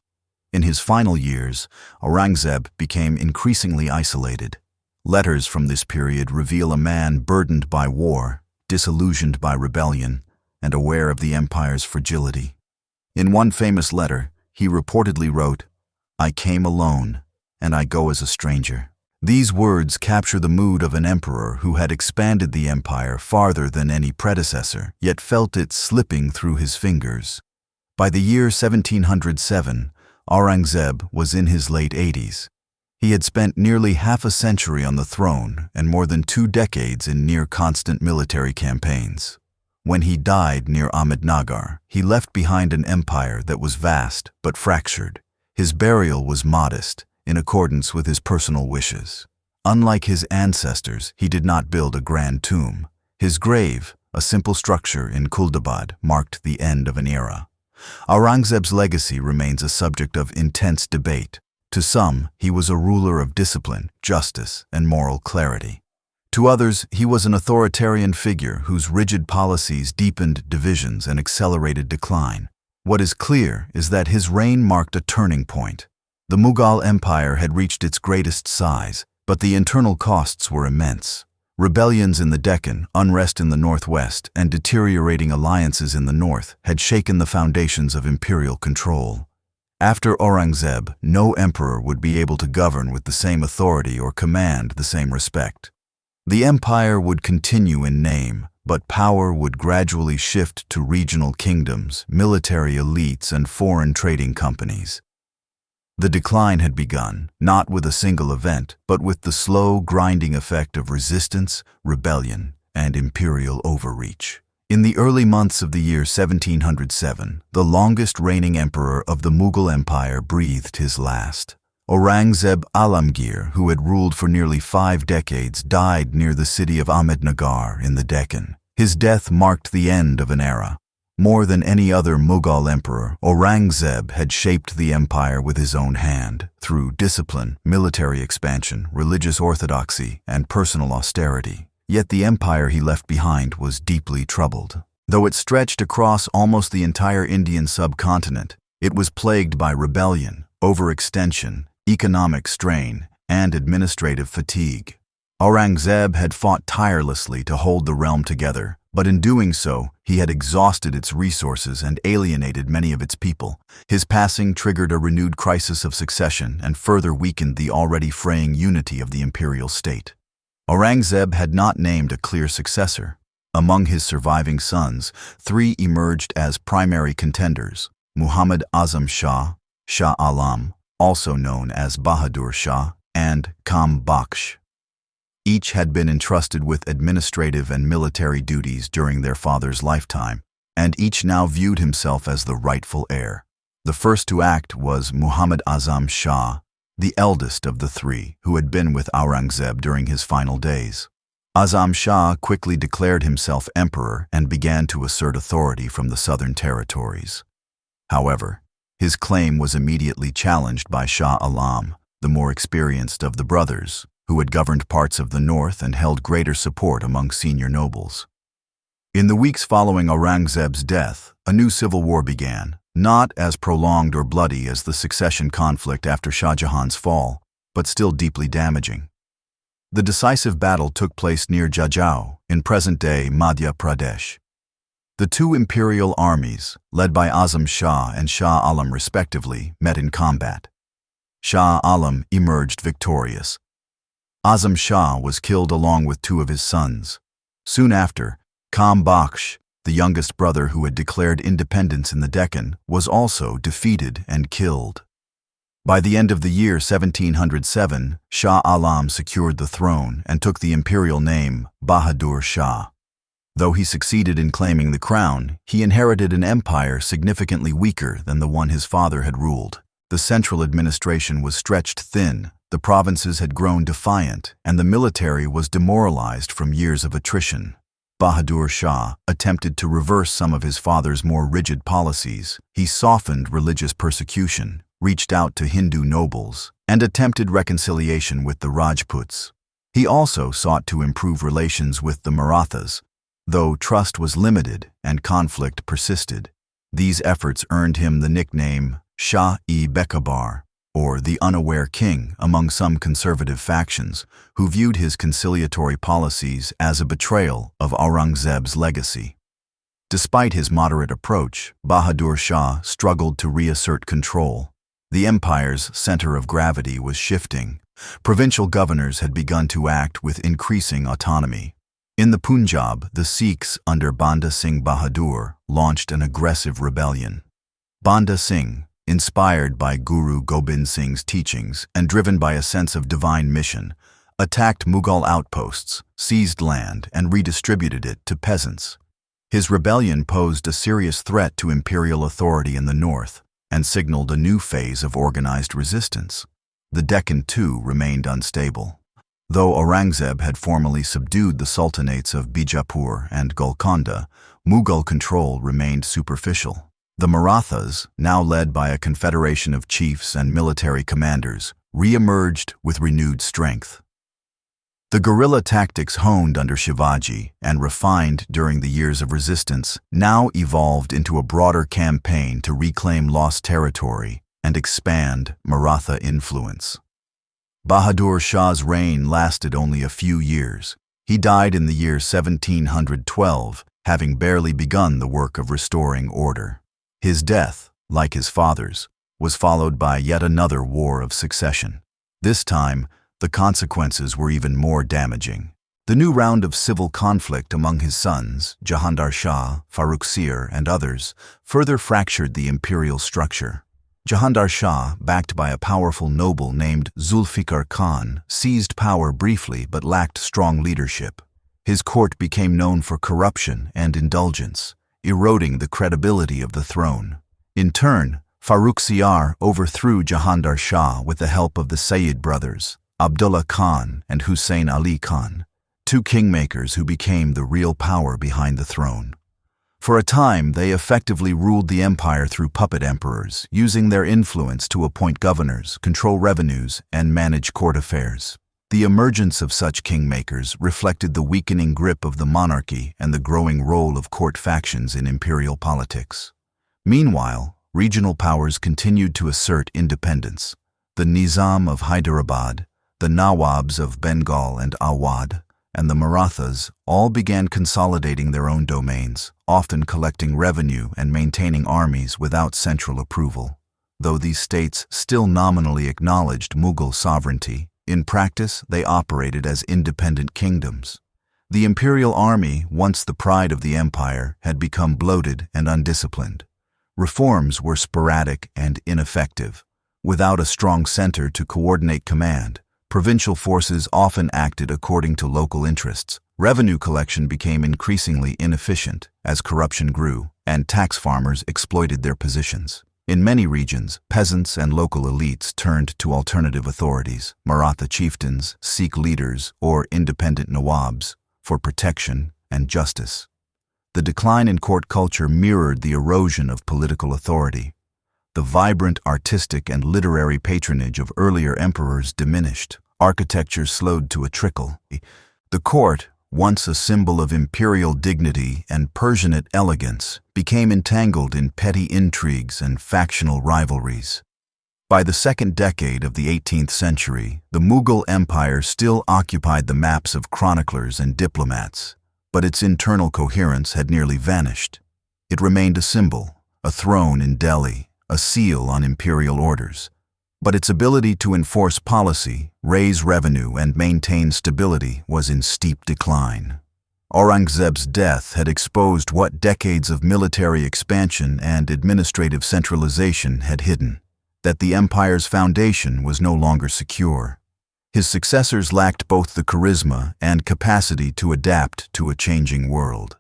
In his final years, Aurangzeb became increasingly isolated. Letters from this period reveal a man burdened by war, disillusioned by rebellion, and aware of the empire's fragility. In one famous letter, he reportedly wrote, "I came alone, and I go as a stranger." These words capture the mood of an emperor who had expanded the empire farther than any predecessor, yet felt it slipping through his fingers. By the year 1707, Aurangzeb was in his late 80s. He had spent nearly half a century on the throne and more than 2 decades in near-constant military campaigns. When he died near Ahmednagar, he left behind an empire that was vast but fractured. His burial was modest, in accordance with his personal wishes. Unlike his ancestors, he did not build a grand tomb. His grave, a simple structure in Kuldabad, marked the end of an era. Aurangzeb's legacy remains a subject of intense debate. To some, he was a ruler of discipline, justice, and moral clarity. To others, he was an authoritarian figure whose rigid policies deepened divisions and accelerated decline. What is clear is that his reign marked a turning point. The Mughal Empire had reached its greatest size, but the internal costs were immense. Rebellions in the Deccan, unrest in the northwest, and deteriorating alliances in the north had shaken the foundations of imperial control. After Aurangzeb, no emperor would be able to govern with the same authority or command the same respect. The empire would continue in name, but power would gradually shift to regional kingdoms, military elites, and foreign trading companies. The decline had begun, not with a single event, but with the slow, grinding effect of resistance, rebellion, and imperial overreach. In the early months of the year 1707, the longest reigning emperor of the Mughal Empire breathed his last. Aurangzeb Alamgir, who had ruled for nearly 5 decades, died near the city of Ahmednagar in the Deccan. His death marked the end of an era. More than any other Mughal emperor, Aurangzeb had shaped the empire with his own hand, through discipline, military expansion, religious orthodoxy, and personal austerity. Yet the empire he left behind was deeply troubled. Though it stretched across almost the entire Indian subcontinent, it was plagued by rebellion, overextension, economic strain, and administrative fatigue. Aurangzeb had fought tirelessly to hold the realm together, but in doing so, he had exhausted its resources and alienated many of its people. His passing triggered a renewed crisis of succession and further weakened the already fraying unity of the imperial state. Aurangzeb had not named a clear successor. Among his surviving sons, 3 emerged as primary contenders: Muhammad Azam Shah, Shah Alam, also known as Bahadur Shah, and Kam Baksh. Each had been entrusted with administrative and military duties during their father's lifetime, and each now viewed himself as the rightful heir. The first to act was Muhammad Azam Shah, the eldest of the 3 who had been with Aurangzeb during his final days. Azam Shah quickly declared himself emperor and began to assert authority from the southern territories. However, his claim was immediately challenged by Shah Alam, the more experienced of the brothers, who had governed parts of the north and held greater support among senior nobles. In the weeks following Aurangzeb's death, a new civil war began, not as prolonged or bloody as the succession conflict after Shah Jahan's fall, but still deeply damaging. The decisive battle took place near Jajau, in present-day Madhya Pradesh. The 2 imperial armies, led by Azam Shah and Shah Alam respectively, met in combat. Shah Alam emerged victorious. Azam Shah was killed along with 2 of his sons. Soon after, Kam Bakhsh, the youngest brother who had declared independence in the Deccan, was also defeated and killed. By the end of the year 1707, Shah Alam secured the throne and took the imperial name Bahadur Shah. Though he succeeded in claiming the crown, he inherited an empire significantly weaker than the one his father had ruled. The central administration was stretched thin, the provinces had grown defiant, and the military was demoralized from years of attrition. Bahadur Shah attempted to reverse some of his father's more rigid policies. He softened religious persecution, reached out to Hindu nobles, and attempted reconciliation with the Rajputs. He also sought to improve relations with the Marathas, though trust was limited and conflict persisted. These efforts earned him the nickname Shah-e-Bekabar, or the unaware king, among some conservative factions, who viewed his conciliatory policies as a betrayal of Aurangzeb's legacy. Despite his moderate approach, Bahadur Shah struggled to reassert control. The empire's center of gravity was shifting. Provincial governors had begun to act with increasing autonomy. In the Punjab, the Sikhs under Banda Singh Bahadur launched an aggressive rebellion. Banda Singh, inspired by Guru Gobind Singh's teachings and driven by a sense of divine mission, attacked Mughal outposts, seized land, and redistributed it to peasants. His rebellion posed a serious threat to imperial authority in the north and signaled a new phase of organized resistance. The Deccan, too, remained unstable. Though Aurangzeb had formally subdued the sultanates of Bijapur and Golconda, Mughal control remained superficial. The Marathas, now led by a confederation of chiefs and military commanders, re-emerged with renewed strength. The guerrilla tactics honed under Shivaji and refined during the years of resistance now evolved into a broader campaign to reclaim lost territory and expand Maratha influence. Bahadur Shah's reign lasted only a few years. He died in the year 1712, having barely begun the work of restoring order. His death, like his father's, was followed by yet another war of succession. This time, the consequences were even more damaging. The new round of civil conflict among his sons, Jahandar Shah, Farrukhsir, and others, further fractured the imperial structure. Jahandar Shah, backed by a powerful noble named Zulfikar Khan, seized power briefly but lacked strong leadership. His court became known for corruption and indulgence, eroding the credibility of the throne. In turn, Farrukhsir overthrew Jahandar Shah with the help of the Sayyid brothers, Abdullah Khan and Hussein Ali Khan, two kingmakers who became the real power behind the throne. For a time, they effectively ruled the empire through puppet emperors, using their influence to appoint governors, control revenues, and manage court affairs. The emergence of such kingmakers reflected the weakening grip of the monarchy and the growing role of court factions in imperial politics. Meanwhile, regional powers continued to assert independence. The Nizam of Hyderabad, the Nawabs of Bengal and Awadh, and the Marathas all began consolidating their own domains, often collecting revenue and maintaining armies without central approval. Though these states still nominally acknowledged Mughal sovereignty, in practice they operated as independent kingdoms. The imperial army, once the pride of the empire, had become bloated and undisciplined. Reforms were sporadic and ineffective. Without a strong center to coordinate command, provincial forces often acted according to local interests. Revenue collection became increasingly inefficient as corruption grew, and tax farmers exploited their positions. In many regions, peasants and local elites turned to alternative authorities, Maratha chieftains, Sikh leaders, or independent Nawabs, for protection and justice. The decline in court culture mirrored the erosion of political authority. The vibrant artistic and literary patronage of earlier emperors diminished. Architecture slowed to a trickle. The court, once a symbol of imperial dignity and Persianate elegance, became entangled in petty intrigues and factional rivalries. By the second decade of the 18th century, the Mughal Empire still occupied the maps of chroniclers and diplomats, but its internal coherence had nearly vanished. It remained a symbol, a throne in Delhi, a seal on imperial orders, but its ability to enforce policy, raise revenue, and maintain stability was in steep decline. Aurangzeb's death had exposed what decades of military expansion and administrative centralization had hidden, that the empire's foundation was no longer secure. His successors lacked both the charisma and capacity to adapt to a changing world.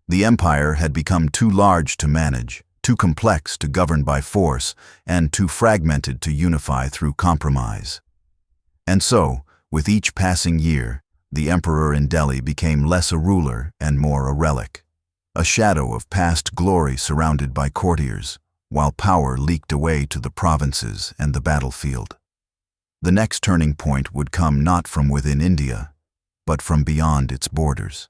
The empire had become too large to manage, too complex to govern by force, and too fragmented to unify through compromise. And so, with each passing year, the emperor in Delhi became less a ruler and more a relic, a shadow of past glory surrounded by courtiers, while power leaked away to the provinces and the battlefield. The next turning point would come not from within India, but from beyond its borders.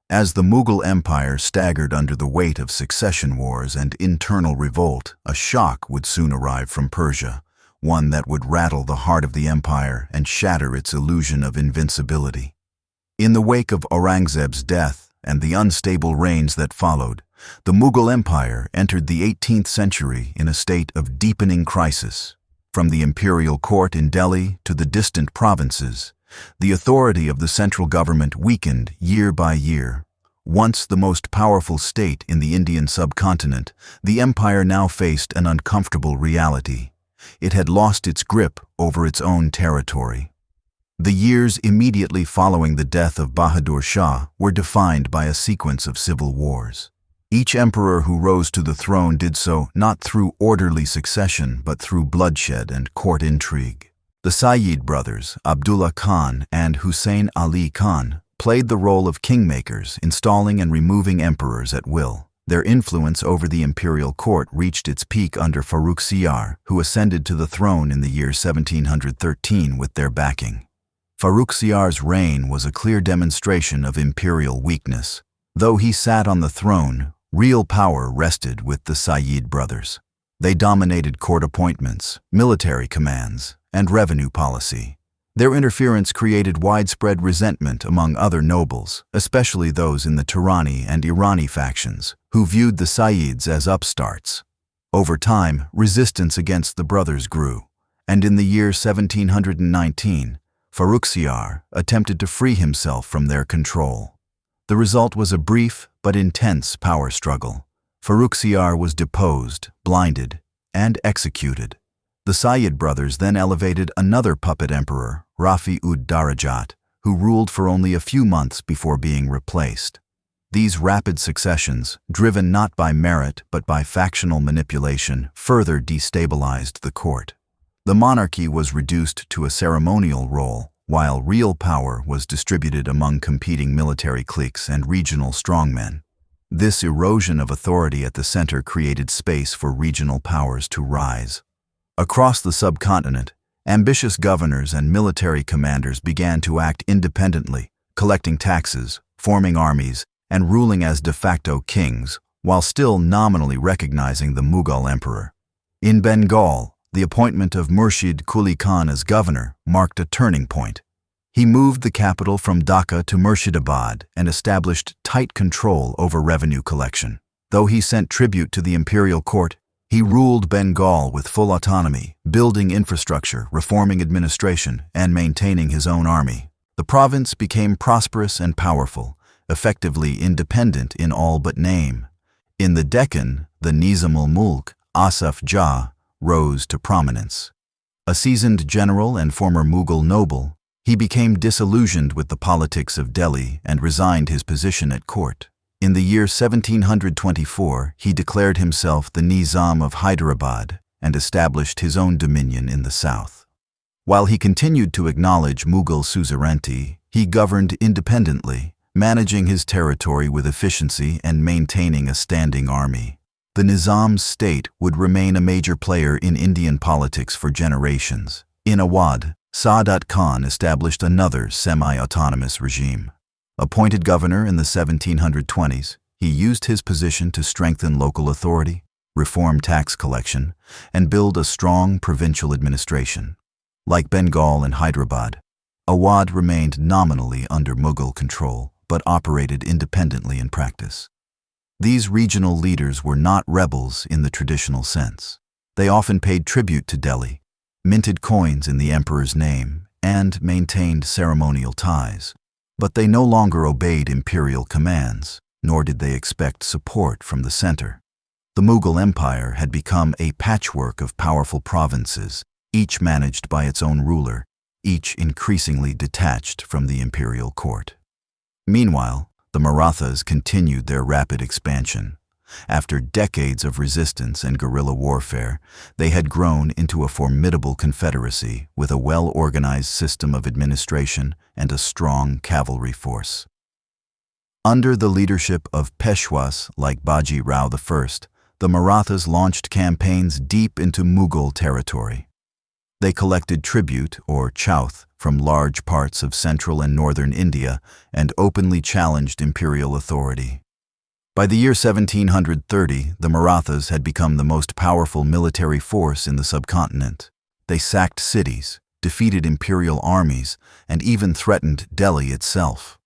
As the Mughal Empire staggered under the weight of succession wars and internal revolt, a shock would soon arrive from Persia, one that would rattle the heart of the empire and shatter its illusion of invincibility. In the wake of Aurangzeb's death and the unstable reigns that followed, the Mughal Empire entered the 18th century in a state of deepening crisis. From the imperial court in Delhi to the distant provinces, the authority of the central government weakened year by year. Once the most powerful state in the Indian subcontinent, the empire now faced an uncomfortable reality. It had lost its grip over its own territory. The years immediately following the death of Bahadur Shah were defined by a sequence of civil wars. Each emperor who rose to the throne did so not through orderly succession but through bloodshed and court intrigue. The Sayyid brothers, Abdullah Khan and Hussein Ali Khan, played the role of kingmakers, installing and removing emperors at will. Their influence over the imperial court reached its peak under Farrukhsiyar, who ascended to the throne in the year 1713 with their backing. Farrukhsiyar's reign was a clear demonstration of imperial weakness. Though he sat on the throne, real power rested with the Sayyid brothers. They dominated court appointments, military commands, and revenue policy. Their interference created widespread resentment among other nobles, especially those in the Turani and Irani factions, who viewed the Sayyids as upstarts. Over time, resistance against the brothers grew, and in the year 1719, Farrukhsiyar attempted to free himself from their control. The result was a brief but intense power struggle. Farrukhsiyar was deposed, blinded, and executed. The Sayyid brothers then elevated another puppet emperor, Rafi-ud-Darajat, who ruled for only a few months before being replaced. These rapid successions, driven not by merit but by factional manipulation, further destabilized the court. The monarchy was reduced to a ceremonial role, while real power was distributed among competing military cliques and regional strongmen. This erosion of authority at the center created space for regional powers to rise. Across the subcontinent, ambitious governors and military commanders began to act independently, collecting taxes, forming armies, and ruling as de facto kings, while still nominally recognizing the Mughal emperor. In Bengal, the appointment of Murshid Quli Khan as governor marked a turning point. He moved the capital from Dhaka to Murshidabad and established tight control over revenue collection. Though he sent tribute to the imperial court, he ruled Bengal with full autonomy, building infrastructure, reforming administration, and maintaining his own army. The province became prosperous and powerful, effectively independent in all but name. In the Deccan, the Nizam-ul-Mulk, Asaf Jah, rose to prominence. A seasoned general and former Mughal noble, he became disillusioned with the politics of Delhi and resigned his position at court. In the year 1724, he declared himself the Nizam of Hyderabad and established his own dominion in the south. While he continued to acknowledge Mughal suzerainty, he governed independently, managing his territory with efficiency and maintaining a standing army. The Nizam's state would remain a major player in Indian politics for generations. In Awadh, Saadat Khan established another semi-autonomous regime. Appointed governor in the 1720s, he used his position to strengthen local authority, reform tax collection, and build a strong provincial administration. Like Bengal and Hyderabad, Awadh remained nominally under Mughal control, but operated independently in practice. These regional leaders were not rebels in the traditional sense. They often paid tribute to Delhi, minted coins in the emperor's name, and maintained ceremonial ties. But they no longer obeyed imperial commands, nor did they expect support from the center. The Mughal Empire had become a patchwork of powerful provinces, each managed by its own ruler, each increasingly detached from the imperial court. Meanwhile, the Marathas continued their rapid expansion. After decades of resistance and guerrilla warfare, they had grown into a formidable confederacy with a well-organized system of administration and a strong cavalry force. Under the leadership of Peshwas like Baji Rao I, the Marathas launched campaigns deep into Mughal territory. They collected tribute, or chauth, from large parts of central and northern India and openly challenged imperial authority. By the year 1730, the Marathas had become the most powerful military force in the subcontinent. They sacked cities, defeated imperial armies, and even threatened Delhi itself.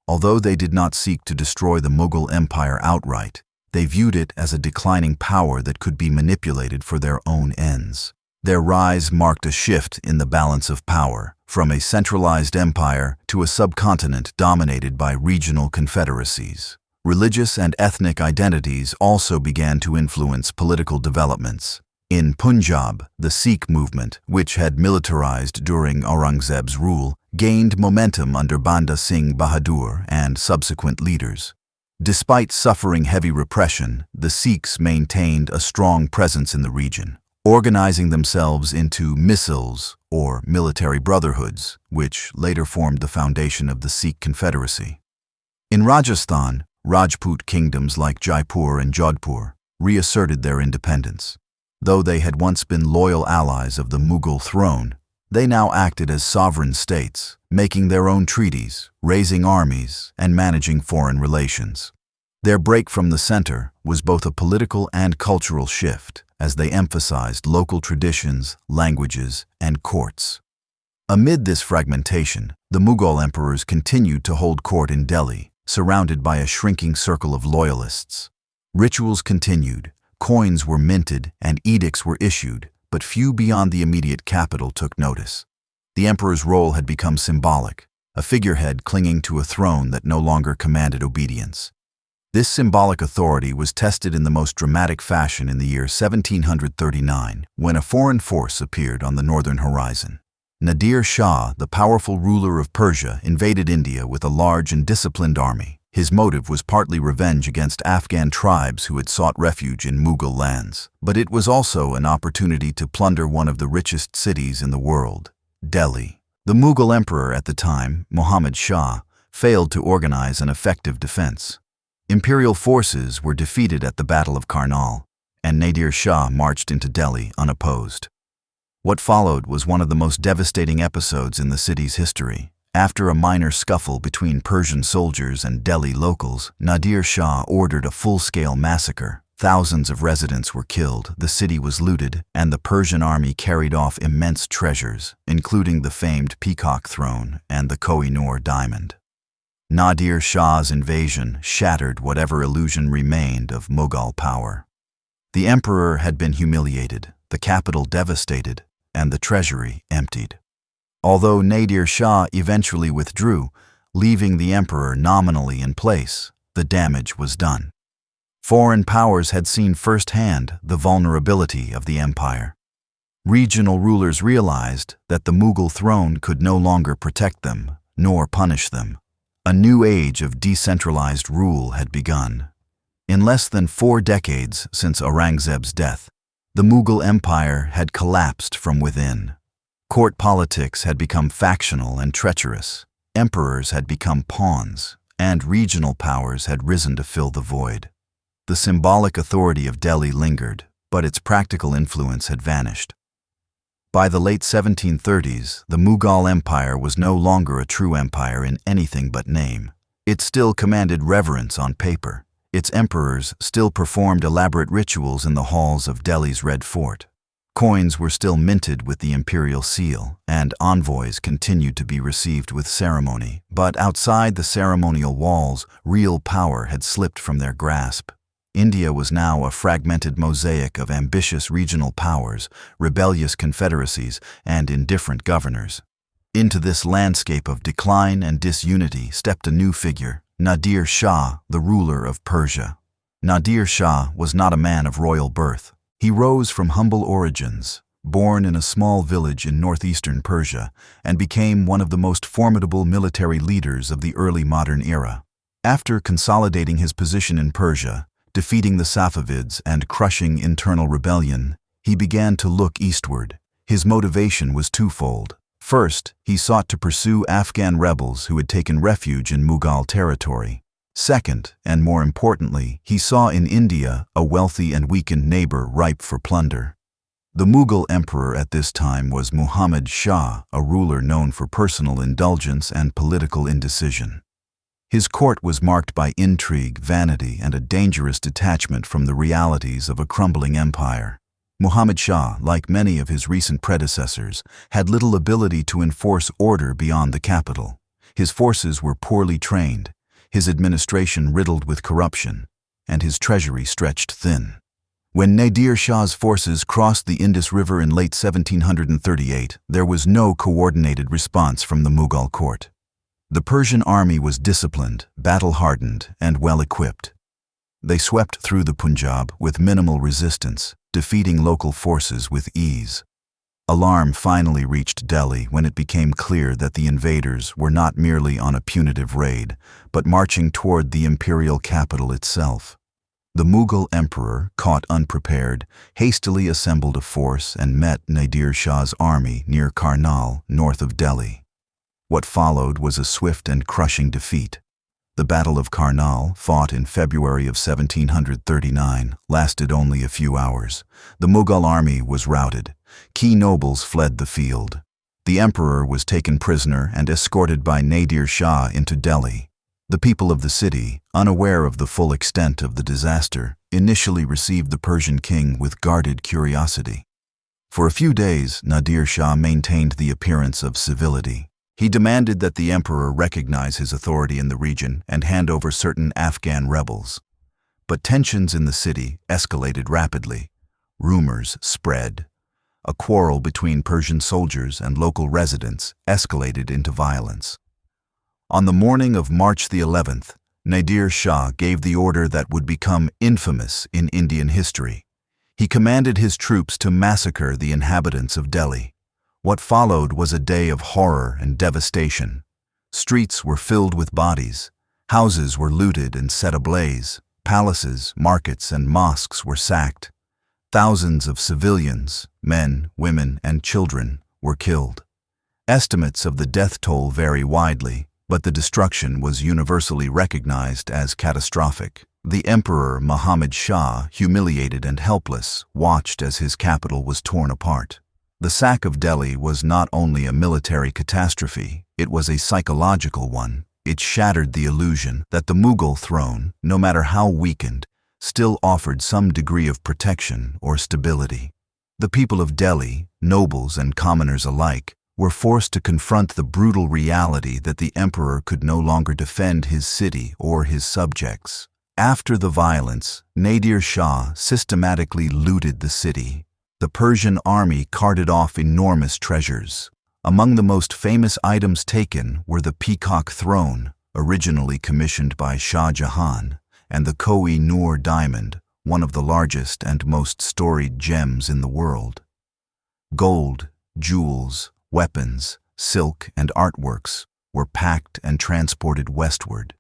Although they did not seek to destroy the Mughal Empire outright, they viewed it as a declining power that could be manipulated for their own ends. Their rise marked a shift in the balance of power, from a centralized empire to a subcontinent dominated by regional confederacies. Religious and ethnic identities also began to influence political developments. In Punjab, the Sikh movement, which had militarized during Aurangzeb's rule, gained momentum under Banda Singh Bahadur and subsequent leaders. Despite suffering heavy repression, the Sikhs maintained a strong presence in the region, organizing themselves into misls, or military brotherhoods, which later formed the foundation of the Sikh Confederacy. In Rajasthan, Rajput kingdoms like Jaipur and Jodhpur reasserted their independence. Though they had once been loyal allies of the Mughal throne, they now acted as sovereign states, making their own treaties, raising armies, and managing foreign relations. Their break from the center was both a political and cultural shift, as they emphasized local traditions, languages, and courts. Amid this fragmentation, the Mughal emperors continued to hold court in Delhi, surrounded by a shrinking circle of loyalists. Rituals continued, coins were minted, and edicts were issued, but few beyond the immediate capital took notice. The emperor's role had become symbolic, a figurehead clinging to a throne that no longer commanded obedience. This symbolic authority was tested in the most dramatic fashion in the year 1739, when a foreign force appeared on the northern horizon. Nadir Shah, the powerful ruler of Persia, invaded India with a large and disciplined army. His motive was partly revenge against Afghan tribes who had sought refuge in Mughal lands, but it was also an opportunity to plunder one of the richest cities in the world, Delhi. The Mughal emperor at the time, Muhammad Shah, failed to organize an effective defense. Imperial forces were defeated at the Battle of Karnal, and Nadir Shah marched into Delhi unopposed. What followed was one of the most devastating episodes in the city's history. After a minor scuffle between Persian soldiers and Delhi locals, Nadir Shah ordered a full-scale massacre. Thousands of residents were killed, the city was looted, and the Persian army carried off immense treasures, including the famed Peacock Throne and the Koh-i-Noor diamond. Nadir Shah's invasion shattered whatever illusion remained of Mughal power. The emperor had been humiliated, the capital devastated, and the treasury emptied. Although Nadir Shah eventually withdrew, leaving the emperor nominally in place, the damage was done. Foreign powers had seen firsthand the vulnerability of the empire. Regional rulers realized that the Mughal throne could no longer protect them, nor punish them. A new age of decentralized rule had begun. In less than 4 decades since Aurangzeb's death, the Mughal Empire had collapsed from within. Court politics had become factional and treacherous, emperors had become pawns, and regional powers had risen to fill the void. The symbolic authority of Delhi lingered, but its practical influence had vanished. By the late 1730s, the Mughal Empire was no longer a true empire in anything but name. It still commanded reverence on paper. Its emperors still performed elaborate rituals in the halls of Delhi's Red Fort. Coins were still minted with the imperial seal, and envoys continued to be received with ceremony. But outside the ceremonial walls, real power had slipped from their grasp. India was now a fragmented mosaic of ambitious regional powers, rebellious confederacies, and indifferent governors. Into this landscape of decline and disunity stepped a new figure, Nadir Shah, the ruler of Persia. Nadir Shah was not a man of royal birth. He rose from humble origins, born in a small village in northeastern Persia, and became one of the most formidable military leaders of the early modern era. After consolidating his position in Persia, defeating the Safavids and crushing internal rebellion, he began to look eastward. His motivation was twofold. First, he sought to pursue Afghan rebels who had taken refuge in Mughal territory. Second, and more importantly, he saw in India a wealthy and weakened neighbor ripe for plunder. The Mughal emperor at this time was Muhammad Shah, a ruler known for personal indulgence and political indecision. His court was marked by intrigue, vanity, and a dangerous detachment from the realities of a crumbling empire. Muhammad Shah, like many of his recent predecessors, had little ability to enforce order beyond the capital. His forces were poorly trained, his administration riddled with corruption, and his treasury stretched thin. When Nadir Shah's forces crossed the Indus River in late 1738, there was no coordinated response from the Mughal court. The Persian army was disciplined, battle-hardened, and well-equipped. They swept through the Punjab with minimal resistance, defeating local forces with ease. Alarm finally reached Delhi when it became clear that the invaders were not merely on a punitive raid, but marching toward the imperial capital itself. The Mughal emperor, caught unprepared, hastily assembled a force and met Nadir Shah's army near Karnal, north of Delhi. What followed was a swift and crushing defeat. The Battle of Karnal, fought in February of 1739, lasted only a few hours. The Mughal army was routed. Key nobles fled the field. The emperor was taken prisoner and escorted by Nadir Shah into Delhi. The people of the city, unaware of the full extent of the disaster, initially received the Persian king with guarded curiosity. For a few days, Nadir Shah maintained the appearance of civility. He demanded that the emperor recognize his authority in the region and hand over certain Afghan rebels. But tensions in the city escalated rapidly. Rumors spread. A quarrel between Persian soldiers and local residents escalated into violence. On the morning of March the 11th, Nadir Shah gave the order that would become infamous in Indian history. He commanded his troops to massacre the inhabitants of Delhi. What followed was a day of horror and devastation. Streets were filled with bodies. Houses were looted and set ablaze. Palaces, markets, and mosques were sacked. Thousands of civilians, men, women, and children, were killed. Estimates of the death toll vary widely, but the destruction was universally recognized as catastrophic. The emperor Muhammad Shah, humiliated and helpless, watched as his capital was torn apart. The sack of Delhi was not only a military catastrophe, it was a psychological one. It shattered the illusion that the Mughal throne, no matter how weakened, still offered some degree of protection or stability. The people of Delhi, nobles and commoners alike, were forced to confront the brutal reality that the emperor could no longer defend his city or his subjects. After the violence, Nadir Shah systematically looted the city. The Persian army carted off enormous treasures. Among the most famous items taken were the Peacock Throne, originally commissioned by Shah Jahan, and the Koh-i-Noor diamond, one of the largest and most storied gems in the world. Gold, jewels, weapons, silk, and artworks were packed and transported westward.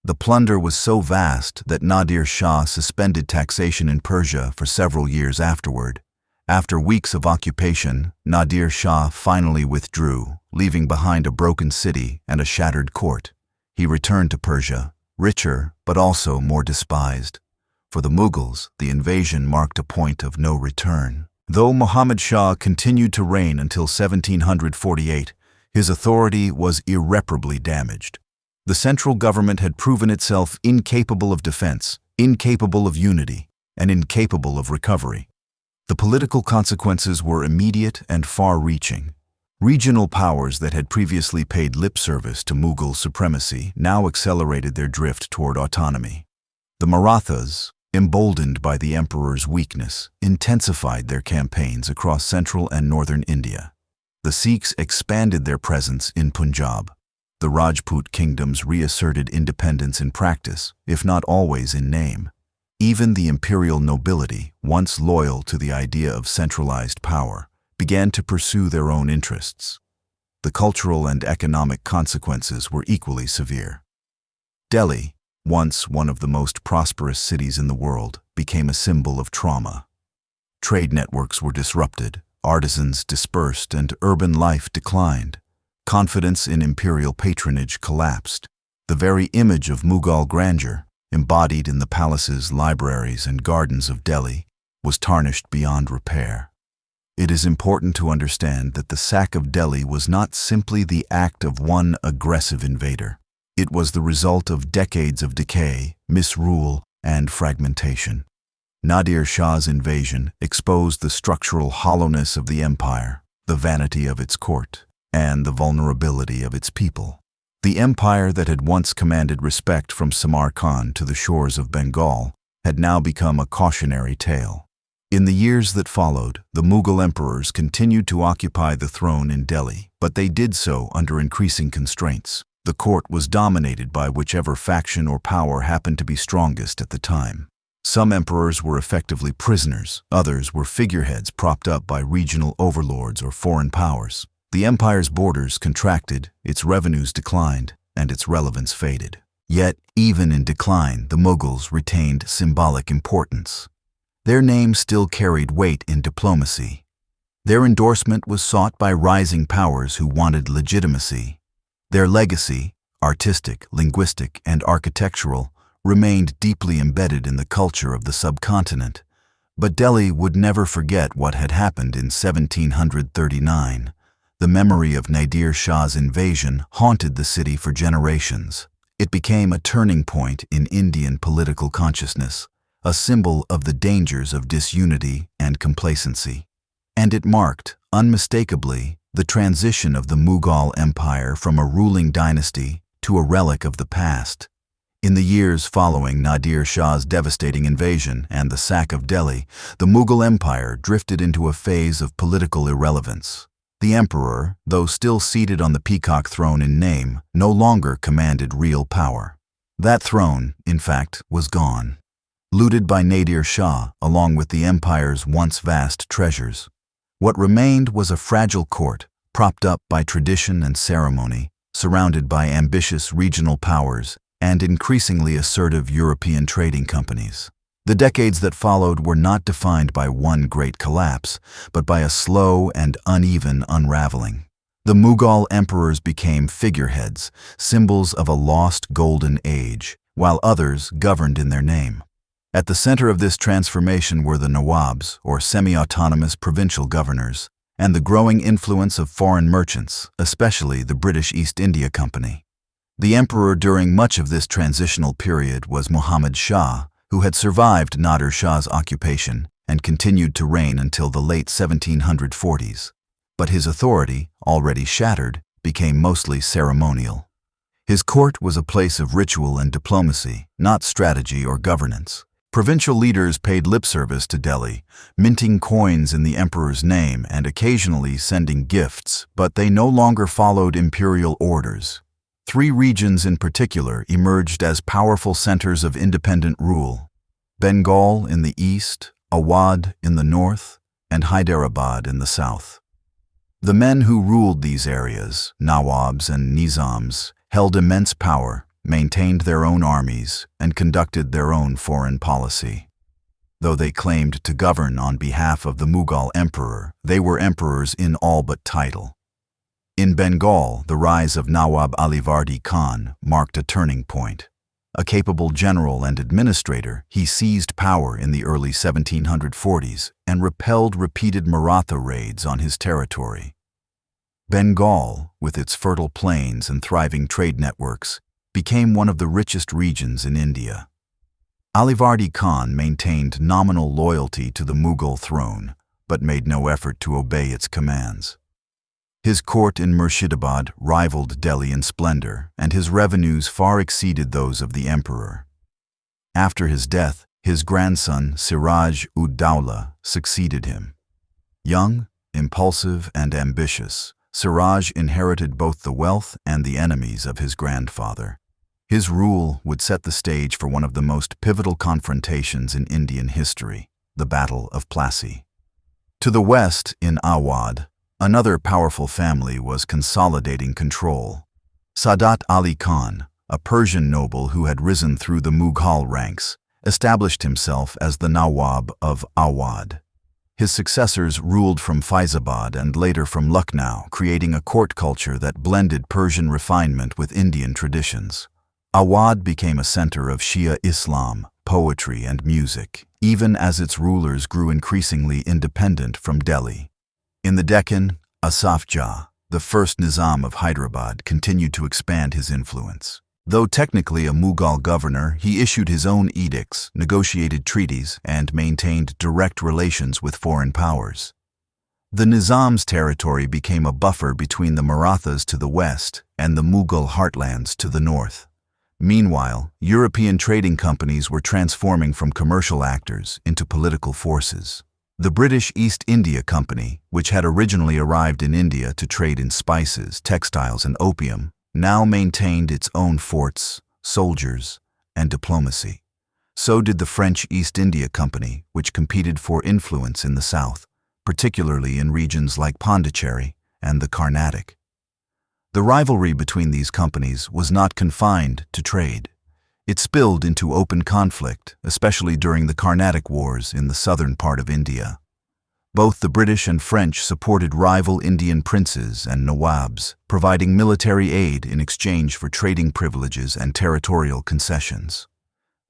The plunder was so vast that Nadir Shah suspended taxation in Persia for several years afterward. After weeks of occupation, Nadir Shah finally withdrew, leaving behind a broken city and a shattered court. He returned to Persia, richer but also more despised. For the Mughals, the invasion marked a point of no return. Though Muhammad Shah continued to reign until 1748, his authority was irreparably damaged. The central government had proven itself incapable of defense, incapable of unity, and incapable of recovery. The political consequences were immediate and far-reaching. Regional powers that had previously paid lip service to Mughal supremacy now accelerated their drift toward autonomy. The Marathas, emboldened by the emperor's weakness, intensified their campaigns across central and northern India. The Sikhs expanded their presence in Punjab. The Rajput kingdoms reasserted independence in practice, if not always in name. Even the imperial nobility, once loyal to the idea of centralized power, began to pursue their own interests. The cultural and economic consequences were equally severe. Delhi, once one of the most prosperous cities in the world, became a symbol of trauma. Trade networks were disrupted, artisans dispersed, and urban life declined. Confidence in imperial patronage collapsed. The very image of Mughal grandeur, embodied in the palaces, libraries, and gardens of Delhi, was tarnished beyond repair. It is important to understand that the sack of Delhi was not simply the act of one aggressive invader. It was the result of decades of decay, misrule, and fragmentation. Nadir Shah's invasion exposed the structural hollowness of the empire, the vanity of its court, and the vulnerability of its people. The empire that had once commanded respect from Samarkand to the shores of Bengal had now become a cautionary tale. In the years that followed, the Mughal emperors continued to occupy the throne in Delhi, but they did so under increasing constraints. The court was dominated by whichever faction or power happened to be strongest at the time. Some emperors were effectively prisoners, others were figureheads propped up by regional overlords or foreign powers. The empire's borders contracted, its revenues declined, and its relevance faded. Yet, even in decline, the Mughals retained symbolic importance. Their name still carried weight in diplomacy. Their endorsement was sought by rising powers who wanted legitimacy. Their legacy, artistic, linguistic, and architectural, remained deeply embedded in the culture of the subcontinent. But Delhi would never forget what had happened in 1739. The memory of Nadir Shah's invasion haunted the city for generations. It became a turning point in Indian political consciousness, a symbol of the dangers of disunity and complacency. And it marked, unmistakably, the transition of the Mughal Empire from a ruling dynasty to a relic of the past. In the years following Nadir Shah's devastating invasion and the sack of Delhi, the Mughal Empire drifted into a phase of political irrelevance. The emperor, though still seated on the peacock throne in name, no longer commanded real power. That throne, in fact, was gone, looted by Nadir Shah along with the empire's once vast treasures. What remained was a fragile court, propped up by tradition and ceremony, surrounded by ambitious regional powers and increasingly assertive European trading companies. The decades that followed were not defined by one great collapse, but by a slow and uneven unraveling. The Mughal emperors became figureheads, symbols of a lost golden age, while others governed in their name. At the center of this transformation were the Nawabs, or semi-autonomous provincial governors, and the growing influence of foreign merchants, especially the British East India Company. The emperor during much of this transitional period was Muhammad Shah, who had survived Nadir Shah's occupation and continued to reign until the late 1740s. But his authority, already shattered, became mostly ceremonial. His court was a place of ritual and diplomacy, not strategy or governance. Provincial leaders paid lip service to Delhi, minting coins in the emperor's name and occasionally sending gifts, but they no longer followed imperial orders. Three regions in particular emerged as powerful centers of independent rule: Bengal in the east, Awadh in the north, and Hyderabad in the south. The men who ruled these areas, Nawabs and Nizams, held immense power, maintained their own armies, and conducted their own foreign policy. Though they claimed to govern on behalf of the Mughal emperor, they were emperors in all but title. In Bengal, the rise of Nawab Alivardi Khan marked a turning point. A capable general and administrator, he seized power in the early 1740s and repelled repeated Maratha raids on his territory. Bengal, with its fertile plains and thriving trade networks, became one of the richest regions in India. Alivardi Khan maintained nominal loyalty to the Mughal throne, but made no effort to obey its commands. His court in Murshidabad rivaled Delhi in splendor, and his revenues far exceeded those of the emperor. After his death, his grandson Siraj-ud-Dawla succeeded him. Young, Impulsive and ambitious, Siraj inherited both the wealth and the enemies of his grandfather. His rule would set the stage for one of the most pivotal confrontations in Indian history, the Battle of Plassey. To the west, in Awadh, another powerful family was consolidating control. Saadat Ali Khan, a Persian noble who had risen through the Mughal ranks, established himself as the Nawab of Awadh. His successors ruled from Faizabad and later from Lucknow, creating a court culture that blended Persian refinement with Indian traditions. Awadh became a center of Shia Islam, poetry, and music, even as its rulers grew increasingly independent from Delhi. In the Deccan, Asaf Jah, the first Nizam of Hyderabad, continued to expand his influence. Though technically a Mughal governor, he issued his own edicts, negotiated treaties, and maintained direct relations with foreign powers. The Nizam's territory became a buffer between the Marathas to the west and the Mughal heartlands to the north. Meanwhile, European trading companies were transforming from commercial actors into political forces. The British East India Company, which had originally arrived in India to trade in spices, textiles, and opium, now maintained its own forts, soldiers, and diplomacy. So did the French East India Company, which competed for influence in the south, particularly in regions like Pondicherry and the Carnatic. The rivalry between these companies was not confined to trade. It spilled into open conflict, especially during the Carnatic Wars in the southern part of India. Both the British and French supported rival Indian princes and nawabs, providing military aid in exchange for trading privileges and territorial concessions.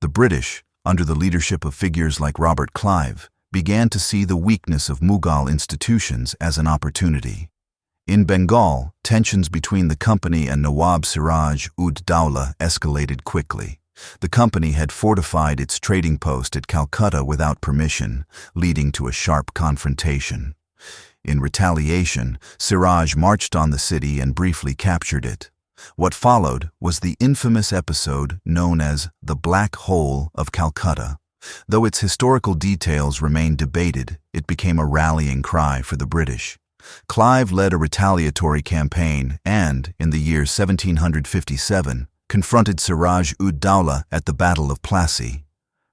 The British, under the leadership of figures like Robert Clive, began to see the weakness of Mughal institutions as an opportunity. In Bengal, tensions between the company and Nawab Siraj-ud-Dowlah escalated quickly. The company had fortified its trading post at Calcutta without permission, leading to a sharp confrontation. In retaliation, Siraj marched on the city and briefly captured it. What followed was the infamous episode known as the Black Hole of Calcutta. Though its historical details remain debated, it became a rallying cry for the British. Clive led a retaliatory campaign and, in the year 1757, confronted Siraj-ud-Dowlah at the Battle of Plassey.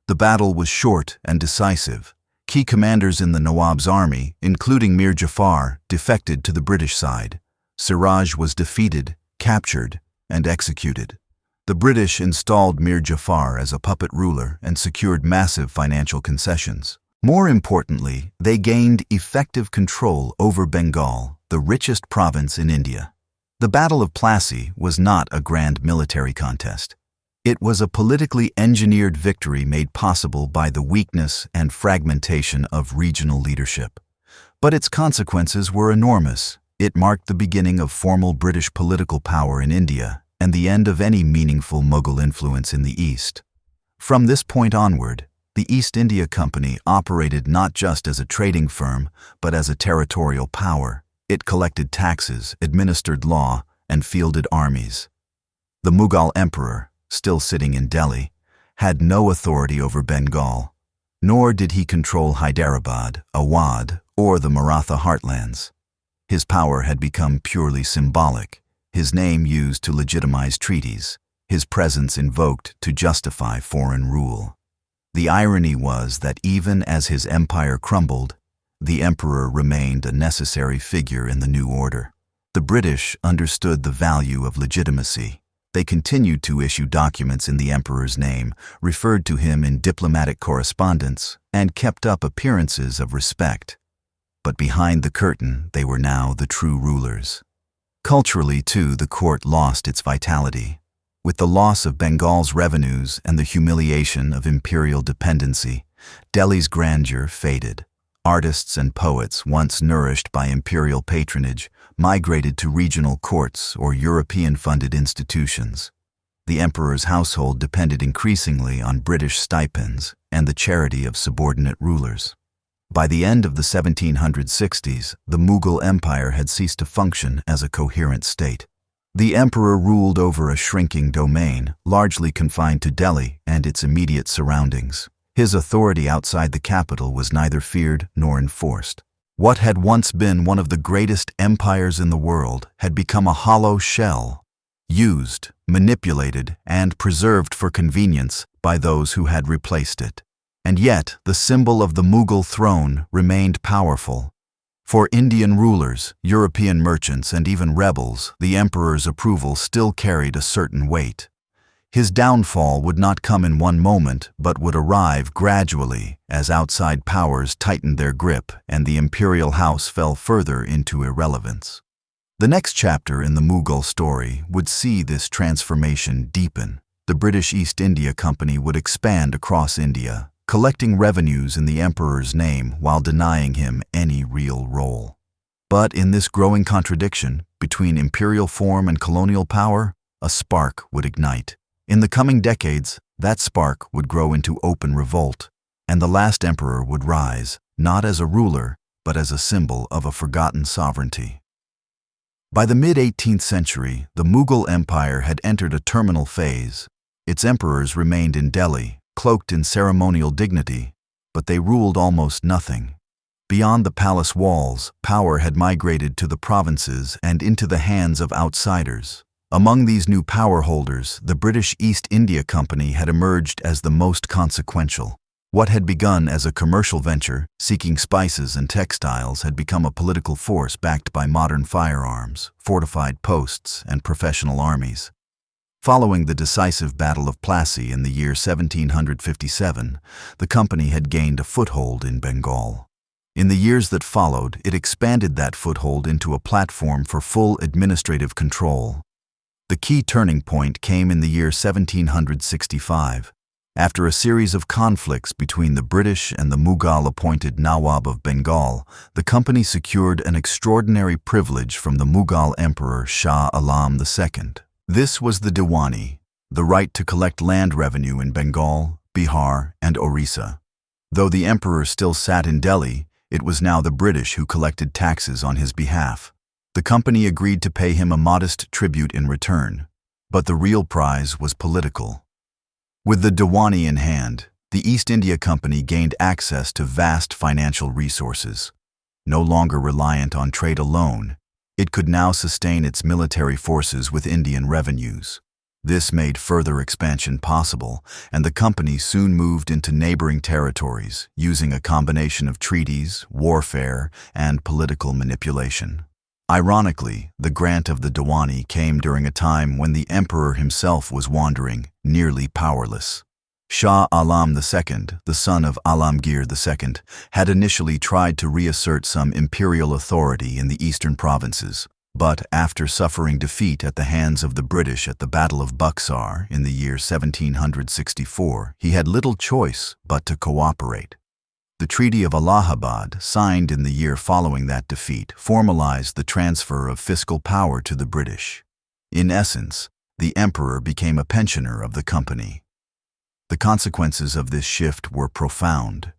The battle was short and decisive. Key commanders in the Nawab's army, including Mir Jafar, defected to the British side. Siraj was defeated, captured, and executed. The British installed Mir Jafar as a puppet ruler and secured massive financial concessions. More importantly, they gained effective control over Bengal, the richest province in India. The Battle of Plassey was not a grand military contest. It was a politically engineered victory made possible by the weakness and fragmentation of regional leadership. But its consequences were enormous. It marked the beginning of formal British political power in India and the end of any meaningful Mughal influence in the East. From this point onward, the East India Company operated not just as a trading firm, but as a territorial power. It collected taxes, administered law, and fielded armies. The Mughal emperor, still sitting in Delhi, had no authority over Bengal, nor did he control Hyderabad, Awadh, or the Maratha heartlands. His power had become purely symbolic, his name used to legitimize treaties, his presence invoked to justify foreign rule. The irony was that even as his empire crumbled, the emperor remained a necessary figure in the new order. The British understood the value of legitimacy. They continued to issue documents in the emperor's name, referred to him in diplomatic correspondence, and kept up appearances of respect. But behind the curtain, they were now the true rulers. Culturally, too, the court lost its vitality. With the loss of Bengal's revenues and the humiliation of imperial dependency, Delhi's grandeur faded. Artists and poets, once nourished by imperial patronage, migrated to regional courts or European-funded institutions. The emperor's household depended increasingly on British stipends and the charity of subordinate rulers. By the end of the 1760s, the Mughal Empire had ceased to function as a coherent state. The emperor ruled over a shrinking domain, largely confined to Delhi and its immediate surroundings. His authority outside the capital was neither feared nor enforced. What had once been one of the greatest empires in the world had become a hollow shell, used, manipulated, and preserved for convenience by those who had replaced it. And yet, the symbol of the Mughal throne remained powerful. For Indian rulers, European merchants, and even rebels, the emperor's approval still carried a certain weight. His downfall would not come in one moment, but would arrive gradually as outside powers tightened their grip and the imperial house fell further into irrelevance. The next chapter in the Mughal story would see this transformation deepen. The British East India Company would expand across India, collecting revenues in the emperor's name while denying him any real role. But in this growing contradiction between imperial form and colonial power, a spark would ignite. In the coming decades, that spark would grow into open revolt, and the last emperor would rise, not as a ruler, but as a symbol of a forgotten sovereignty. By the mid-18th century, the Mughal Empire had entered a terminal phase. Its emperors remained in Delhi, cloaked in ceremonial dignity, but they ruled almost nothing. Beyond the palace walls, power had migrated to the provinces and into the hands of outsiders. Among these new power holders, the British East India Company had emerged as the most consequential. What had begun as a commercial venture, seeking spices and textiles, had become a political force backed by modern firearms, fortified posts, and professional armies. Following the decisive Battle of Plassey in the year 1757, the company had gained a foothold in Bengal. In the years that followed, it expanded that foothold into a platform for full administrative control. The key turning point came in the year 1765. After a series of conflicts between the British and the Mughal-appointed Nawab of Bengal, the company secured an extraordinary privilege from the Mughal Emperor Shah Alam II. This was the Diwani, the right to collect land revenue in Bengal, Bihar, and Orissa. Though the emperor still sat in Delhi, it was now the British who collected taxes on his behalf. The company agreed to pay him a modest tribute in return, but the real prize was political. With the Diwani in hand, the East India Company gained access to vast financial resources. No longer reliant on trade alone, it could now sustain its military forces with Indian revenues. This made further expansion possible, and the company soon moved into neighboring territories, using a combination of treaties, warfare, and political manipulation. Ironically, the grant of the Diwani came during a time when the emperor himself was wandering, nearly powerless. Shah Alam II, the son of Alamgir II, had initially tried to reassert some imperial authority in the eastern provinces, but after suffering defeat at the hands of the British at the Battle of Buxar in the year 1764, he had little choice but to cooperate. The Treaty of Allahabad, signed in the year following that defeat, formalized the transfer of fiscal power to the British. In essence, the emperor became a pensioner of the company. The consequences of this shift were profound.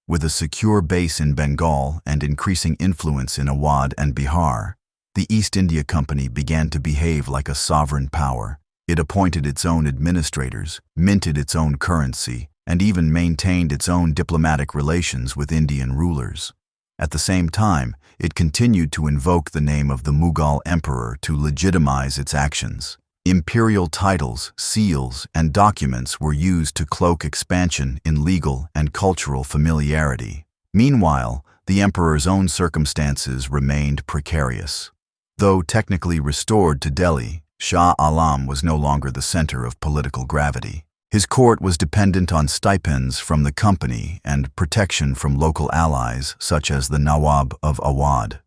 With a secure base in Bengal and increasing influence in Awadh and Bihar, the East India Company began to behave like a sovereign power. It appointed its own administrators, minted its own currency, and even maintained its own diplomatic relations with Indian rulers. At the same time, it continued to invoke the name of the Mughal emperor to legitimize its actions. Imperial titles, seals, and documents were used to cloak expansion in legal and cultural familiarity. Meanwhile, the emperor's own circumstances remained precarious. Though technically restored to Delhi, Shah Alam was no longer the center of political gravity. His court was dependent on stipends from the company and protection from local allies such as the Nawab of Awadh.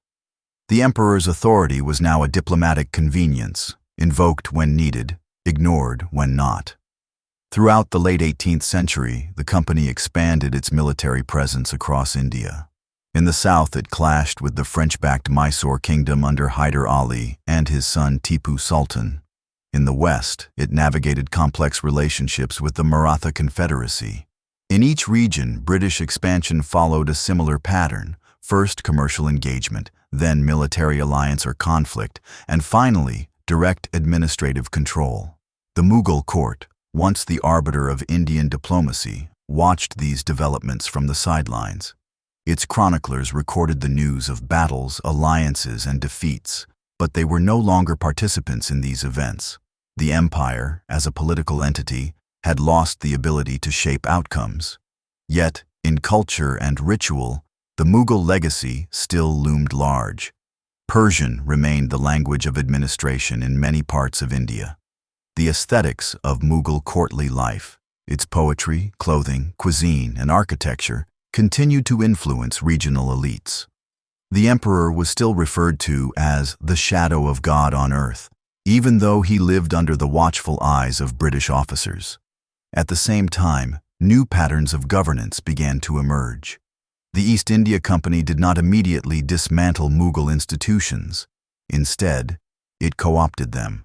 The emperor's authority was now a diplomatic convenience, invoked when needed, ignored when not. Throughout the late 18th century, the company expanded its military presence across India. In the south, it clashed with the French-backed Mysore kingdom under Hyder Ali and his son Tipu Sultan. In the west, it navigated complex relationships with the Maratha Confederacy. In each region, British expansion followed a similar pattern: first commercial engagement, then military alliance or conflict, and finally, direct administrative control. The Mughal court, once the arbiter of Indian diplomacy, watched these developments from the sidelines. Its chroniclers recorded the news of battles, alliances, and defeats, but they were no longer participants in these events. The empire, as a political entity, had lost the ability to shape outcomes. Yet, in culture and ritual, the Mughal legacy still loomed large. Persian remained the language of administration in many parts of India. The aesthetics of Mughal courtly life, its poetry, clothing, cuisine, and architecture, continued to influence regional elites. The emperor was still referred to as the shadow of God on earth, even though he lived under the watchful eyes of British officers. At the same time, new patterns of governance began to emerge. The East India Company did not immediately dismantle Mughal institutions. Instead, it co-opted them.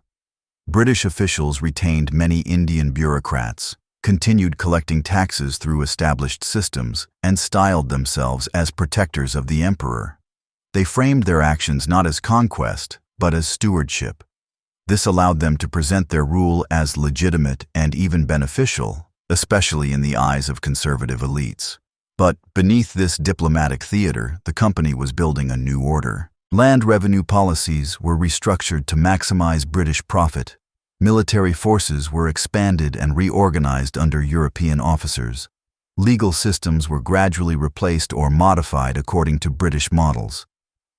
British officials retained many Indian bureaucrats, continued collecting taxes through established systems, and styled themselves as protectors of the emperor. They framed their actions not as conquest, but as stewardship. This allowed them to present their rule as legitimate and even beneficial, especially in the eyes of conservative elites. But beneath this diplomatic theater, the company was building a new order. Land revenue policies were restructured to maximize British profit. Military forces were expanded and reorganized under European officers. Legal systems were gradually replaced or modified according to British models.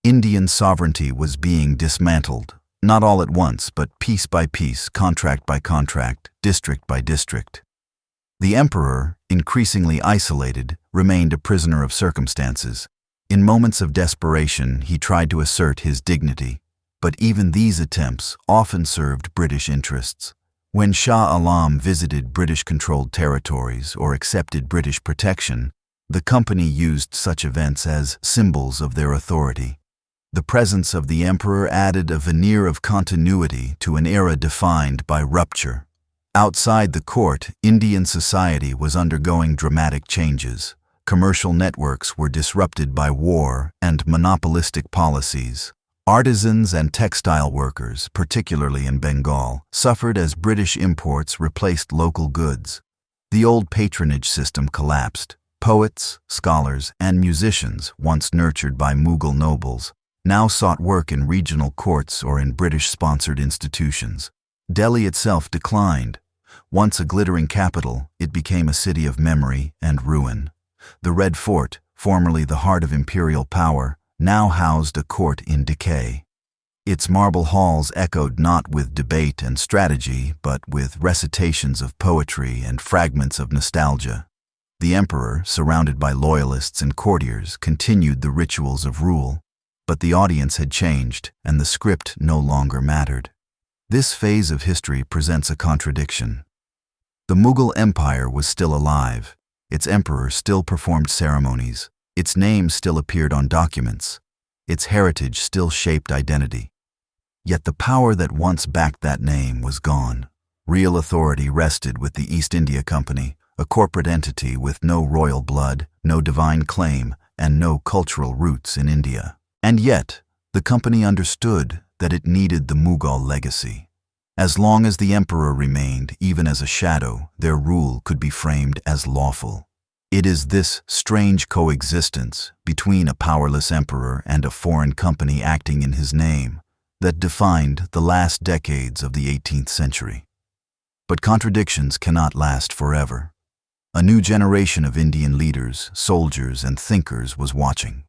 Indian sovereignty was being dismantled, not all at once, but piece by piece, contract by contract, district by district. The emperor, increasingly isolated, remained a prisoner of circumstances. In moments of desperation, he tried to assert his dignity, but even these attempts often served British interests. When Shah Alam visited British-controlled territories or accepted British protection, the company used such events as symbols of their authority. The presence of the emperor added a veneer of continuity to an era defined by rupture. Outside the court, Indian society was undergoing dramatic changes. Commercial networks were disrupted by war and monopolistic policies. Artisans and textile workers, particularly in Bengal, suffered as British imports replaced local goods. The old patronage system collapsed. Poets, scholars, and musicians, once nurtured by Mughal nobles, now sought work in regional courts or in British-sponsored institutions. Delhi itself declined. Once a glittering capital, it became a city of memory and ruin. The Red Fort, formerly the heart of imperial power, now housed a court in decay. Its marble halls echoed not with debate and strategy, but with recitations of poetry and fragments of nostalgia. The emperor, surrounded by loyalists and courtiers, continued the rituals of rule, but the audience had changed, and the script no longer mattered. This phase of history presents a contradiction. The Mughal Empire was still alive. Its emperor still performed ceremonies. Its name still appeared on documents. Its heritage still shaped identity. Yet the power that once backed that name was gone. Real authority rested with the East India Company, a corporate entity with no royal blood, no divine claim, and no cultural roots in India. And yet, the company understood that it needed the Mughal legacy. As long as the emperor remained, even as a shadow, their rule could be framed as lawful. It is this strange coexistence between a powerless emperor and a foreign company acting in his name that defined the last decades of the 18th century. But contradictions cannot last forever. A new generation of Indian leaders, soldiers, and thinkers was watching.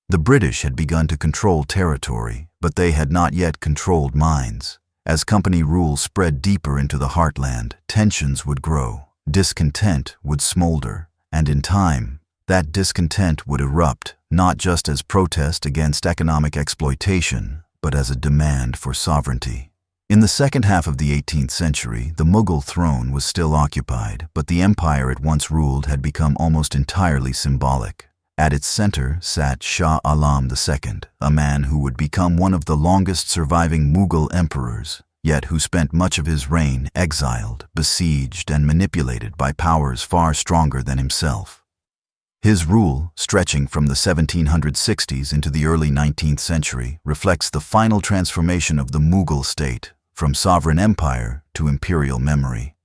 The British had begun to control territory, but they had not yet controlled minds. As company rule spread deeper into the heartland, tensions would grow, discontent would smolder, and in time, that discontent would erupt, not just as protest against economic exploitation, but as a demand for sovereignty. In the second half of the 18th century, the Mughal throne was still occupied, but the empire it once ruled had become almost entirely symbolic. At its center sat Shah Alam II, a man who would become one of the longest surviving Mughal emperors, yet who spent much of his reign exiled, besieged, and manipulated by powers far stronger than himself. His rule, stretching from the 1760s into the early 19th century, reflects the final transformation of the Mughal state, from sovereign empire to imperial memory.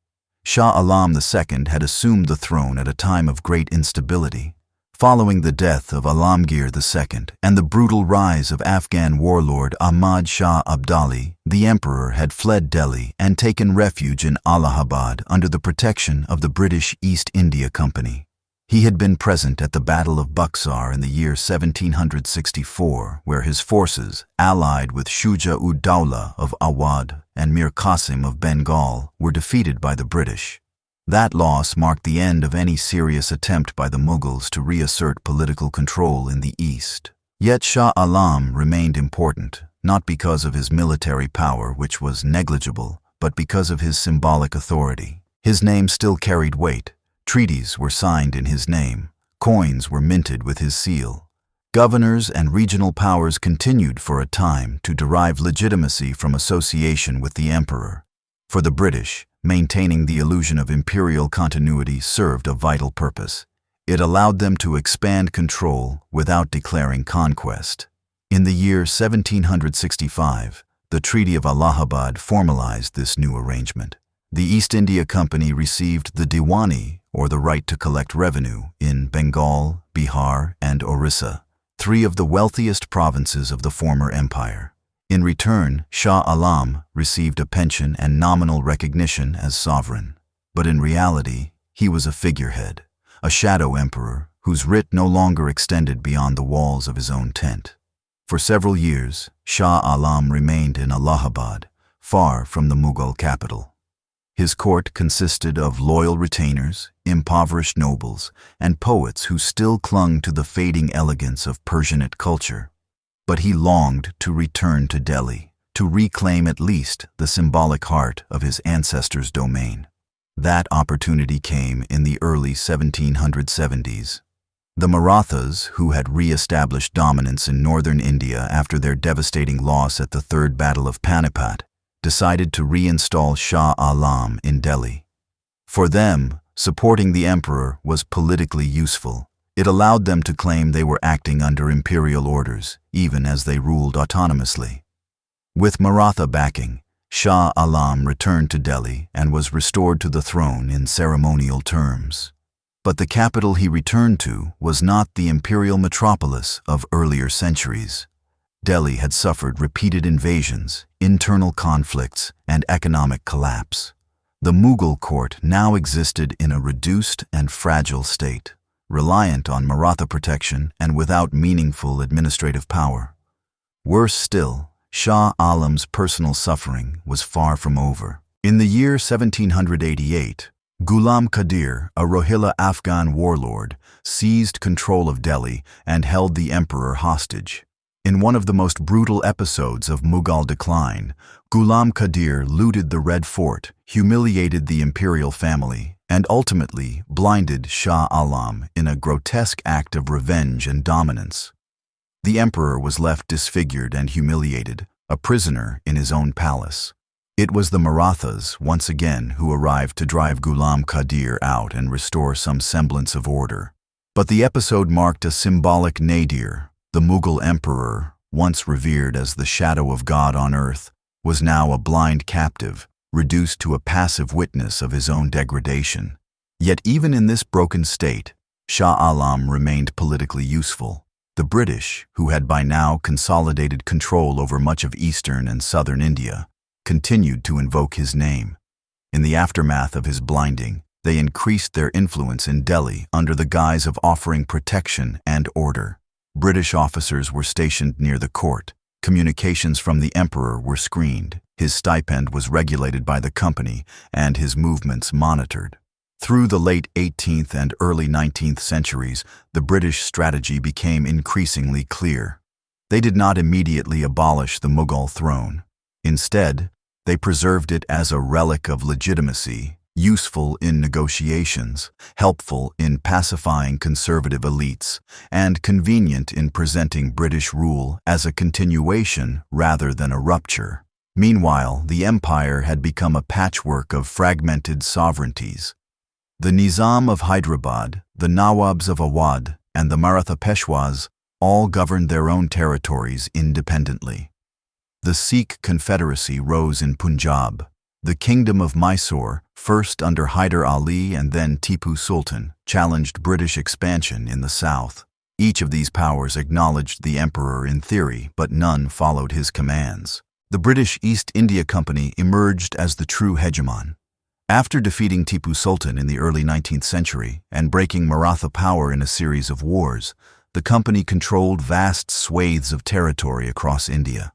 Shah Alam II had assumed the throne at a time of great instability. Following the death of Aurangzeb II and the brutal rise of Afghan warlord Ahmad Shah Abdali, the emperor had fled Delhi and taken refuge in Allahabad under the protection of the British East India Company. He had been present at the Battle of Buxar in the year 1764, where his forces, allied with Shuja-ud-Dawla of Awadh and Mir Qasim of Bengal, were defeated by the British. That loss marked the end of any serious attempt by the Mughals to reassert political control in the East. Yet Shah Alam remained important, not because of his military power, which was negligible, but because of his symbolic authority. His name still carried weight. Treaties were signed in his name. Coins were minted with his seal. Governors and regional powers continued for a time to derive legitimacy from association with the emperor. For the British, maintaining the illusion of imperial continuity served a vital purpose. It allowed them to expand control without declaring conquest. In the year 1765, the Treaty of Allahabad formalized this new arrangement. The East India Company received the Diwani, or the right to collect revenue, in Bengal, Bihar, and Orissa, three of the wealthiest provinces of the former empire. In return, Shah Alam received a pension and nominal recognition as sovereign. But in reality, he was a figurehead, a shadow emperor whose writ no longer extended beyond the walls of his own tent. For several years, Shah Alam remained in Allahabad, far from the Mughal capital. His court consisted of loyal retainers, impoverished nobles, and poets who still clung to the fading elegance of Persianate culture. But he longed to return to Delhi, to reclaim at least the symbolic heart of his ancestors' domain. That opportunity came in the early 1770s. The Marathas, who had re-established dominance in northern India after their devastating loss at the Third Battle of Panipat, decided to reinstall Shah Alam in Delhi. For them, supporting the emperor was politically useful. It allowed them to claim they were acting under imperial orders, even as they ruled autonomously. With Maratha backing, Shah Alam returned to Delhi and was restored to the throne in ceremonial terms. But the capital he returned to was not the imperial metropolis of earlier centuries. Delhi had suffered repeated invasions, internal conflicts, and economic collapse. The Mughal court now existed in a reduced and fragile state, reliant on Maratha protection and without meaningful administrative power. Worse still, Shah Alam's personal suffering was far from over. In the year 1788, Ghulam Qadir, a Rohilla Afghan warlord, seized control of Delhi and held the emperor hostage. In one of the most brutal episodes of Mughal decline, Ghulam Qadir looted the Red Fort, humiliated the imperial family, and ultimately blinded Shah Alam in a grotesque act of revenge and dominance. The emperor was left disfigured and humiliated, a prisoner in his own palace. It was the Marathas, once again, who arrived to drive Ghulam Qadir out and restore some semblance of order. But the episode marked a symbolic nadir. The Mughal emperor, once revered as the shadow of God on earth, was now a blind captive, reduced to a passive witness of his own degradation. Yet even in this broken state, Shah Alam remained politically useful. The British, who had by now consolidated control over much of eastern and southern India, continued to invoke his name. In the aftermath of his blinding, they increased their influence in Delhi under the guise of offering protection and order. British officers were stationed near the court. Communications from the emperor were screened. His stipend was regulated by the company, and his movements monitored. Through the late 18th and early 19th centuries, the British strategy became increasingly clear. They did not immediately abolish the Mughal throne. Instead, they preserved it as a relic of legitimacy, useful in negotiations, helpful in pacifying conservative elites, and convenient in presenting British rule as a continuation rather than a rupture. Meanwhile, the empire had become a patchwork of fragmented sovereignties. The Nizam of Hyderabad, the Nawabs of Awadh, and the Maratha Peshwas all governed their own territories independently. The Sikh Confederacy rose in Punjab. The Kingdom of Mysore, first under Hyder Ali and then Tipu Sultan, challenged British expansion in the south. Each of these powers acknowledged the emperor in theory, but none followed his commands. The British East India Company emerged as the true hegemon. After defeating Tipu Sultan in the early 19th century and breaking Maratha power in a series of wars, the company controlled vast swathes of territory across India.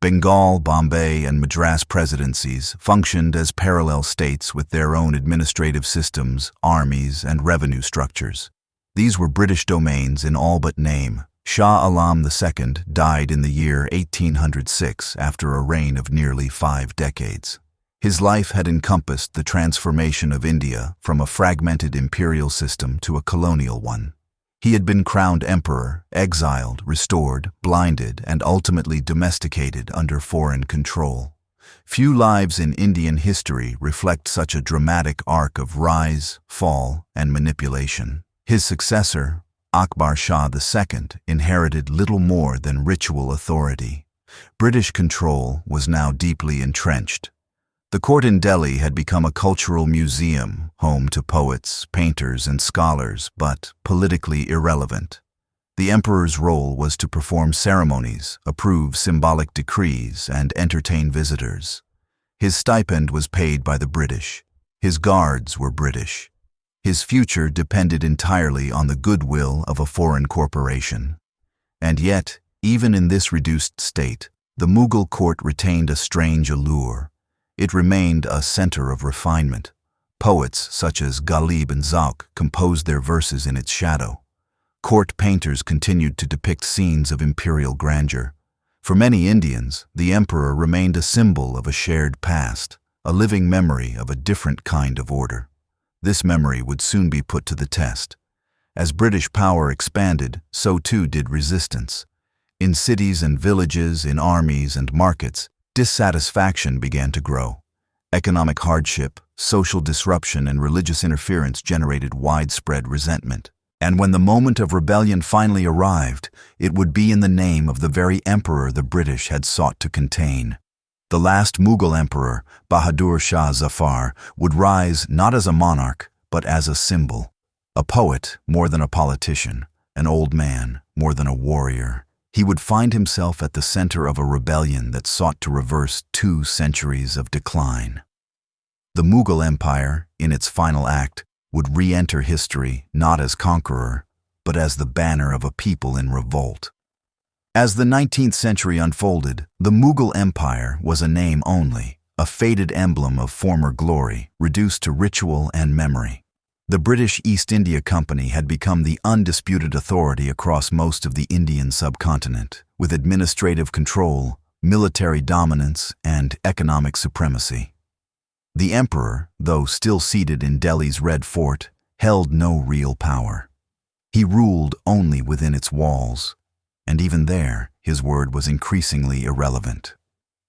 Bengal, Bombay, and Madras presidencies functioned as parallel states with their own administrative systems, armies, and revenue structures. These were British domains in all but name. Shah Alam II died in the year 1806 after a reign of nearly 5 decades. His life had encompassed the transformation of India from a fragmented imperial system to a colonial one. He had been crowned emperor, exiled, restored, blinded, and ultimately domesticated under foreign control. Few lives in Indian history reflect such a dramatic arc of rise, fall, and manipulation. His successor, Akbar Shah II, inherited little more than ritual authority. British control was now deeply entrenched. The court in Delhi had become a cultural museum, home to poets, painters, and scholars, but politically irrelevant. The emperor's role was to perform ceremonies, approve symbolic decrees, and entertain visitors. His stipend was paid by the British. His guards were British. His future depended entirely on the goodwill of a foreign corporation. And yet, even in this reduced state, the Mughal court retained a strange allure. It remained a center of refinement. Poets such as Ghalib and Zauq composed their verses in its shadow. Court painters continued to depict scenes of imperial grandeur. For many Indians, the emperor remained a symbol of a shared past, a living memory of a different kind of order. This memory would soon be put to the test. As British power expanded, so too did resistance. In cities and villages, in armies and markets, dissatisfaction began to grow. Economic hardship, social disruption, and religious interference generated widespread resentment. And when the moment of rebellion finally arrived, it would be in the name of the very emperor the British had sought to contain. The last Mughal emperor, Bahadur Shah Zafar, would rise not as a monarch, but as a symbol. A poet more than a politician, an old man more than a warrior. He would find himself at the center of a rebellion that sought to reverse 2 centuries of decline. The Mughal Empire, in its final act, would re-enter history not as conqueror, but as the banner of a people in revolt. As the 19th century unfolded, the Mughal Empire was a name only, a faded emblem of former glory, reduced to ritual and memory. The British East India Company had become the undisputed authority across most of the Indian subcontinent, with administrative control, military dominance, and economic supremacy. The emperor, though still seated in Delhi's Red Fort, held no real power. He ruled only within its walls, and even there, his word was increasingly irrelevant.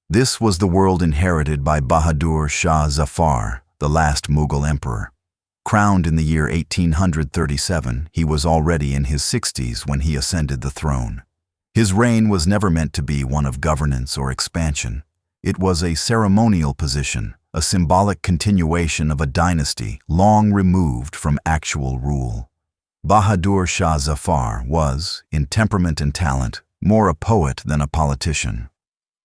This was the world inherited by Bahadur Shah Zafar, the last Mughal emperor. Crowned in the year 1837, he was already in his 60s when he ascended the throne. His reign was never meant to be one of governance or expansion. It was a ceremonial position, a symbolic continuation of a dynasty long removed from actual rule. Bahadur Shah Zafar was, in temperament and talent, more a poet than a politician.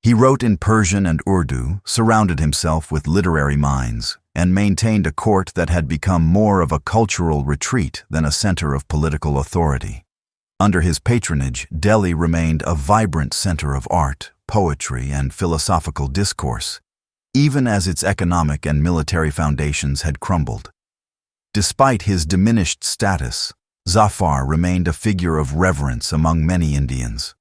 He wrote in Persian and Urdu, surrounded himself with literary minds, and maintained a court that had become more of a cultural retreat than a center of political authority. Under his patronage, Delhi remained a vibrant center of art, poetry, and philosophical discourse, even as its economic and military foundations had crumbled. Despite his diminished status, Zafar remained a figure of reverence among many Indians.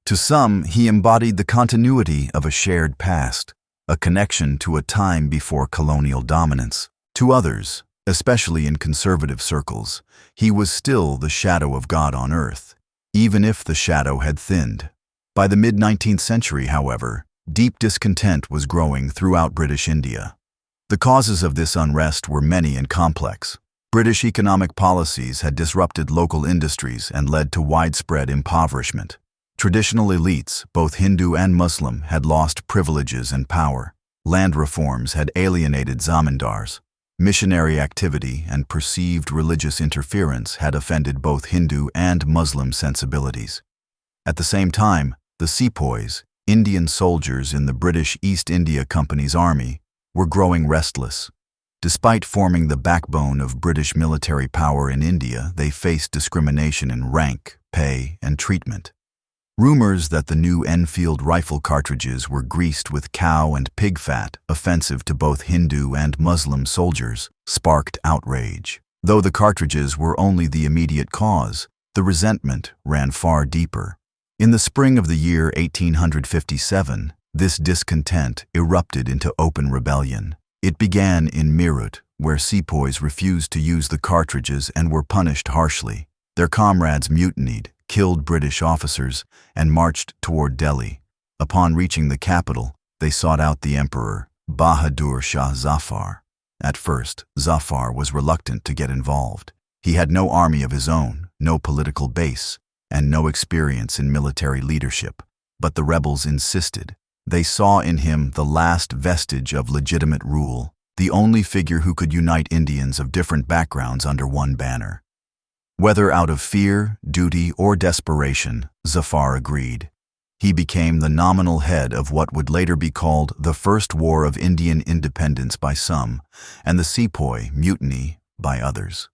To some, he embodied the continuity of a shared past, a connection to a time before colonial dominance. To others, especially in conservative circles, he was still the shadow of God on earth, even if the shadow had thinned. By the mid-19th century, however, deep discontent was growing throughout British India. The causes of this unrest were many and complex. British economic policies had disrupted local industries and led to widespread impoverishment. Traditional elites, both Hindu and Muslim, had lost privileges and power. Land reforms had alienated zamindars. Missionary activity and perceived religious interference had offended both Hindu and Muslim sensibilities. At the same time, the sepoys, Indian soldiers in the British East India Company's army, were growing restless. Despite forming the backbone of British military power in India, they faced discrimination in rank, pay, and treatment. Rumors that the new Enfield rifle cartridges were greased with cow and pig fat, offensive to both Hindu and Muslim soldiers, sparked outrage. Though the cartridges were only the immediate cause, the resentment ran far deeper. In the spring of the year 1857, this discontent erupted into open rebellion. It began in Meerut, where sepoys refused to use the cartridges and were punished harshly. Their comrades mutinied, killed British officers, and marched toward Delhi. Upon reaching the capital, they sought out the emperor, Bahadur Shah Zafar. At first, Zafar was reluctant to get involved. He had no army of his own, no political base, and no experience in military leadership. But the rebels insisted. They saw in him the last vestige of legitimate rule, the only figure who could unite Indians of different backgrounds under one banner. Whether out of fear, duty, or desperation, Zafar agreed. He became the nominal head of what would later be called the First War of Indian Independence by some, and the Sepoy Mutiny by others.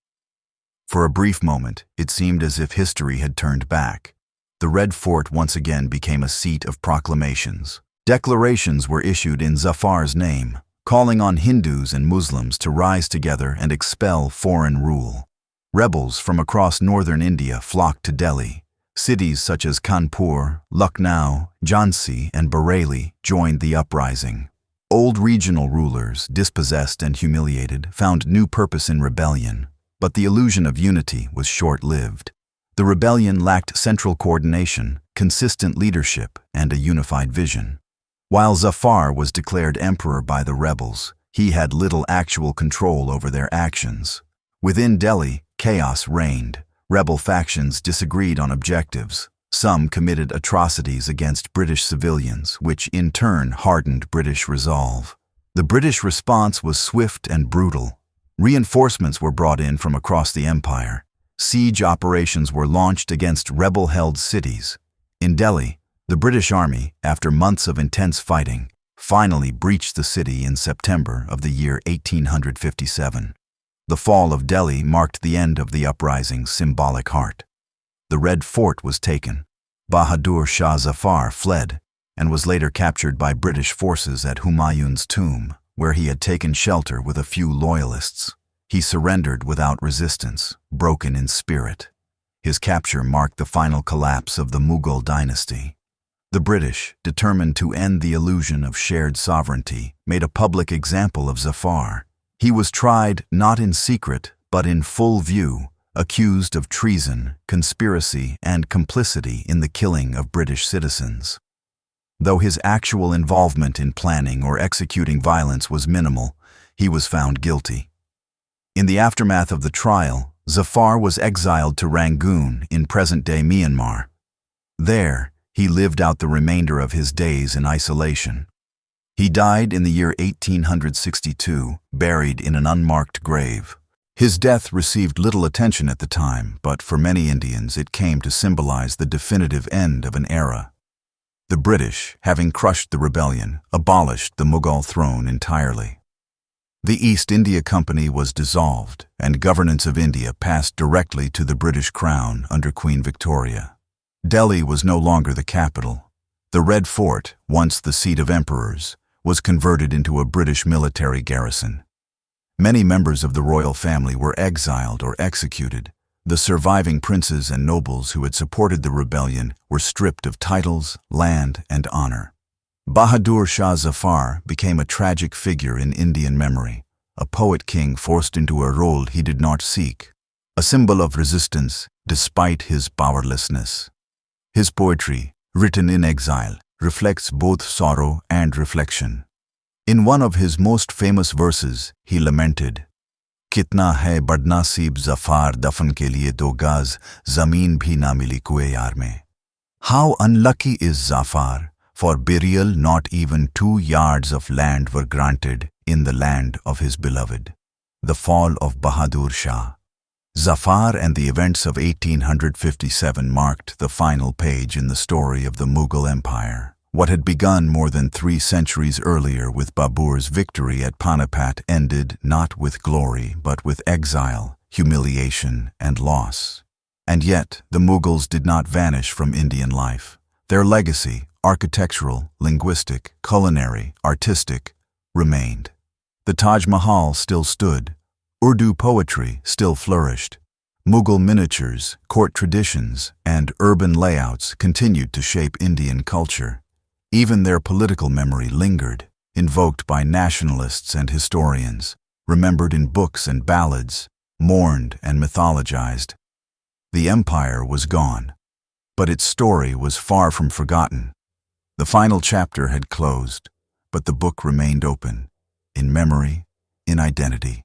For a brief moment, it seemed as if history had turned back. The Red Fort once again became a seat of proclamations. Declarations were issued in Zafar's name, calling on Hindus and Muslims to rise together and expel foreign rule. Rebels from across northern India flocked to Delhi. Cities such as Kanpur, Lucknow, Jhansi, and Bareilly joined the uprising. Old regional rulers, dispossessed and humiliated, found new purpose in rebellion. But the illusion of unity was short-lived. The rebellion lacked central coordination, consistent leadership, and a unified vision. While Zafar was declared emperor by the rebels, he had little actual control over their actions. Within Delhi, chaos reigned. Rebel factions disagreed on objectives. Some committed atrocities against British civilians, which in turn hardened British resolve. The British response was swift and brutal. Reinforcements were brought in from across the empire. Siege operations were launched against rebel-held cities. In Delhi, the British Army, after months of intense fighting, finally breached the city in September of the year 1857. The fall of Delhi marked the end of the uprising's symbolic heart. The Red Fort was taken. Bahadur Shah Zafar fled and was later captured by British forces at Humayun's tomb, where he had taken shelter with a few loyalists. He surrendered without resistance, broken in spirit. His capture marked the final collapse of the Mughal dynasty. The British, determined to end the illusion of shared sovereignty, made a public example of Zafar. He was tried not in secret, but in full view, accused of treason, conspiracy, and complicity in the killing of British citizens. Though his actual involvement in planning or executing violence was minimal, he was found guilty. In the aftermath of the trial, Zafar was exiled to Rangoon in present-day Myanmar. There, he lived out the remainder of his days in isolation. He died in the year 1862, buried in an unmarked grave. His death received little attention at the time, but for many Indians it came to symbolize the definitive end of an era. The British, having crushed the rebellion, abolished the Mughal throne entirely. The East India Company was dissolved, and governance of India passed directly to the British Crown under Queen Victoria. Delhi was no longer the capital. The Red Fort, once the seat of emperors, was converted into a British military garrison. Many members of the royal family were exiled or executed. The surviving princes and nobles who had supported the rebellion were stripped of titles, land, and honor. Bahadur Shah Zafar became a tragic figure in Indian memory, a poet-king forced into a role he did not seek, a symbol of resistance despite his powerlessness. His poetry, written in exile, reflects both sorrow and reflection. In one of his most famous verses, he lamented, "Kitna hai badnaseeb Zafar dafan ke liye do gaz, zameen bhi na mili kuए यार में." How unlucky is Zafar, For burial, not even 2 yards of land were granted in the land of his beloved. The fall of Bahadur Shah. Zafar and the events of 1857 marked the final page in the story of the Mughal Empire. What had begun more than 3 centuries earlier with Babur's victory at Panipat ended not with glory but with exile, humiliation, and loss. And yet, the Mughals did not vanish from Indian life. Their legacy, architectural, linguistic, culinary, artistic, remained. The Taj Mahal still stood. Urdu poetry still flourished. Mughal miniatures, court traditions, and urban layouts continued to shape Indian culture. Even their political memory lingered, invoked by nationalists and historians, remembered in books and ballads, mourned and mythologized. The empire was gone, but its story was far from forgotten. The final chapter had closed, but the book remained open, in memory, in identity,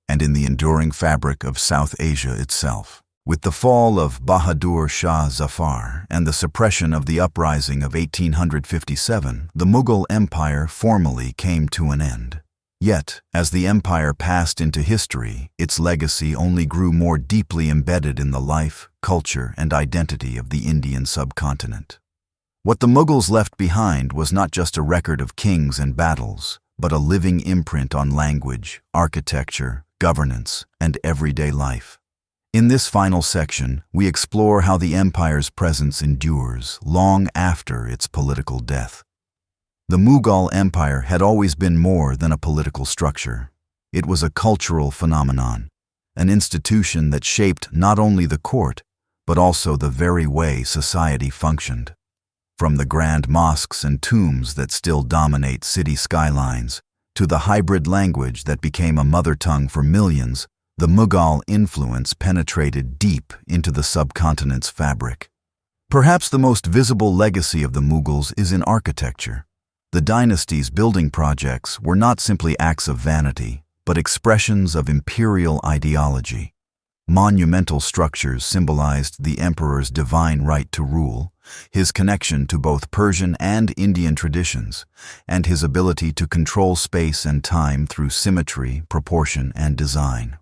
and in the enduring fabric of South Asia itself. With the fall of Bahadur Shah Zafar and the suppression of the uprising of 1857, the Mughal Empire formally came to an end. Yet, as the empire passed into history, its legacy only grew more deeply embedded in the life, culture, and identity of the Indian subcontinent. What the Mughals left behind was not just a record of kings and battles, but a living imprint on language, architecture, governance, and everyday life. In this final section, we explore how the empire's presence endures long after its political death. The Mughal Empire had always been more than a political structure. It was a cultural phenomenon, an institution that shaped not only the court, but also the very way society functioned. From the grand mosques and tombs that still dominate city skylines, to the hybrid language that became a mother tongue for millions, the Mughal influence penetrated deep into the subcontinent's fabric. Perhaps the most visible legacy of the Mughals is in architecture. The dynasty's building projects were not simply acts of vanity, but expressions of imperial ideology. Monumental structures symbolized the emperor's divine right to rule, his connection to both Persian and Indian traditions, and his ability to control space and time through symmetry, proportion, and design.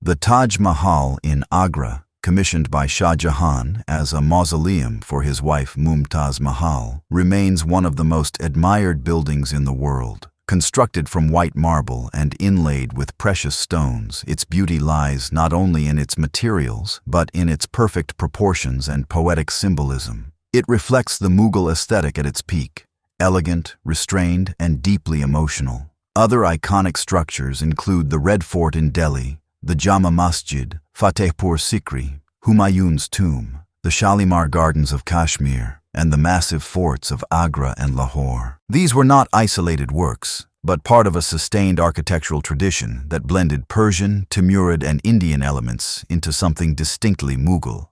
The Taj Mahal in Agra, commissioned by Shah Jahan as a mausoleum for his wife Mumtaz Mahal, remains one of the most admired buildings in the world. Constructed from white marble and inlaid with precious stones, its beauty lies not only in its materials, but in its perfect proportions and poetic symbolism. It reflects the Mughal aesthetic at its peak, elegant, restrained, and deeply emotional. Other iconic structures include the Red Fort in Delhi, the Jama Masjid, Fatehpur Sikri, Humayun's tomb, the Shalimar Gardens of Kashmir, and the massive forts of Agra and Lahore. These were not isolated works, but part of a sustained architectural tradition that blended Persian, Timurid, and Indian elements into something distinctly Mughal.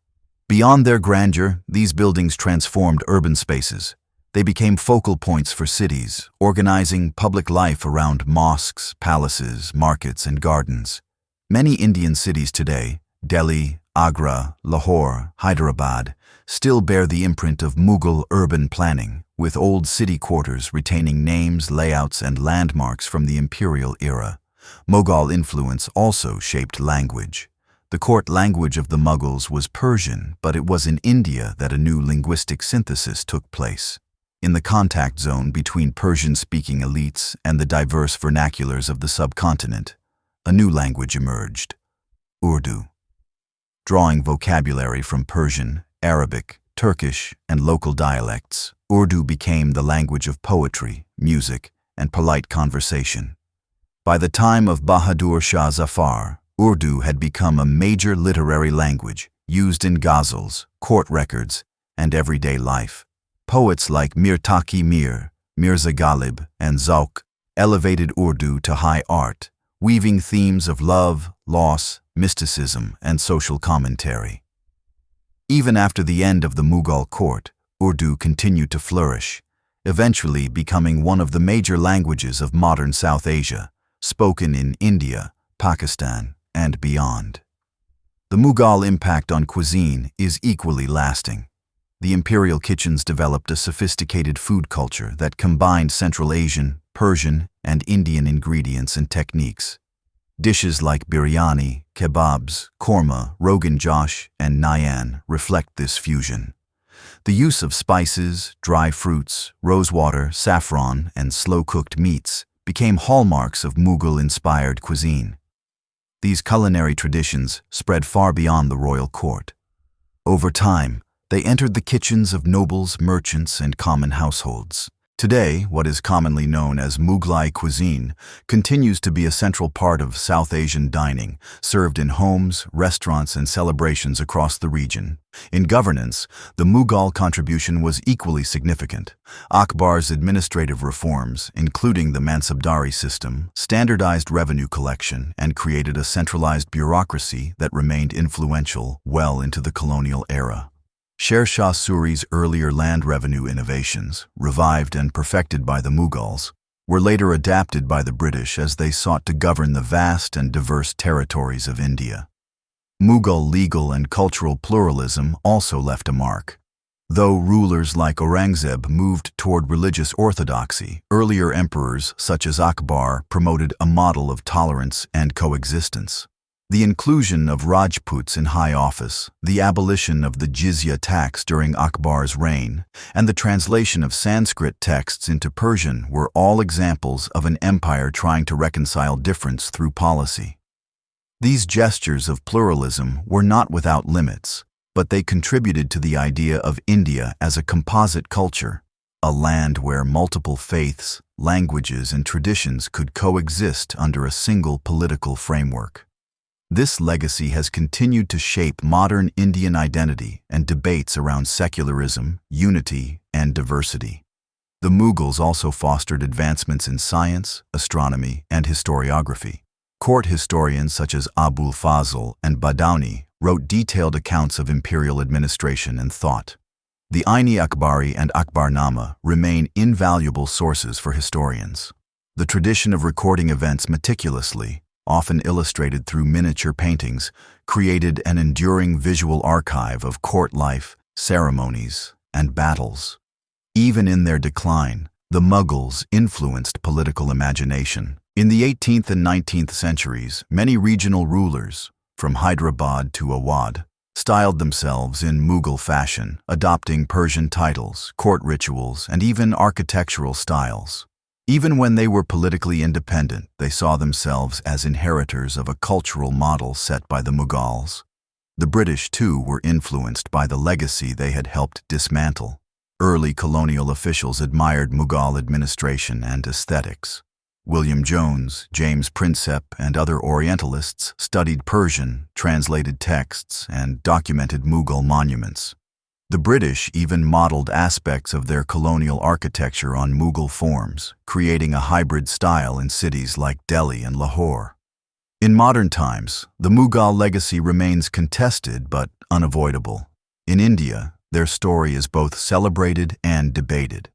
Beyond their grandeur, these buildings transformed urban spaces. They became focal points for cities, organizing public life around mosques, palaces, markets, and gardens. Many Indian cities today, Delhi, Agra, Lahore, Hyderabad, still bear the imprint of Mughal urban planning, with old city quarters retaining names, layouts, and landmarks from the imperial era. Mughal influence also shaped language. The court language of the Mughals was Persian, but it was in India that a new linguistic synthesis took place. In the contact zone between Persian-speaking elites and the diverse vernaculars of the subcontinent, a new language emerged: Urdu. Drawing vocabulary from Persian, Arabic, Turkish, and local dialects, Urdu became the language of poetry, music, and polite conversation. By the time of Bahadur Shah Zafar, Urdu had become a major literary language used in ghazals, court records, and everyday life. Poets like Mir Taqi Mir, Mirza Ghalib, and Zauq elevated Urdu to high art, weaving themes of love, loss, mysticism, and social commentary. Even after the end of the Mughal court, Urdu continued to flourish, eventually becoming one of the major languages of modern South Asia, spoken in India, Pakistan, and beyond. The Mughal impact on cuisine is equally lasting. the imperial kitchens developed a sophisticated food culture that combined Central Asian, Persian, and Indian ingredients and techniques. Dishes like biryani, kebabs, korma, rogan josh, and naan reflect this fusion. The use of spices, dry fruits, rosewater, saffron, and slow-cooked meats became hallmarks of Mughal-inspired cuisine. These culinary traditions spread far beyond the royal court. Over time, they entered the kitchens of nobles, merchants, and common households. Today, what is commonly known as Mughlai cuisine continues to be a central part of South Asian dining, served in homes, restaurants, and celebrations across the region. In governance, the Mughal contribution was equally significant. Akbar's administrative reforms, including the Mansabdari system, standardized revenue collection and created a centralized bureaucracy that remained influential well into the colonial era. Sher Shah Suri's earlier land revenue innovations, revived and perfected by the Mughals, were later adapted by the British as they sought to govern the vast and diverse territories of India. Mughal legal and cultural pluralism also left a mark. Though rulers like Aurangzeb moved toward religious orthodoxy, earlier emperors such as Akbar promoted a model of tolerance and coexistence. The inclusion of Rajputs in high office, the abolition of the jizya tax during Akbar's reign, and the translation of Sanskrit texts into Persian were all examples of an empire trying to reconcile difference through policy. These gestures of pluralism were not without limits, but they contributed to the idea of India as a composite culture, a land where multiple faiths, languages, and traditions could coexist under a single political framework. This legacy has continued to shape modern Indian identity and debates around secularism, unity, and diversity. The Mughals also fostered advancements in science, astronomy, and historiography. Court historians such as Abul Fazl and Badauni wrote detailed accounts of imperial administration and thought. The Aini Akbari and Akbarnama remain invaluable sources for historians. The tradition of recording events meticulously, often illustrated through miniature paintings, created an enduring visual archive of court life, ceremonies, and battles. Even in their decline, the Mughals influenced political imagination. In the 18th and 19th centuries, many regional rulers, from Hyderabad to Awadh, styled themselves in Mughal fashion, adopting Persian titles, court rituals, and even architectural styles. Even when they were politically independent, they saw themselves as inheritors of a cultural model set by the Mughals. The British, too, were influenced by the legacy they had helped dismantle. Early colonial officials admired Mughal administration and aesthetics. William Jones, James Prinsep, and other Orientalists studied Persian, translated texts, and documented Mughal monuments. The British even modeled aspects of their colonial architecture on Mughal forms, creating a hybrid style in cities like Delhi and Lahore. In modern times, the Mughal legacy remains contested but unavoidable. In India, their story is both celebrated and debated.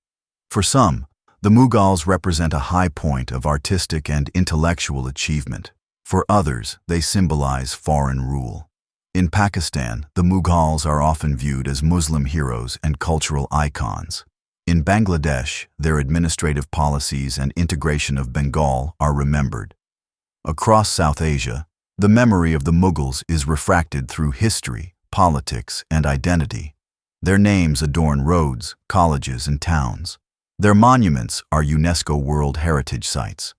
For some, the Mughals represent a high point of artistic and intellectual achievement. For others, they symbolize foreign rule. In Pakistan, the Mughals are often viewed as Muslim heroes and cultural icons. In Bangladesh, their administrative policies and integration of Bengal are remembered. Across South Asia, the memory of the Mughals is refracted through history, politics, and identity. Their names adorn roads, colleges, and towns. Their monuments are UNESCO World Heritage Sites.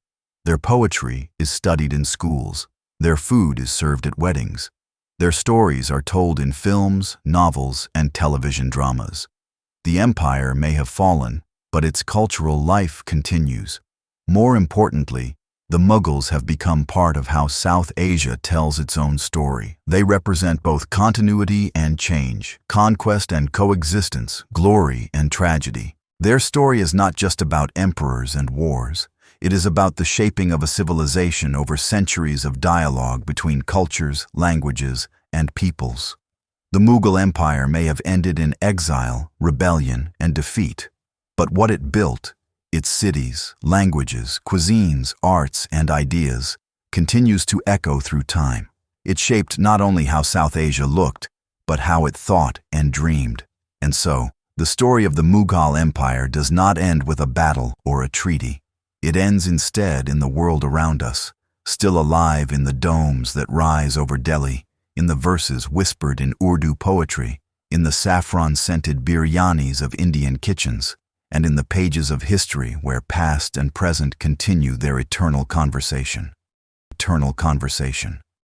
Their poetry is studied in schools. Their food is served at weddings. Their stories are told in films, novels, and television dramas. The empire may have fallen, but its cultural life continues. More importantly, the Mughals have become part of how South Asia tells its own story. They represent both continuity and change, conquest and coexistence, glory and tragedy. Their story is not just about emperors and wars. It is about the shaping of a civilization over centuries of dialogue between cultures, languages, and peoples. The Mughal Empire may have ended in exile, rebellion, and defeat, but what it built, its cities, languages, cuisines, arts, and ideas, continues to echo through time. It shaped not only how South Asia looked, but how it thought and dreamed. And so, the story of the Mughal Empire does not end with a battle or a treaty. It ends instead in the world around us, still alive in the domes that rise over Delhi, in the verses whispered in Urdu poetry, in the saffron-scented biryanis of Indian kitchens, and in the pages of history where past and present continue their eternal conversation. Eternal conversation.